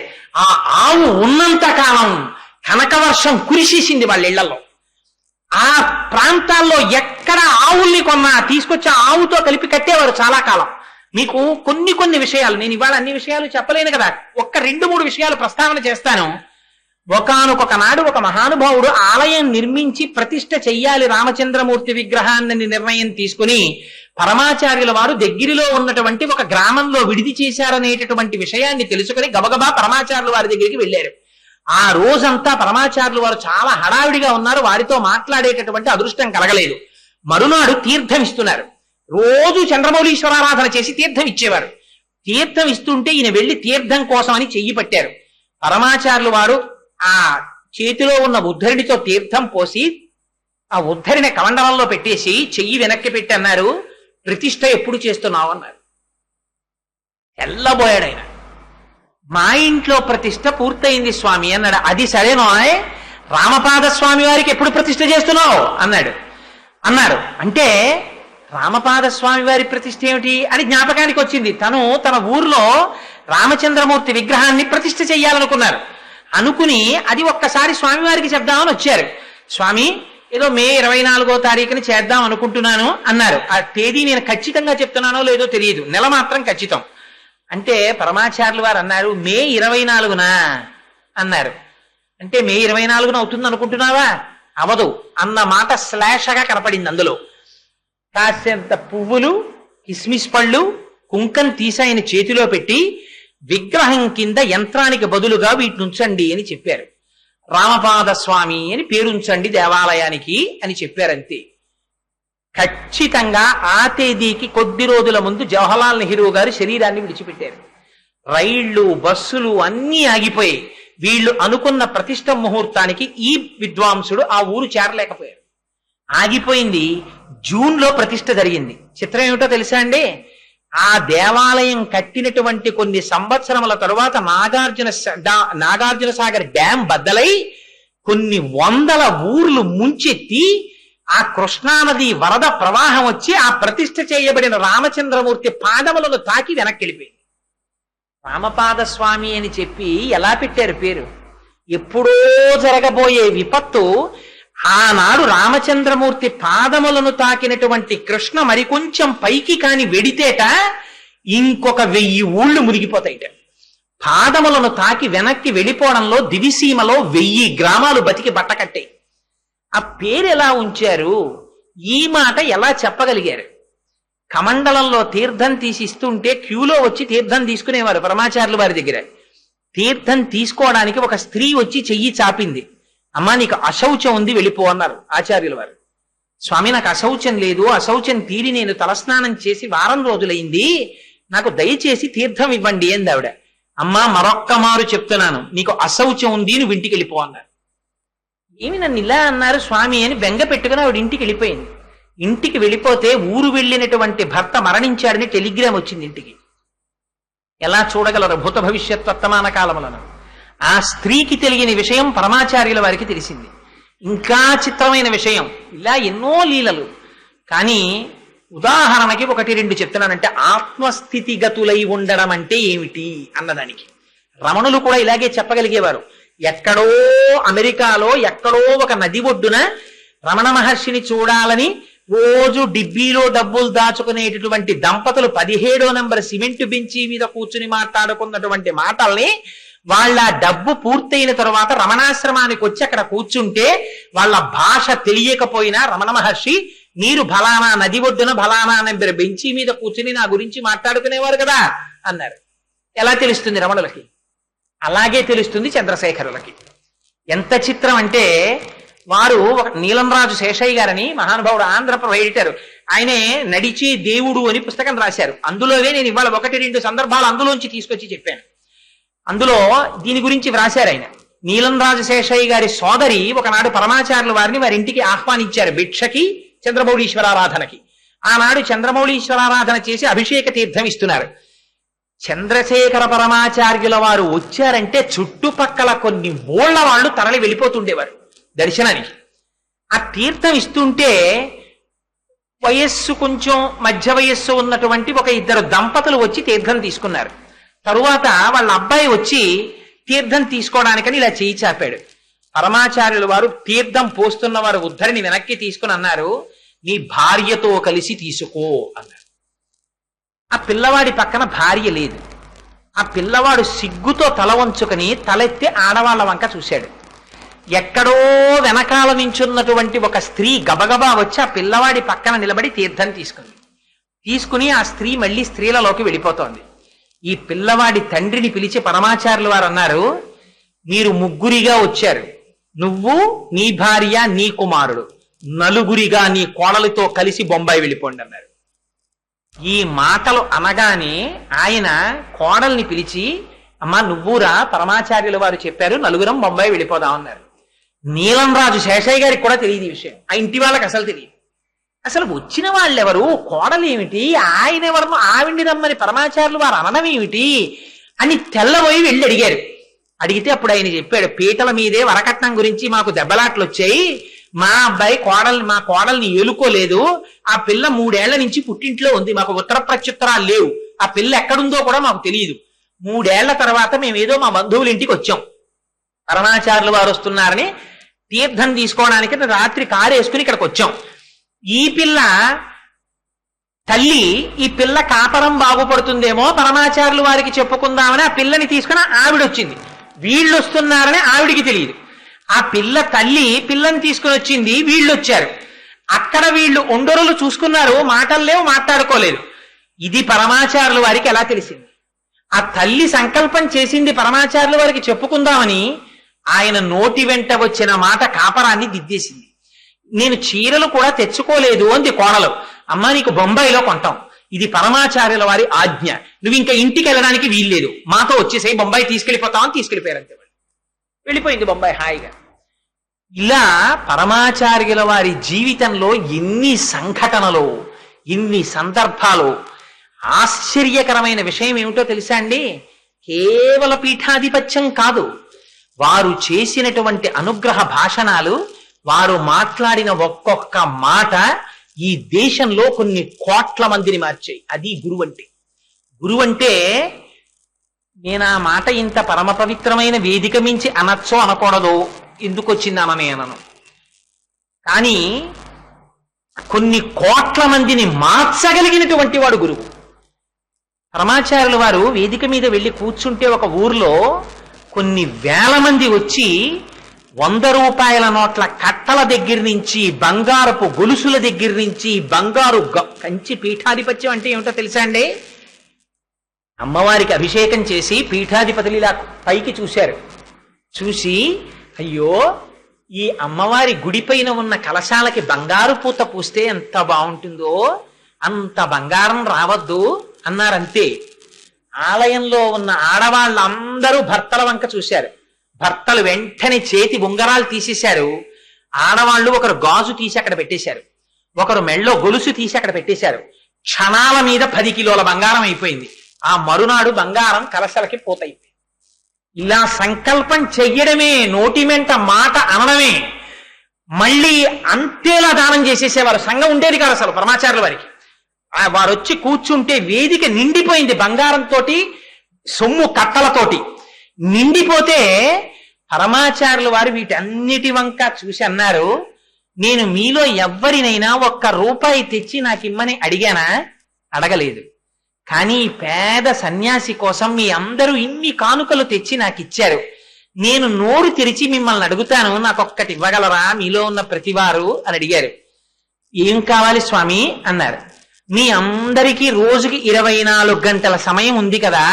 ఆ ఆవు ఉన్నంత కాలం కనకవర్షం కురిసేసింది వాళ్ళ ఇళ్లలో. ఆ ప్రాంతాల్లో ఎక్కడ ఆవుల్ని కొన్నా తీసుకొచ్చి ఆవుతో కలిపి కట్టేవారు చాలా కాలం. మీకు కొన్ని విషయాలు, నేను ఇవాళ అన్ని విషయాలు చెప్పలేను కదా, ఒక్క 2-3 విషయాలు ప్రస్తావన చేస్తాను. ఒకానొక నాడు ఒక మహానుభావుడు ఆలయం నిర్మించి ప్రతిష్ఠ చెయ్యాలి రామచంద్రమూర్తి విగ్రహాన్ని నిర్ణయం తీసుకుని పరమాచార్యుల వారు దగ్గరలో ఉన్నటువంటి ఒక గ్రామంలో విడిది చేశారనేటటువంటి విషయాన్ని తెలుసుకుని గబగబా పరమాచార్యుల వారి దగ్గరికి వెళ్ళారు. ఆ రోజంతా పరమాచార్యుల వారు చాలా హడావిడిగా ఉన్నారు, వారితో మాట్లాడేటటువంటి అదృష్టం కలగలేదు. మరునాడు తీర్థం ఇస్తున్నారు. రోజు చంద్రమౌళీశ్వరారాధన చేసి తీర్థం ఇచ్చేవారు. తీర్థం ఇస్తుంటే ఈయన వెళ్లి తీర్థం కోసం అని చెయ్యి పట్టారు. పరమాచార్యుల వారు ఆ చేతిలో ఉన్న ఉద్ధరిణితో తీర్థం పోసి ఆ ఉద్ధరిని కమండలంలో పెట్టేసి చెయ్యి వెనక్కి పెట్టి అన్నారు, ప్రతిష్ఠ ఎప్పుడు చేస్తున్నావు అన్నారు. ఎల్లబోయాడు ఆయన. మా ఇంట్లో ప్రతిష్ఠ పూర్తయింది స్వామి అన్నాడు. అది సరేనో, రామపాద స్వామి వారికి ఎప్పుడు ప్రతిష్ఠ చేస్తున్నావు అన్నారు. అంటే రామపాద స్వామి వారి ప్రతిష్ఠ ఏమిటి అని జ్ఞాపకానికి వచ్చింది. తన ఊర్లో రామచంద్రమూర్తి విగ్రహాన్ని ప్రతిష్ఠ చెయ్యాలనుకున్నారు. అనుకుని అది ఒక్కసారి స్వామివారికి చెప్దామని వచ్చారు. స్వామి, ఏదో మే 24వ తారీఖుని చేద్దాం అనుకుంటున్నాను అన్నారు. ఆ తేదీ నేను ఖచ్చితంగా చెప్తున్నానో లేదో తెలియదు, నెల మాత్రం ఖచ్చితం. అంటే పరమాచార్యులు వారు అన్నారు, మే 24న అన్నారు. అంటే మే 24న అవుతుంది అనుకుంటున్నావా? అవదు అన్న మాట శ్లేషగా కనపడింది. అందులో కాసేంత పువ్వులు, కిస్మిస్ పళ్ళు, కుంకం తీసి ఆయన చేతిలో పెట్టి విగ్రహం కింద యంత్రానికి బదులుగా వీటిని ఉంచండి అని చెప్పారు. రామపాద స్వామి అని పేరుంచండి దేవాలయానికి అని చెప్పారంతే. ఖచ్చితంగా ఆ తేదీకి కొద్ది రోజుల ముందు జవహర్లాల్ నెహ్రూ గారు శరీరాన్ని విడిచిపెట్టారు. రైళ్లు, బస్సులు అన్నీ ఆగిపోయి వీళ్ళు అనుకున్న ప్రతిష్ఠ ముహూర్తానికి ఈ విద్వాంసుడు ఆ ఊరు చేరలేకపోయారు. ఆగిపోయింది. జూన్లో ప్రతిష్ఠ జరిగింది. చిత్రం ఏమిటో తెలుసా అండి? ఆ దేవాలయం కట్టినటువంటి కొన్ని సంవత్సరముల తరువాత నాగార్జున సాగర్ డ్యాం బద్దలై కొన్ని వందల ఊర్లు ముంచెత్తి ఆ కృష్ణానది వరద ప్రవాహం వచ్చి ఆ ప్రతిష్ఠ చేయబడిన రామచంద్రమూర్తి పాదములను తాకి వెనక్కి వెళ్ళిపోయింది. రామపాద స్వామి అని చెప్పి ఎలా పెట్టారు పేరు? ఎప్పుడో జరగబోయే విపత్తు ఆనాడు రామచంద్రమూర్తి పాదములను తాకినటువంటి కృష్ణ మరికొంచెం పైకి కాని వెడితేట ఇంకొక 1000 ఊళ్ళు మునిగిపోతాయిట. పాదములను తాకి వెనక్కి వెళ్ళిపోవడంలో దివిసీమలో 1000 గ్రామాలు బతికి బట్టకట్టాయి. ఆ పేరు ఎలా ఉంచారు? ఈ మాట ఎలా చెప్పగలిగారు? కమండలంలో తీర్థం తీసి ఇస్తుంటే క్యూలో వచ్చి తీర్థం తీసుకునేవారు పరమాచార్యుల వారి దగ్గర. తీర్థం తీసుకోవడానికి ఒక స్త్రీ వచ్చి చెయ్యి చాపింది. అమ్మా, నీకు అశౌచం ఉంది, వెళ్ళిపో అన్నారు ఆచార్యుల వారు. స్వామి, నాకు అశౌచం లేదు, అశౌచం తీరి నేను తలస్నానం చేసి వారం రోజులైంది, నాకు దయచేసి తీర్థం ఇవ్వండి అంది ఆవిడ. అమ్మా, మరొక్క మారు చెప్తున్నాను, నీకు అశౌచం ఉంది, నువ్వు ఇంటికి వెళ్ళిపో అన్నారు. ఏమి నన్ను ఇలా అన్నారు స్వామి అని బెంగ పెట్టుకుని ఆవిడ ఇంటికి వెళ్ళిపోయింది. ఇంటికి వెళ్ళిపోతే ఊరు వెళ్ళినటువంటి భర్త మరణించాడని టెలిగ్రామ్ వచ్చింది ఇంటికి. ఎలా చూడగలరు భూత భవిష్యత్ వర్తమాన కాలములను? ఆ స్త్రీకి తెలియని విషయం పరమాచార్యుల వారికి తెలిసింది. ఇంకా చిత్రమైన విషయం, ఇలా ఎన్నో లీలలు. కానీ ఉదాహరణకి 1-2 చెప్తున్నానంటే, ఆత్మస్థితిగతులై ఉండడం అంటే ఏమిటి అన్నదానికి రమణులు కూడా ఇలాగే చెప్పగలిగేవారు. ఎక్కడో అమెరికాలో ఎక్కడో ఒక నది ఒడ్డున రమణ మహర్షిని చూడాలని రోజు డిబ్బీలో డబ్బులు దాచుకునేటటువంటి దంపతులు 17వ నంబర్ సిమెంట్ బెంచి మీద కూర్చుని మాట్లాడుకున్నటువంటి మాటల్ని వాళ్ళ డబ్బు పూర్తయిన తర్వాత రమణాశ్రమానికి వచ్చి అక్కడ కూర్చుంటే వాళ్ళ భాష తెలియకపోయినా రమణ మహర్షి మీరు ఫలానా నది ఒడ్డున ఫలానా నంబర్ బెంచి మీద కూర్చుని నా గురించి మాట్లాడుకునేవారు కదా అన్నారు. ఎలా తెలుస్తుంది రమణులకి? అలాగే తెలుస్తుంది చంద్రశేఖరులకి. ఎంత చిత్రం అంటే, వారు ఒక నీలంరాజు శేషయ్య గారని మహానుభావుడు, ఆంధ్రప్రభ ఎడిటర్, ఆయనే నడిచే దేవుడు అని పుస్తకం రాశారు. అందులోనే నేను ఇవాళ 1-2 సందర్భాలు అందులోంచి తీసుకొచ్చి చెప్పాను. అందులో దీని గురించి వ్రాశారు ఆయన. నీలంరాజు శేషయ్య గారి సోదరి ఒకనాడు పరమాచార్యుల వారిని వారి ఇంటికి ఆహ్వానించారు భిక్షకి, చంద్రమౌళీశ్వరారాధనకి. ఆనాడు చంద్రమౌళీశ్వరారాధన చేసి అభిషేక తీర్థం ఇస్తున్నారు. చంద్రశేఖర పరమాచార్యుల వారు వచ్చారంటే చుట్టుపక్కల కొన్ని ఊళ్ళ వాళ్ళు తరలి వెళ్ళిపోతుండేవారు దర్శనానికి. ఆ తీర్థం ఇస్తుంటే వయస్సు కొంచెం మధ్య వయస్సు ఉన్నటువంటి 1-2 దంపతులు వచ్చి తీర్థం తీసుకున్నారు. తరువాత వాళ్ళ అబ్బాయి వచ్చి తీర్థం తీసుకోవడానికని ఇలా చేయి చాపాడు. పరమాచార్యుల వారు తీర్థం పోస్తున్న వారు ఉద్ధరిని వెనక్కి తీసుకుని అన్నారు, నీ భార్యతో కలిసి తీసుకో అన్నారు. ఆ పిల్లవాడి పక్కన భార్య లేదు. ఆ పిల్లవాడు సిగ్గుతో తల వంచుకొని తలెత్తి ఆడవాళ్ల వంక చూశాడు. ఎక్కడో వెనకాల నించున్నటువంటి ఒక స్త్రీ గబగబా వచ్చి ఆ పిల్లవాడి పక్కన నిలబడి తీర్థం తీసుకుని ఆ స్త్రీ మళ్ళీ స్త్రీలలోకి వెళ్ళిపోతోంది. ఈ పిల్లవాడి తండ్రిని పిలిచి పరమాచార్యుల వారు అన్నారు, మీరు 3గురిగా వచ్చారు, నువ్వు, నీ భార్య, నీ కుమారుడు, 4గురిగా నీ కోడలితో కలిసి బొంబాయి వెళ్ళిపోండి అన్నారు. ఈ మాటలు అనగానే ఆయన కోడల్ని పిలిచి, అమ్మా నువ్వురా, పరమాచార్యుల వారు చెప్పారు 4గురం బొంబాయి వెళ్ళిపోదామన్నారు. నీలంరాజు శేషయ్య గారికి కూడా తెలియదు ఈ విషయం, ఆ ఇంటి వాళ్ళకి అసలు తెలియదు. అసలు వచ్చిన వాళ్ళెవరు, కోడలు ఏమిటి, ఆయన ఎవరు, ఆవిడ్ని రమ్మని పరమాచార్యులు వారు అనడం ఏమిటి అని తెల్లబోయి వెళ్ళి అడిగారు. అడిగితే అప్పుడు ఆయన చెప్పాడు, పీటల మీదే వరకట్నం గురించి మాకు దెబ్బలాట్లు వచ్చాయి, మా కోడల్ని ఏలుకోలేదు, ఆ పిల్ల 3 ఏళ్ల నుంచి పుట్టింట్లో ఉంది, మాకు ఉత్తర ప్రత్యుత్తరాలు లేవు, ఆ పిల్ల ఎక్కడుందో కూడా మాకు తెలియదు. 3 ఏళ్ల తర్వాత మేమేదో మా బంధువుల ఇంటికి వచ్చాం, పరమాచార్యులు వారు వస్తున్నారని తీర్థం తీసుకోవడానికి రాత్రి కారు వేసుకుని ఇక్కడికి వచ్చాం. ఈ పిల్ల తల్లి, ఈ పిల్ల కాపరం బాగుపడుతుందేమో పరమాచార్యులు వారికి చెప్పుకుందామని ఆ పిల్లని తీసుకుని ఆవిడొచ్చింది, వీళ్ళు వస్తున్నారని ఆవిడికి తెలియదు. ఆ పిల్ల తల్లి పిల్లని తీసుకుని వచ్చింది, వీళ్ళు వచ్చారు. అక్కడ వీళ్ళు ఒండరులు చూసుకున్నారు, మాటలు లేవు, మాట్లాడుకోలేదు. ఇది పరమాచార్యుల వారికి ఎలా తెలిసింది? ఆ తల్లి సంకల్పం చేసింది పరమాచార్యుల వారికి చెప్పుకుందామని, ఆయన నోటి వెంట వచ్చిన మాట కాపరాన్ని దిద్దేసింది. నేను చీరలు కూడా తెచ్చుకోలేదు అంది కోడలు. అమ్మా నీకు బొంబాయిలో కొంటాం, ఇది పరమాచార్యుల వారి ఆజ్ఞ, నువ్వు ఇంకా ఇంటికి వెళ్ళడానికి వీల్లేదు, మాతో వచ్చేసాయి, బొంబాయి తీసుకెళ్ళిపోతామని తీసుకెళ్ళిపోయారంతే. వెళ్ళిపోయింది బొంబాయి హాయిగా. ఇలా పరమాచార్యుల వారి జీవితంలో ఎన్ని సంఘటనలు, ఎన్ని సందర్భాలు. ఆశ్చర్యకరమైన విషయం ఏమిటో తెలుసా అండి? కేవల పీఠాధిపత్యం కాదు, వారు చేసినటువంటి అనుగ్రహ భాషణాలు, వారు మాట్లాడిన ఒక్కొక్క మాట ఈ దేశంలో కొన్ని కోట్ల మందిని మార్చాయి. అది గురువు అంటే. గురువు అంటే, నేను ఆ మాట ఇంత పరమ పవిత్రమైన వేదిక మించి అనొచ్చో అనకూడదో, ఎందుకు వచ్చిందామని అనను, కానీ కొన్ని కోట్ల మందిని మార్చగలిగినటువంటి వాడు గురువు. పరమాచార్యుల వారు వేదిక మీద వెళ్ళి కూర్చుంటే ఒక ఊర్లో కొన్ని వేల మంది వచ్చి 100 రూపాయల నోట్ల కట్టల దగ్గర నుంచి, బంగారపు గొలుసుల దగ్గర నుంచి, బంగారు కంచి పీఠాధిపత్యం అంటే ఏమిటో తెలుసా అండి? అమ్మవారికి అభిషేకం చేసి పీఠాధిపతులు ఇలా పైకి చూశారు. చూసి, అయ్యో ఈ అమ్మవారి గుడిపైన ఉన్న కలశాలకి బంగారు పూత పూస్తే ఎంత బాగుంటుందో, అంత బంగారం రావద్దు అన్నారంతే. ఆలయంలో ఉన్న ఆడవాళ్ళందరూ భర్తల వంక చూశారు. భర్తలు వెంటనే చేతి ఉంగరాలు తీసేశారు. ఆడవాళ్ళు ఒకరు గాజు తీసి అక్కడ పెట్టేశారు. ఒకరు మెళ్ళో గొలుసు తీసి అక్కడ పెట్టేశారు. క్షణాల మీద 10 కిలోల బంగారం అయిపోయింది. ఆ మరునాడు బంగారం కలశలకి పోతైపోయింది. ఇలా సంకల్పం చెయ్యడమే, నోటి వెంట మాట అనడమే, మళ్ళీ అంతేలా దానం చేసేసేవారు. సంఘం ఉండేది కాదు అసలు పరమాచార్యుల వారికి. వారు వచ్చి కూర్చుంటే వేదిక నిండిపోయింది బంగారంతో, సొమ్ము కట్టలతోటి నిండిపోతే పరమాచార్యుల వారు వీటన్నిటి వంక చూసి అన్నారు, నేను మీలో ఎవ్వరినైనా 1 రూపాయి తెచ్చి నాకు ఇమ్మని అడిగానా? అడగలేదు. కానీ పేద సన్యాసి కోసం మీ అందరూ ఇన్ని కానుకలు తెచ్చి నాకు ఇచ్చారు. నేను నోరు తెరిచి మిమ్మల్ని అడుగుతాను, నాకు ఒక్కటి ఇవ్వగలరా మీలో ఉన్న ప్రతివారు అని అడిగారు. ఏం కావాలి స్వామి అన్నారు. మీ అందరికీ రోజుకి 24 గంటల సమయం ఉంది కదా,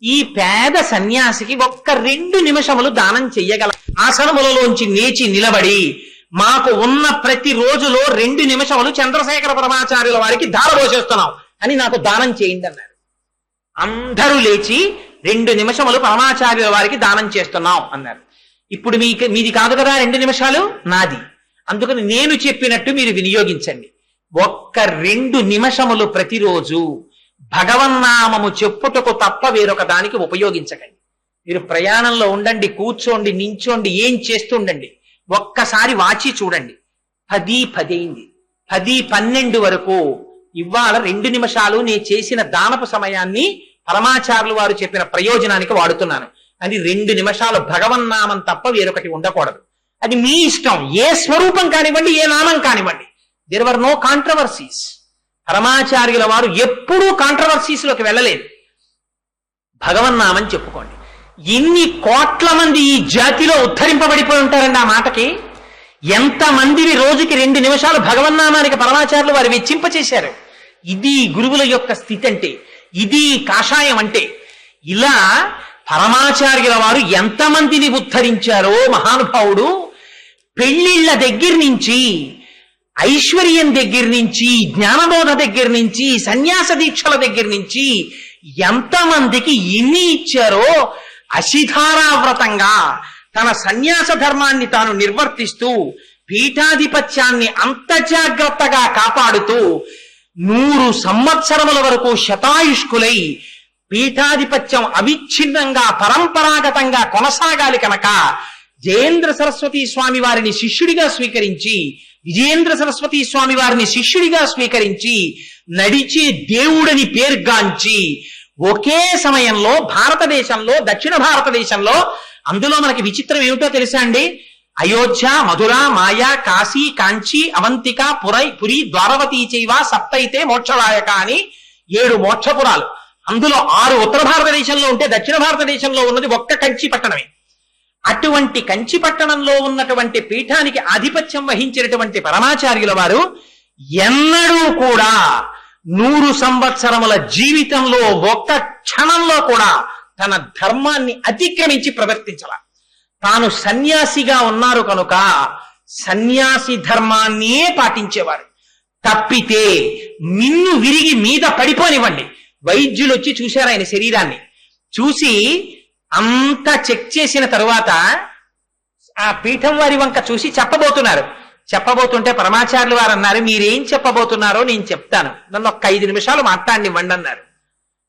ఈ పేద సన్యాసికి 2 నిమిషములు దానం చెయ్యగల. ఆసనములలోంచి లేచి నిలబడి మాకు ఉన్న ప్రతి రోజులో 2 నిమిషములు చంద్రశేఖర పరమాచార్యుల వారికి ధారపోసేస్తున్నాం అని నాకు దానం చేయండి అన్నారు. అందరూ లేచి 2 నిమిషములు పరమాచార్యుల వారికి దానం చేస్తున్నాం అన్నారు. ఇప్పుడు మీది కాదు కదా 2 నిమిషాలు, నాది. అందుకని నేను చెప్పినట్టు మీరు వినియోగించండి. 2 నిమిషములు ప్రతిరోజు భగవన్నామము చెప్పుటకు తప్ప వేరొక దానికి ఉపయోగించకండి. మీరు ప్రయాణంలో ఉండండి, కూర్చోండి, నించోండి, ఏం చేస్తుండండి, ఒక్కసారి వాచి చూడండి. 10:10 అయింది. 10:12 వరకు ఇవాళ 2 నిమిషాలు నేను చేసిన దానపు సమయాన్ని పరమాచార్యులు వారు చెప్పిన ప్రయోజనానికి వాడుతున్నాను అని 2 నిమిషాలు భగవన్నామం తప్ప వేరొకటి ఉండకూడదు. అది మీ ఇష్టం, ఏ స్వరూపం కానివ్వండి, ఏ నామం కానివ్వండి. There were no controversies. పరమాచార్యుల వారు ఎప్పుడూ కాంట్రవర్సీస్ లోకి వెళ్ళలేదు. భగవన్నామం చెప్పుకోండి. ఎన్ని కోట్ల మంది ఈ జాతిలో ఉద్ధరింపబడిపోయి ఉంటారండి ఆ మాటకి. ఎంతమందిని రోజుకి 2 నిమిషాలు భగవన్నామానికి పరమాచార్యులు వారు వెచ్చింపచేశారు. ఇది గురువుల యొక్క స్థితి అంటే, ఇది కాషాయం అంటే. ఇలా పరమాచార్యుల వారు ఎంతమందిని ఉద్ధరించారో మహానుభావుడు. పెళ్లిళ్ల దగ్గర నుంచి, ఐశ్వర్యం దగ్గర నుంచి, జ్ఞానబోధ దగ్గర నుంచి, సన్యాస దీక్షల దగ్గర నుంచి ఎంతమందికి ఎన్ని ఇచ్చారో అశిధారావ్రతంగా తన సన్యాస ధర్మాన్ని తాను నిర్వర్తిస్తూ పీఠాధిపత్యాన్ని అంత జాగ్రత్తగా కాపాడుతూ 100 సంవత్సరముల వరకు శతాయుష్కులై పీఠాధిపత్యం అవిచ్ఛిన్నంగా పరంపరాగతంగా కొనసాగాలి కనుక జయేంద్ర సరస్వతి స్వామి వారిని శిష్యుడిగా స్వీకరించి, విజయేంద్ర సరస్వతి స్వామి వారిని శిష్యుడిగా స్వీకరించి నడిచే దేవుడని పేర్గాంచి ఒకే సమయంలో భారతదేశంలో, దక్షిణ భారతదేశంలో, అందులో మనకి విచిత్రం ఏమిటో తెలుసా అండి? అయోధ్య, మధుర, మాయా, కాశీ, కాంచి, అవంతిక, పురి, ద్వారవతీ చైవ సప్తైతే మోక్షదాయక అని 7 మోక్షపురాలు. అందులో 6 ఉత్తర భారతదేశంలో ఉంటే దక్షిణ భారతదేశంలో ఉన్నది ఒక్క కంచి పట్టణమే. అటువంటి కంచి పట్టణంలో ఉన్నటువంటి పీఠానికి ఆధిపత్యం వహించినటువంటి పరమాచార్యుల వారు ఎన్నడూ కూడా 100 సంవత్సరముల జీవితంలో ఒక్క క్షణంలో కూడా తన ధర్మాన్ని అతిక్రమించి ప్రవర్తించాల. తాను సన్యాసిగా ఉన్నారు కనుక సన్యాసి ధర్మాన్నే పాటించేవారు. తప్పితే నిన్ను విరిగి మీద పడిపోనివ్వండి. వైద్యులు వచ్చి చూశారు ఆయన శరీరాన్ని. చూసి అంతా చెక్ చేసిన తరువాత ఆ పీఠం వారి వంక చూసి చెప్పబోతుంటే పరమాచార్యులు వారు అన్నారు, మీరేం చెప్పబోతున్నారో నేను చెప్తాను, నన్ను ఒక్క 5 నిమిషాలు మాట్లాడినివ్వండి అన్నారు.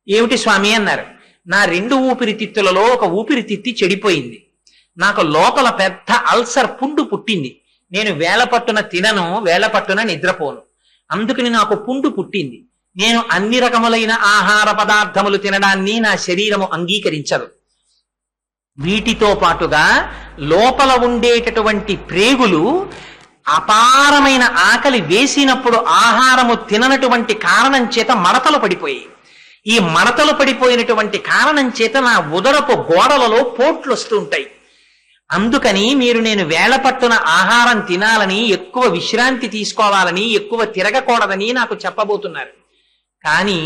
ఏమిటి స్వామి అన్నారు. నా 2 ఊపిరితిత్తులలో ఒక ఊపిరితిత్తి చెడిపోయింది. నాకు లోపల పెద్ద అల్సర్ పుండు పుట్టింది. నేను వేళపట్టున తినను, వేళపట్టున నిద్రపోను. అందుకని నాకు పుండు పుట్టింది. నేను అన్ని రకములైన ఆహార పదార్థములు తినడాన్ని నా శరీరము అంగీకరించదు. వీటితో పాటుగా లోపల ఉండేటటువంటి ప్రేగులు అపారమైన ఆకలి వేసినప్పుడు ఆహారము తిననటువంటి కారణం చేత మడతలు పడిపోయాయి. ఈ మడతలు పడిపోయినటువంటి కారణం చేత నా ఉదరపు గోడలలో పోట్లు వస్తూ ఉంటాయి. అందుకని మీరు నేను వేళపట్టున ఆహారం తినాలని, ఎక్కువ విశ్రాంతి తీసుకోవాలని, ఎక్కువ తిరగకూడదని నాకు చెప్పబోతున్నారు. కానీ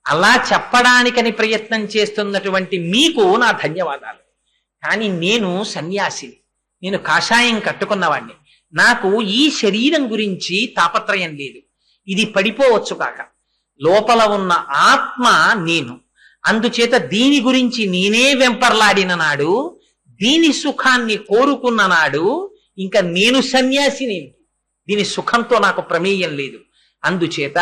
అలా చెప్పడానికని ప్రయత్నం చేస్తున్నటువంటి మీకు నా ధన్యవాదాలు. కానీ నేను సన్యాసిని, నేను కాషాయం కట్టుకున్నవాణ్ణి. నాకు ఈ శరీరం గురించి తాపత్రయం లేదు. ఇది పడిపోవచ్చు కాక, లోపల ఉన్న ఆత్మ నేను. అందుచేత దీని గురించి నేనే వెంపర్లాడిన నాడు, దీని సుఖాన్ని కోరుకున్న నాడు ఇంకా నేను సన్యాసినేమిటి, దీని సుఖంతో నాకు ప్రమేయం లేదు. అందుచేత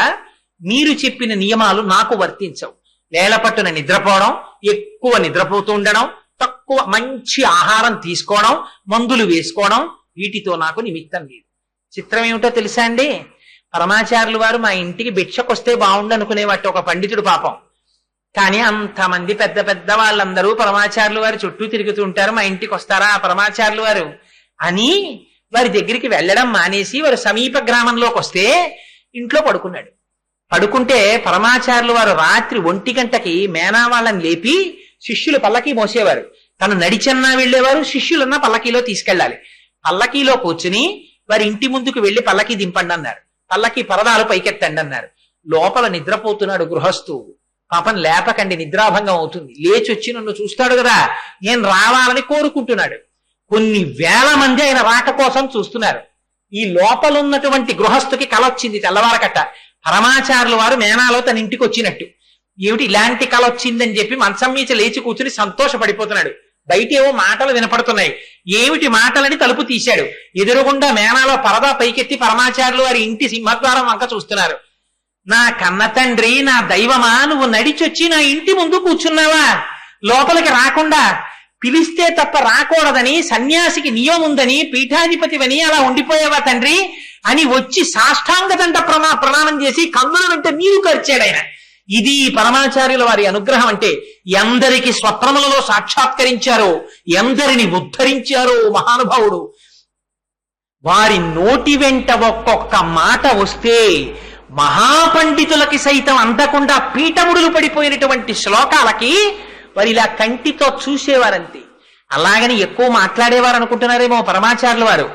మీరు చెప్పిన నియమాలు నాకు వర్తించవు. వేళపట్టున నిద్రపోవడం, ఎక్కువ నిద్రపోతూ ఉండడం, తక్కువ మంచి ఆహారం తీసుకోవడం, మందులు వేసుకోవడం, వీటితో నాకు నిమిత్తం లేదు. చిత్రం ఏమిటో తెలుసా అండి? పరమాచార్యులు వారు మా ఇంటికి భిక్షకొస్తే బాగుండు అనుకునేవాటి ఒక పండితుడు పాపం. కానీ అంతమంది పెద్ద పెద్ద వాళ్ళందరూ పరమాచార్యులు వారు చుట్టూ తిరుగుతూ ఉంటారు, మా ఇంటికి వస్తారా ఆ పరమాచార్యులు వారు అని వారి దగ్గరికి వెళ్ళడం మానేసి వారు సమీప గ్రామంలోకి వస్తే ఇంట్లో పడుకున్నాడు. పడుకుంటే పరమాచార్యులు వారు రాత్రి 1 గంటకి మేనా వాళ్ళని లేపి శిష్యులు పల్లకీ మోసేవారు. తను నడిచన్నా వెళ్ళేవారు, శిష్యులన్నా పల్లకీలో తీసుకెళ్ళాలి. పల్లకీలో కూర్చుని వారి ఇంటి ముందుకు వెళ్లి పల్లకీ దింపండి అన్నారు. పల్లకీ పరదాలు పైకెత్తండి అన్నారు. లోపల నిద్రపోతున్నాడు గృహస్థు. పాపం లేపకండి, నిద్రాభంగం అవుతుంది. లేచి వచ్చి నన్ను చూస్తాడు కదా, నేను రావాలని కోరుకుంటున్నాడు. కొన్ని వేల మంది ఆయన రాక కోసం చూస్తున్నారు. ఈ లోపల ఉన్నటువంటి గృహస్థుకి కల వచ్చింది తెల్లవారకట్ట. పరమాచార్యుల వారు మేనాలో తన ఇంటికి వచ్చినట్టు. ఏమిటి ఇలాంటి కల వచ్చిందని చెప్పి మంచం మీద లేచి కూర్చుని సంతోషపడిపోతున్నాడు. బయట ఏవో మాటలు వినపడుతున్నాయి. ఏమిటి మాటలని తలుపు తీశాడు. ఎదురుగుండా మేనాలో పరదా పైకెత్తి పరమాచార్యులు వారి ఇంటి సింహద్వారం వంక చూస్తున్నారు. నా కన్న తండ్రి, నా దైవమా, నువ్వు నడిచొచ్చి నా ఇంటి ముందు కూర్చున్నావా? లోపలికి రాకుండా పిలిస్తే తప్ప రాకూడదని సన్యాసికి నియమం ఉందని పీఠాధిపతివని అలా ఉండిపోయావా తండ్రి అని వచ్చి సాష్టాంగదండ ప్రణామం చేసి కన్నుల వెంట నీరు కరిచాడు ఆయన. ఇది పరమాచార్యుల వారి అనుగ్రహం అంటే. ఎందరికి స్వప్నములలో సాక్షాత్కరించారో, ఎందరిని ఉద్ధరించారో మహానుభావుడు. వారి నోటి వెంట ఒక్కొక్క మాట వస్తే మహాపండితులకి సైతం అందకుండా పీఠముడులు పడిపోయినటువంటి శ్లోకాలకి వారు ఇలా కంటితో చూసేవారంతే. అలాగని ఎక్కువ మాట్లాడేవారు అనుకుంటున్నారేమో పరమాచార్యుల వారు.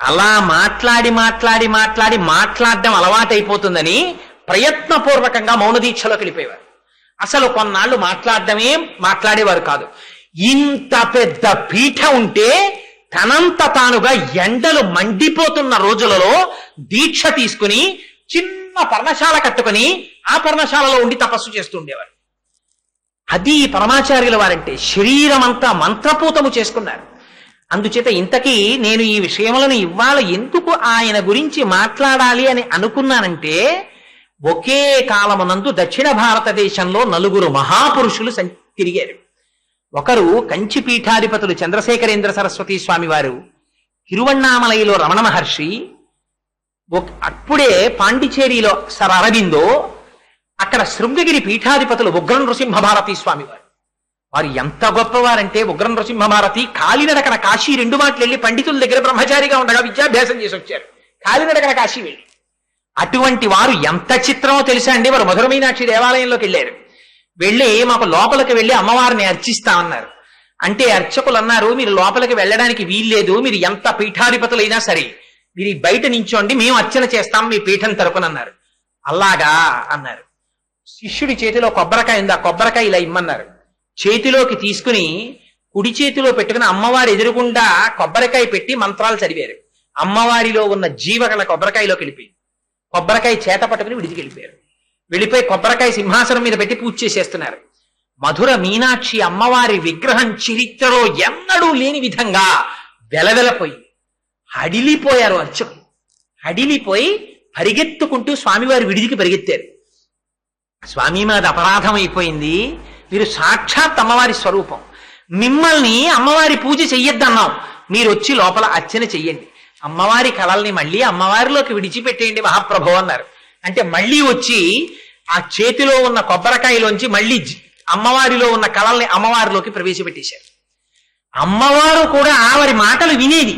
అలా మాట్లాడడం అలవాటైపోతుందని ప్రయత్నపూర్వకంగా మౌన దీక్షలోకి వెళ్ళిపోయేవారు. అసలు కొన్నాళ్ళు మాట్లాడేవారు కాదు. ఇంత పెద్ద పీఠ ఉంటే తనంత తానుగా ఎండలు మండిపోతున్న రోజులలో దీక్ష తీసుకుని చిన్న పర్ణశాల కట్టుకుని ఆ పర్ణశాలలో ఉండి తపస్సు చేస్తూ ఉండేవారు. అది పరమాచార్యుల వారంటే. శరీరం అంతా మంత్రపూతము చేసుకున్నారు. అందుచేత ఇంతకీ నేను ఈ విషయములను ఇవాళ ఎందుకు ఆయన గురించి మాట్లాడాలి అని అనుకున్నానంటే, ఒకే కాలమునందు దక్షిణ భారతదేశంలో 4 మహాపురుషులు తిరిగారు. ఒకరు కంచి పీఠాధిపతులు చంద్రశేఖరేంద్ర సరస్వతి స్వామి వారు, తిరువణ్ణామలైలో రమణ మహర్షి, అప్పుడే పాండిచేరిలో సర్ అరవిందో, అక్కడ శృంగగిరి పీఠాధిపతులు ఉగ్ర నృసింహ భారతీ స్వామి వారు. వారు ఎంత గొప్పవారంటే ఉగ్ర నృసింహ భారతి కాలినడకన కాశీ 2 మాటలు వెళ్ళి పండితుల దగ్గర బ్రహ్మచారిగా ఉండగా విద్యాభ్యాసం చేసి వచ్చారు. కాలినడకన కాశీ వెళ్ళి. అటువంటి వారు ఎంత చిత్రమో తెలుసా అండి. వారు మధుర మీనాక్షి దేవాలయంలోకి వెళ్ళారు. వెళ్ళి మాకు లోపలికి వెళ్ళి అమ్మవారిని అర్చిస్తామన్నారు. అంటే అర్చకులు అన్నారు, మీరు లోపలికి వెళ్ళడానికి వీల్లేదు, మీరు ఎంత పీఠాధిపతులైనా సరే మీరు బయట నించోండి, మేము అర్చన చేస్తాం మీ పీఠం తరపునన్నారు. అలాగా అన్నారు. శిష్యుడి చేతిలో కొబ్బరికాయ ఉంది, ఆ కొబ్బరికాయ ఇలా ఇమ్మన్నారు. చేతిలోకి తీసుకుని కుడి చేతిలో పెట్టుకుని అమ్మవారి ఎదురుగుండా కొబ్బరికాయ పెట్టి మంత్రాలు చదివారు. అమ్మవారిలో ఉన్న జీవగల కొబ్బరికాయలోకి వెళ్ళిపోయింది. కొబ్బరికాయ చేత పట్టుకుని విడిచికి వెళ్ళిపోయారు. వెళ్ళిపోయి కొబ్బరికాయ సింహాసనం మీద పెట్టి పూజ చేసేస్తున్నారు. మధుర మీనాక్షి అమ్మవారి విగ్రహం చరిత్రలో ఎన్నడూ లేని విధంగా వెలవెలపోయింది. హడిలిపోయారు అర్చకులు. హడిలిపోయి పరిగెత్తుకుంటూ స్వామివారి విడిదికి పరిగెత్తారు. స్వామి మాది అపరాధం అయిపోయింది, మీరు సాక్షాత్ అమ్మవారి స్వరూపం, మిమ్మల్ని అమ్మవారి పూజ చెయ్యొద్దన్నాం, మీరు వచ్చి లోపల అర్చన చెయ్యండి, అమ్మవారి కళల్ని మళ్ళీ అమ్మవారిలోకి విడిచిపెట్టేయండి మహాప్రభు అన్నారు. అంటే మళ్ళీ వచ్చి ఆ చేతిలో ఉన్న కొబ్బరికాయలోంచి మళ్ళీ అమ్మవారిలో ఉన్న కళల్ని అమ్మవారిలోకి ప్రవేశపెట్టేశారు. అమ్మవారు కూడా వారి మాటలు వినేది.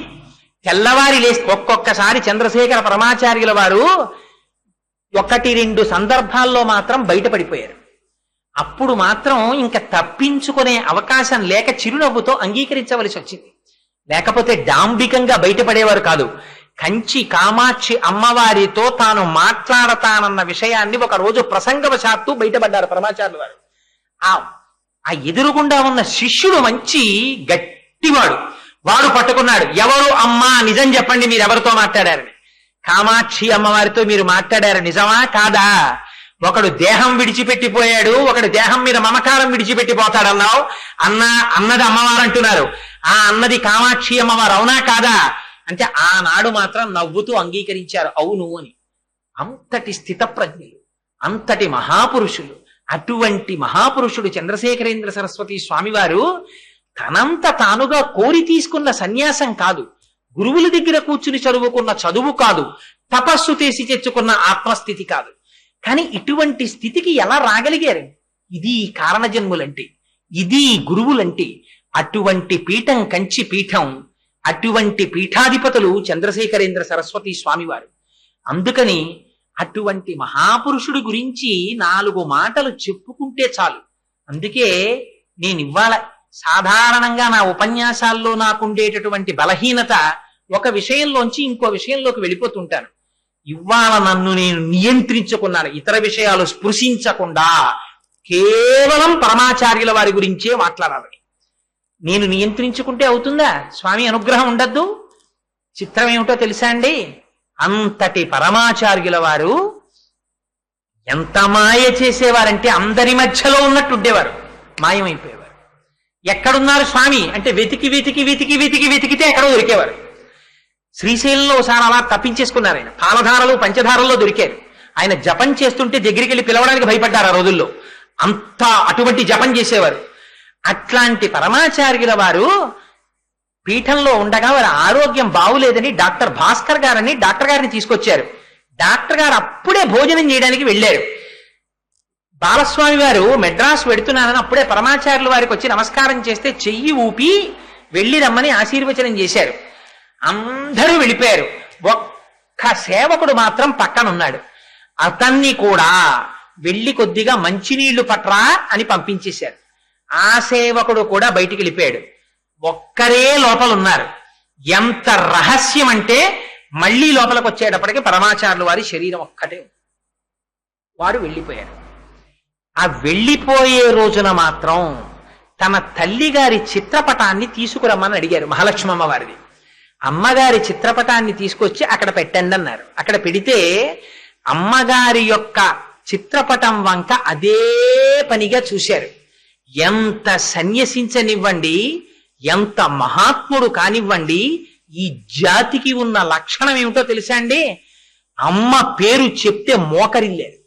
తెల్లవారి లేసి ఒక్కొక్కసారి చంద్రశేఖర పరమాచార్యుల వారు 1-2 సందర్భాల్లో మాత్రం బయటపడిపోయారు. అప్పుడు మాత్రం ఇంకా తప్పించుకునే అవకాశం లేక చిరునవ్వుతో అంగీకరించవలసి వచ్చింది. లేకపోతే డాంబికంగా బయటపడేవారు కాదు. కంచి కామాక్షి అమ్మవారితో తాను మాట్లాడతానన్న విషయాన్ని ఒక రోజు ప్రసంగవశాత్తు బయటపడ్డారు పరమాచార్యుల వారు. ఆ ఎదురుగుండా ఉన్న శిష్యుడు మంచి గట్టివాడు. వాడు పట్టుకున్నాడు, ఎవరు అమ్మా నిజం చెప్పండి, మీరు ఎవరితో మాట్లాడారని. కామాక్షి అమ్మవారితో మీరు మాట్లాడారు, నిజమా కాదా? ఒకడు దేహం విడిచిపెట్టిపోయాడు, ఒకడు దేహం మీద మమకారం విడిచిపెట్టిపోతాడన్నావు. అన్నది అమ్మవారు అంటున్నారు. ఆ అన్నది కామాక్షి అమ్మవారు, అవునా కాదా? అంటే ఆనాడు మాత్రం నవ్వుతూ అంగీకరించారు అవును అని. అంతటి స్థితప్రజ్ఞులు, అంతటి మహాపురుషులు. అటువంటి మహాపురుషుడు చంద్రశేఖరేంద్ర సరస్వతి స్వామివారు తనంత తానుగా కోరి తీసుకున్న సన్యాసం కాదు, గురువుల దగ్గర కూర్చుని చదువుకున్న చదువు కాదు, తపస్సు చేసి తెచ్చుకున్న ఆత్మస్థితి కాదు. కానీ ఇటువంటి స్థితికి ఎలా రాగలిగారు? ఇది కారణ జన్ములంటే, ఇది గురువులంటే. అటువంటి పీఠం కంచి పీఠం, అటువంటి పీఠాధిపతులు చంద్రశేఖరేంద్ర సరస్వతి స్వామివారు. అందుకని అటువంటి మహాపురుషుడి గురించి 4 మాటలు చెప్పుకుంటే చాలు. అందుకే నేను ఇవాళ సాధారణంగా నా ఉపన్యాసాల్లో నాకుండేటటువంటి బలహీనత, ఒక విషయంలోంచి ఇంకో విషయంలోకి వెళ్ళిపోతుంటాను. ఇవాళ నన్ను నేను నియంత్రించుకున్నాను, ఇతర విషయాలు స్పృశించకుండా కేవలం పరమాచార్యుల వారి గురించే మాట్లాడాలని. నేను నియంత్రించుకుంటే అవుతుందా? స్వామి అనుగ్రహం ఉండద్దు? చిత్రం ఏమిటో తెలుసా అండి? అంతటి పరమాచార్యుల వారు ఎంత మాయ చేసేవారంటే అందరి మధ్యలో ఉన్నట్టు ఉండేవారు, మాయమైపోయేవారు. ఎక్కడున్నారు స్వామి అంటే వెతికి వెతికి వెతికి వెతికి వెతికితే ఎక్కడో దొరికేవారు. శ్రీశైలంలో ఒకసారి అలా తప్పించేసుకున్నారు ఆయన. పాలధారలు పంచధారల్లో దొరికారు. ఆయన జపం చేస్తుంటే దగ్గరికి వెళ్ళి పిలవడానికి భయపడ్డారు ఆ రోజుల్లో. అంత అటువంటి జపం చేసేవారు. అట్లాంటి పరమాచార్యుల వారు పీఠంలో ఉండగా వారి ఆరోగ్యం బాగులేదని డాక్టర్ భాస్కర్ గారని డాక్టర్ గారిని తీసుకొచ్చారు. డాక్టర్ గారు అప్పుడే భోజనం చేయడానికి వెళ్ళారు. బాలస్వామి వారు మెడ్రాస్ వెడుతున్నానని అప్పుడే పరమాచార్యుల వారికి వచ్చి నమస్కారం చేస్తే చెయ్యి ఊపి వెళ్ళి రమ్మని ఆశీర్వచనం చేశారు. అందరూ వెళ్ళిపోయారు. ఒక్క సేవకుడు మాత్రం పక్కనున్నాడు. అతన్ని కూడా వెళ్ళి కొద్దిగా మంచినీళ్లు పట్రా అని పంపించేశారు. ఆ సేవకుడు కూడా బయటికి వెళ్ళిపోయాడు. ఒక్కరే లోపల ఉన్నారు. ఎంత రహస్యం అంటే మళ్ళీ లోపలికి వచ్చేటప్పటికి పరమాచార్యుల వారి శరీరం ఒక్కటే. వారు వెళ్ళిపోయారు. ఆ వెళ్ళిపోయే రోజున మాత్రం తన తల్లిగారి చిత్రపటాన్ని తీసుకురమ్మని అడిగారు, మహాలక్ష్మమ్మ వారిది. అమ్మగారి చిత్రపటాన్ని తీసుకొచ్చి అక్కడ పెట్టండి అన్నారు. అక్కడ పెడితే అమ్మగారి యొక్క చిత్రపటం వంక అదే పనిగా చూశారు. ఎంత సన్యసించనివ్వండి, ఎంత మహాత్ముడు కానివ్వండి, ఈ జాతికి ఉన్న లక్షణం ఏమిటో తెలుసా అండి? అమ్మ పేరు చెప్తే మోకరిల్లేరు.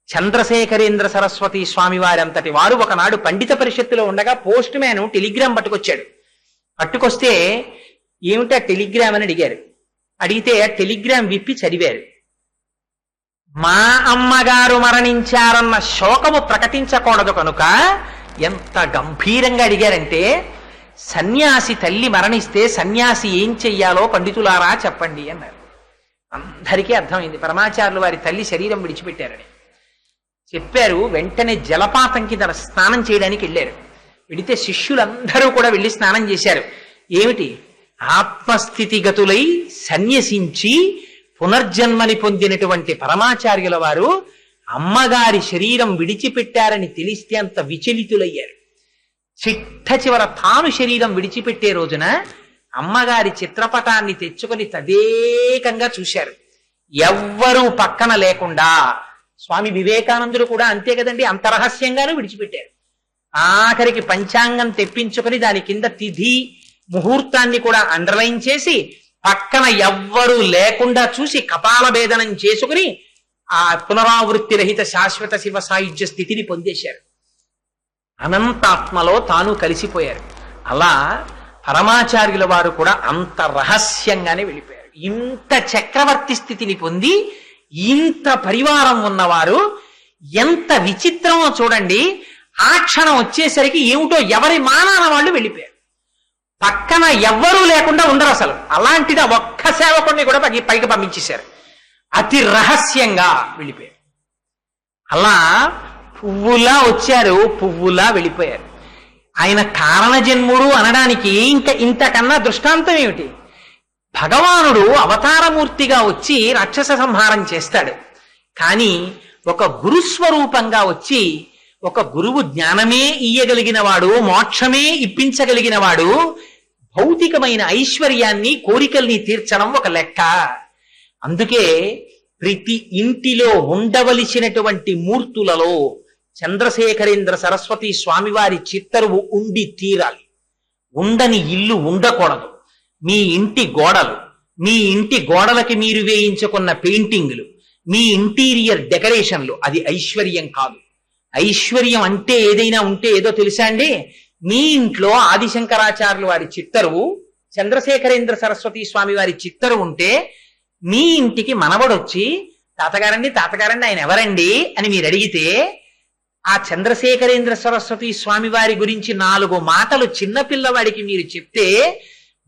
చంద్రశేఖరేంద్ర సరస్వతి స్వామి వారి అంతటి వారు ఒకనాడు పండిత పరిషత్తులో ఉండగా పోస్ట్ మ్యాన్ టెలిగ్రామ్ పట్టుకొచ్చాడు. పట్టుకొస్తే ఏమిటా టెలిగ్రామ్ అని అడిగారు. అడిగితే ఆ టెలిగ్రామ్ విప్పి చదివారు. మా అమ్మగారు మరణించారన్న శోకము ప్రకటించకూడదు కనుక ఎంత గంభీరంగా అడిగారంటే, సన్యాసి తల్లి మరణిస్తే సన్యాసి ఏం చెయ్యాలో పండితులారా చెప్పండి అన్నారు. అందరికీ అర్థమైంది పరమాచార్యులు వారి తల్లి శరీరం విడిచిపెట్టారని. చెప్పారు. వెంటనే జలపాతం కింద స్నానం చేయడానికి వెళ్ళారు. వెళితే శిష్యులందరూ కూడా వెళ్ళి స్నానం చేశారు. ఏమిటి? ఆత్మస్థితిగతులై సన్యసించి పునర్జన్మని పొందినటువంటి పరమాచార్యుల వారు అమ్మగారి శరీరం విడిచిపెట్టారని తెలిస్తే అంత విచలితులయ్యారు. చిట్ట చివర తాను శరీరం విడిచిపెట్టే రోజున అమ్మగారి చిత్రపటాన్ని తెచ్చుకొని తదేకంగా చూశారు. ఎవ్వరూ పక్కన లేకుండా. స్వామి వివేకానందుడు కూడా అంతే కదండి, అంత రహస్యంగానూ విడిచిపెట్టారు. ఆఖరికి పంచాంగం తెప్పించుకొని దాని కింద తిథి ముహూర్తాన్ని కూడా అండర్లైన్ చేసి పక్కన ఎవ్వరూ లేకుండా చూసి కపాల భేదనం చేసుకుని ఆ పునరావృత్తి రహిత శాశ్వత శివ సాయుధ్య స్థితిని పొందేశారు. అనంతాత్మలో తాను కలిసిపోయారు. అలా పరమాచార్యుల వారు కూడా అంత రహస్యంగానే వెళ్ళిపోయారు. ఇంత చక్రవర్తి స్థితిని పొంది ఇంత పరివారం ఉన్నవారు ఎంత విచిత్రమో చూడండి. ఆ క్షణం వచ్చేసరికి ఏమిటో ఎవరి మానాన వాళ్ళు వెళ్ళిపోయారు. పక్కన ఎవ్వరూ లేకుండా ఉండరు అసలు. అలాంటిది ఒక్క సేవకుడిని కూడా పైకి పంపించేశారు. అతి రహస్యంగా వెళ్ళిపోయారు. అలా పువ్వులా వచ్చారు, పువ్వులా వెళ్ళిపోయారు. ఆయన కారణజన్ముడు అనడానికి ఇంకా ఇంతకన్నా దృష్టాంతం ఏమిటి? భగవానుడు అవతారమూర్తిగా వచ్చి రాక్షస సంహారం చేస్తాడు. కానీ ఒక గురుస్వరూపంగా వచ్చి, ఒక గురువు జ్ఞానమే ఇయ్యగలిగిన వాడు, మోక్షమే ఇప్పించగలిగిన వాడు, భౌతికమైన ఐశ్వర్యాన్ని కోరికల్ని తీర్చడం ఒక లెక్క. అందుకే ప్రతి ఇంటిలో ఉండవలసినటువంటి మూర్తులలో చంద్రశేఖరేంద్ర సరస్వతి స్వామివారి చిత్తరువు ఉండి తీరాలి. ఉండని ఇల్లు ఉండకూడదు. మీ ఇంటి గోడలు, మీ ఇంటి గోడలకి మీరు వేయించుకున్న పెయింటింగ్లు, మీ ఇంటీరియర్ డెకరేషన్లు, అది ఐశ్వర్యం కాదు. ఐశ్వర్యం అంటే ఏదైనా ఉంటే ఏదో తెలుసా అండి? మీ ఇంట్లో ఆదిశంకరాచార్యులు వారి చిత్తరువు, చంద్రశేఖరేంద్ర సరస్వతి స్వామి వారి చిత్తరువు ఉంటే మీ ఇంటికి మనవడొచ్చి తాతగారండి ఆయన ఎవరండి అని మీరు అడిగితే ఆ చంద్రశేఖరేంద్ర సరస్వతి స్వామి వారి గురించి 4 మాటలు చిన్నపిల్లవాడికి మీరు చెప్తే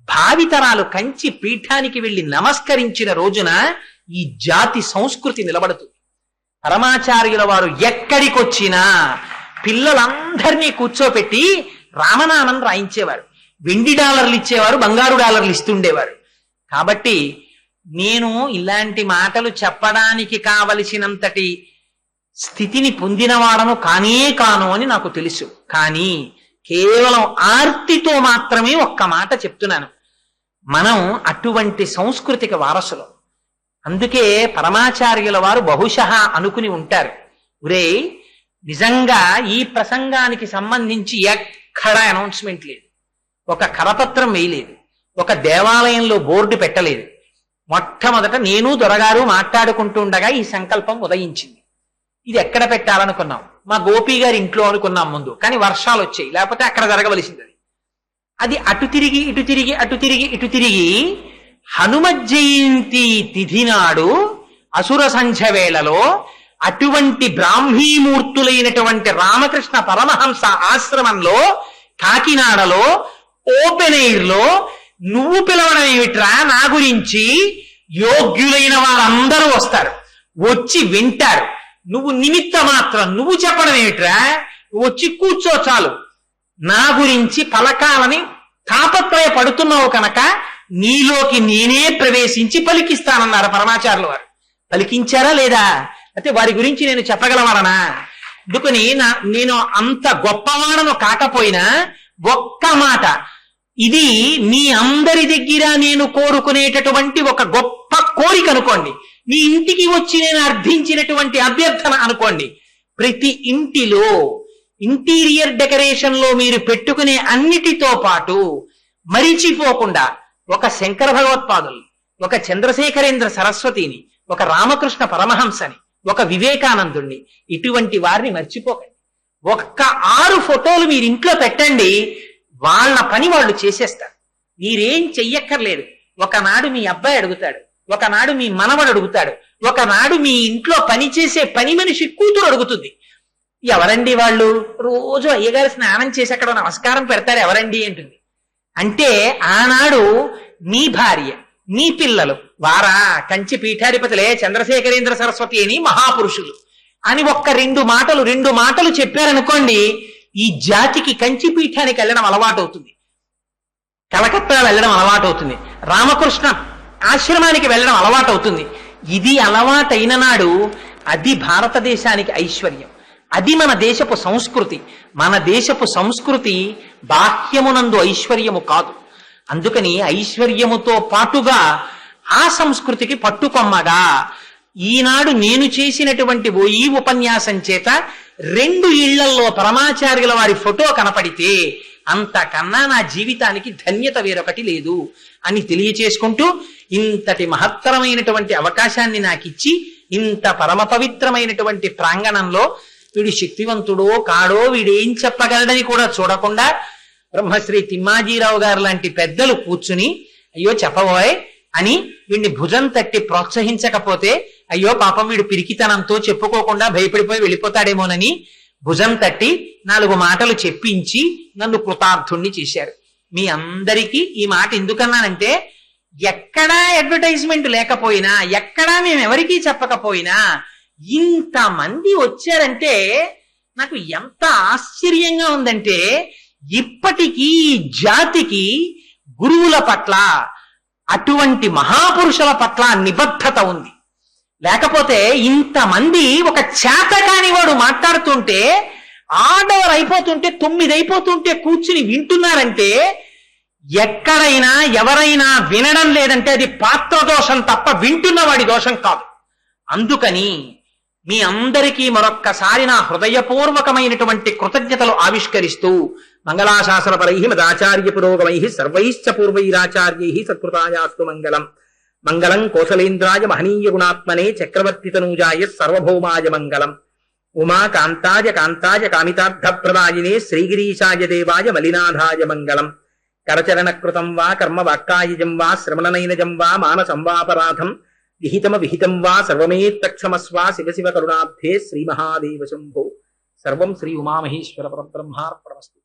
భావితరాలు కంచి పీఠానికి వెళ్లి నమస్కరించిన రోజున ఈ జాతి సంస్కృతి నిలబడుతుంది. పరమాచార్యుల వారు ఎక్కడికొచ్చినా పిల్లలందరినీ కూర్చోపెట్టి రామనామం రాయించేవారు. వెండి డాలర్లు ఇచ్చేవారు, బంగారు డాలర్లు ఇస్తుండేవారు. కాబట్టి నేను ఇలాంటి మాటలు చెప్పడానికి కావలసినంతటి స్థితిని పొందినవాడను కాను అని నాకు తెలుసు. కానీ కేవలం ఆర్తితో మాత్రమే ఒక్క మాట చెప్తున్నాను. మనం అటువంటి సంస్కృతికి వారసులం. అందుకే పరమాచార్యుల వారు బహుశః అనుకుని ఉంటారు, ఒరే నిజంగా ఈ ప్రసంగానికి సంబంధించి ఎక్కడా అనౌన్స్మెంట్ లేదు, ఒక కరపత్రం వేయలేదు, ఒక దేవాలయంలో బోర్డు పెట్టలేదు. మొట్టమొదట నేను దొరగారు మాట్లాడుకుంటూ ఉండగా ఈ సంకల్పం ఉదయించింది. ఇది ఎక్కడ పెట్టాలనుకున్నాం? మా గోపి గారి ఇంట్లో అనుకున్నాం ముందు, కానీ వర్షాలు వచ్చాయి, లేకపోతే అక్కడ జరగవలసింది. అది అటు తిరిగి ఇటు తిరిగి అటు తిరిగి ఇటు తిరిగి హనుమ జయంతి తిథి నాడు అసుర సంధ్య వేళలో అటువంటి బ్రాహ్మీమూర్తులైనటువంటి రామకృష్ణ పరమహంస ఆశ్రమంలో కాకినాడలో ఓపెన్ ఎయిర్ లో నువ్వు పిలవడం ఏమిట్రా, నా గురించి యోగ్యులైన వాళ్ళందరూ వస్తారు, వచ్చి వింటారు. నువ్వు నిమిత్త మాత్రం, నువ్వు చెప్పడం ఏమిట్రా, వచ్చి కూర్చో చాలు, నా గురించి పలకాలని తాపత్రయ పడుతున్నావు కనుక నీలోకి నేనే ప్రవేశించి పలికిస్తానన్నారు పరమాచార్యుల వారు. పలికించారా లేదా? అయితే వారి గురించి నేను చెప్పగలవాలనా? అందుకని నేను అంత గొప్పవాడను కాకపోయినా ఒక్క మాట, ఇది మీ అందరి దగ్గర నేను కోరుకునేటటువంటి ఒక గొప్ప కోరిక అనుకోండి, మీ ఇంటికి వచ్చి నేను అర్థించినటువంటి అభ్యర్థన అనుకోండి. ప్రతి ఇంటిలో ఇంటీరియర్ డెకరేషన్ లో మీరు పెట్టుకునే అన్నిటితో పాటు మరిచిపోకుండా ఒక శంకర భగవత్పాదుల్ని, ఒక చంద్రశేఖరేంద్ర సరస్వతిని, ఒక రామకృష్ణ పరమహంసని, ఒక వివేకానందుణ్ణి, ఇటువంటి వారిని మర్చిపోకండి. ఒక్క 6 ఫోటోలు మీరు ఇంట్లో పెట్టండి, వాళ్ళ పని వాళ్ళు చేసేస్తారు. మీరేం చెయ్యక్కర్లేదు. ఒకనాడు మీ అబ్బాయి అడుగుతాడు, ఒకనాడు మీ మనవడు అడుగుతాడు, ఒకనాడు మీ ఇంట్లో పనిచేసే పని మనిషి కూతురు అడుగుతుంది, ఎవరండి వాళ్ళు, రోజు అయ్యగారు స్నానం చేసి అక్కడ నమస్కారం పెడతారు, ఎవరండి అంటుంది. అంటే ఆనాడు మీ భార్య, మీ పిల్లలు వారా కంచి పీఠాధిపతులే చంద్రశేఖరేంద్ర సరస్వతి అని మహాపురుషులు అని ఒక్క 2 మాటలు చెప్పారనుకోండి, ఈ జాతికి కంచి పీఠానికి వెళ్ళడం అలవాటు అవుతుంది, కలకత్తా వెళ్ళడం అలవాటు అవుతుంది, రామకృష్ణ ఆశ్రమానికి వెళ్ళడం అలవాటు అవుతుంది. ఇది అలవాటైన నాడు అది భారతదేశానికి ఐశ్వర్యం, అది మన దేశపు సంస్కృతి. మన దేశపు సంస్కృతి బాహ్యమునందు ఐశ్వర్యము కాదు. అందుకని ఐశ్వర్యముతో పాటుగా ఆ సంస్కృతికి పట్టుకొమ్మగా ఈనాడు నేను చేసినటువంటి ఈ ఉపన్యాసం చేత 2 ఇళ్లల్లో పరమాచార్యుల వారి ఫోటో కనపడితే అంతకన్నా నా జీవితానికి ధన్యత వేరొకటి లేదు అని తెలియచేసుకుంటూ, ఇంతటి మహత్తరమైనటువంటి అవకాశాన్ని నాకిచ్చి ఇంత పరమ పవిత్రమైనటువంటి ప్రాంగణంలో వీడు శక్తివంతుడో కాడో, వీడేం చెప్పగలడని కూడా చూడకుండా బ్రహ్మశ్రీ తిమ్మాజీరావు గారు లాంటి పెద్దలు కూర్చుని అయ్యో చెప్పబోయ్ అని వీడిని భుజం తట్టి ప్రోత్సహించకపోతే, అయ్యో పాపం వీడు పిరికితనంతో చెప్పుకోకుండా భయపడిపోయి వెళ్ళిపోతాడేమోనని భుజం తట్టి 4 మాటలు చెప్పించి నన్ను కృతార్థుణ్ణి చేశారు. మీ అందరికీ ఈ మాట ఎందుకన్నానంటే, ఎక్కడా అడ్వర్టైజ్మెంట్ లేకపోయినా, ఎక్కడా మేము ఎవరికీ చెప్పకపోయినా ఇంతమంది వచ్చారంటే నాకు ఎంత ఆశ్చర్యంగా ఉందంటే, ఇప్పటికీ జాతికి గురువుల పట్ల, అటువంటి మహాపురుషుల పట్ల నిబద్ధత ఉంది. లేకపోతే ఇంతమంది ఒక చేతకాని వాడు మాట్లాడుతుంటే, ఆర్డర్ అయిపోతుంటే 9 అయిపోతుంటే కూర్చుని వింటున్నారంటే, ఎక్కడైనా ఎవరైనా వినడం లేదంటే అది పాత్ర దోషం తప్ప వింటున్న వాడి దోషం కాదు. అందుకని మీ అందరికీ మరొక్కసారి నా హృదయపూర్వకమైనటువంటి కృతజ్ఞతలు ఆవిష్కరిస్తూ, మంగళాశాసనపరై మదాచార్య పురోగమై సర్వైశ్చ పూర్వైరాచార్యై సత్కృతాయాస్తు మంగళం. మంగళం కోసలేంద్రాయ మహనీయ గుణాత్మనే చక్రవర్తి తనూజాయ సర్వభౌమాయ మంగళం. ఉమా కాంతాయ కాంతాయ కామితార్థప్రదాయినే శ్రీగిరీశాయ దేవాయ మలినాథాయ మంగళం. కరచరణకృతం వా కర్మ వాక్కాయజం వా శ్రవణనైనజం వా మానసం వాపరాధం విహితం వా సర్వమేత్తక్షమస్వా శివ శివ కరుణాబ్ధే శ్రీ మహాదేవ శంభో. సర్వం శ్రీ ఉమామహేశ్వర పరబ్రహ్మార్పణమస్తు.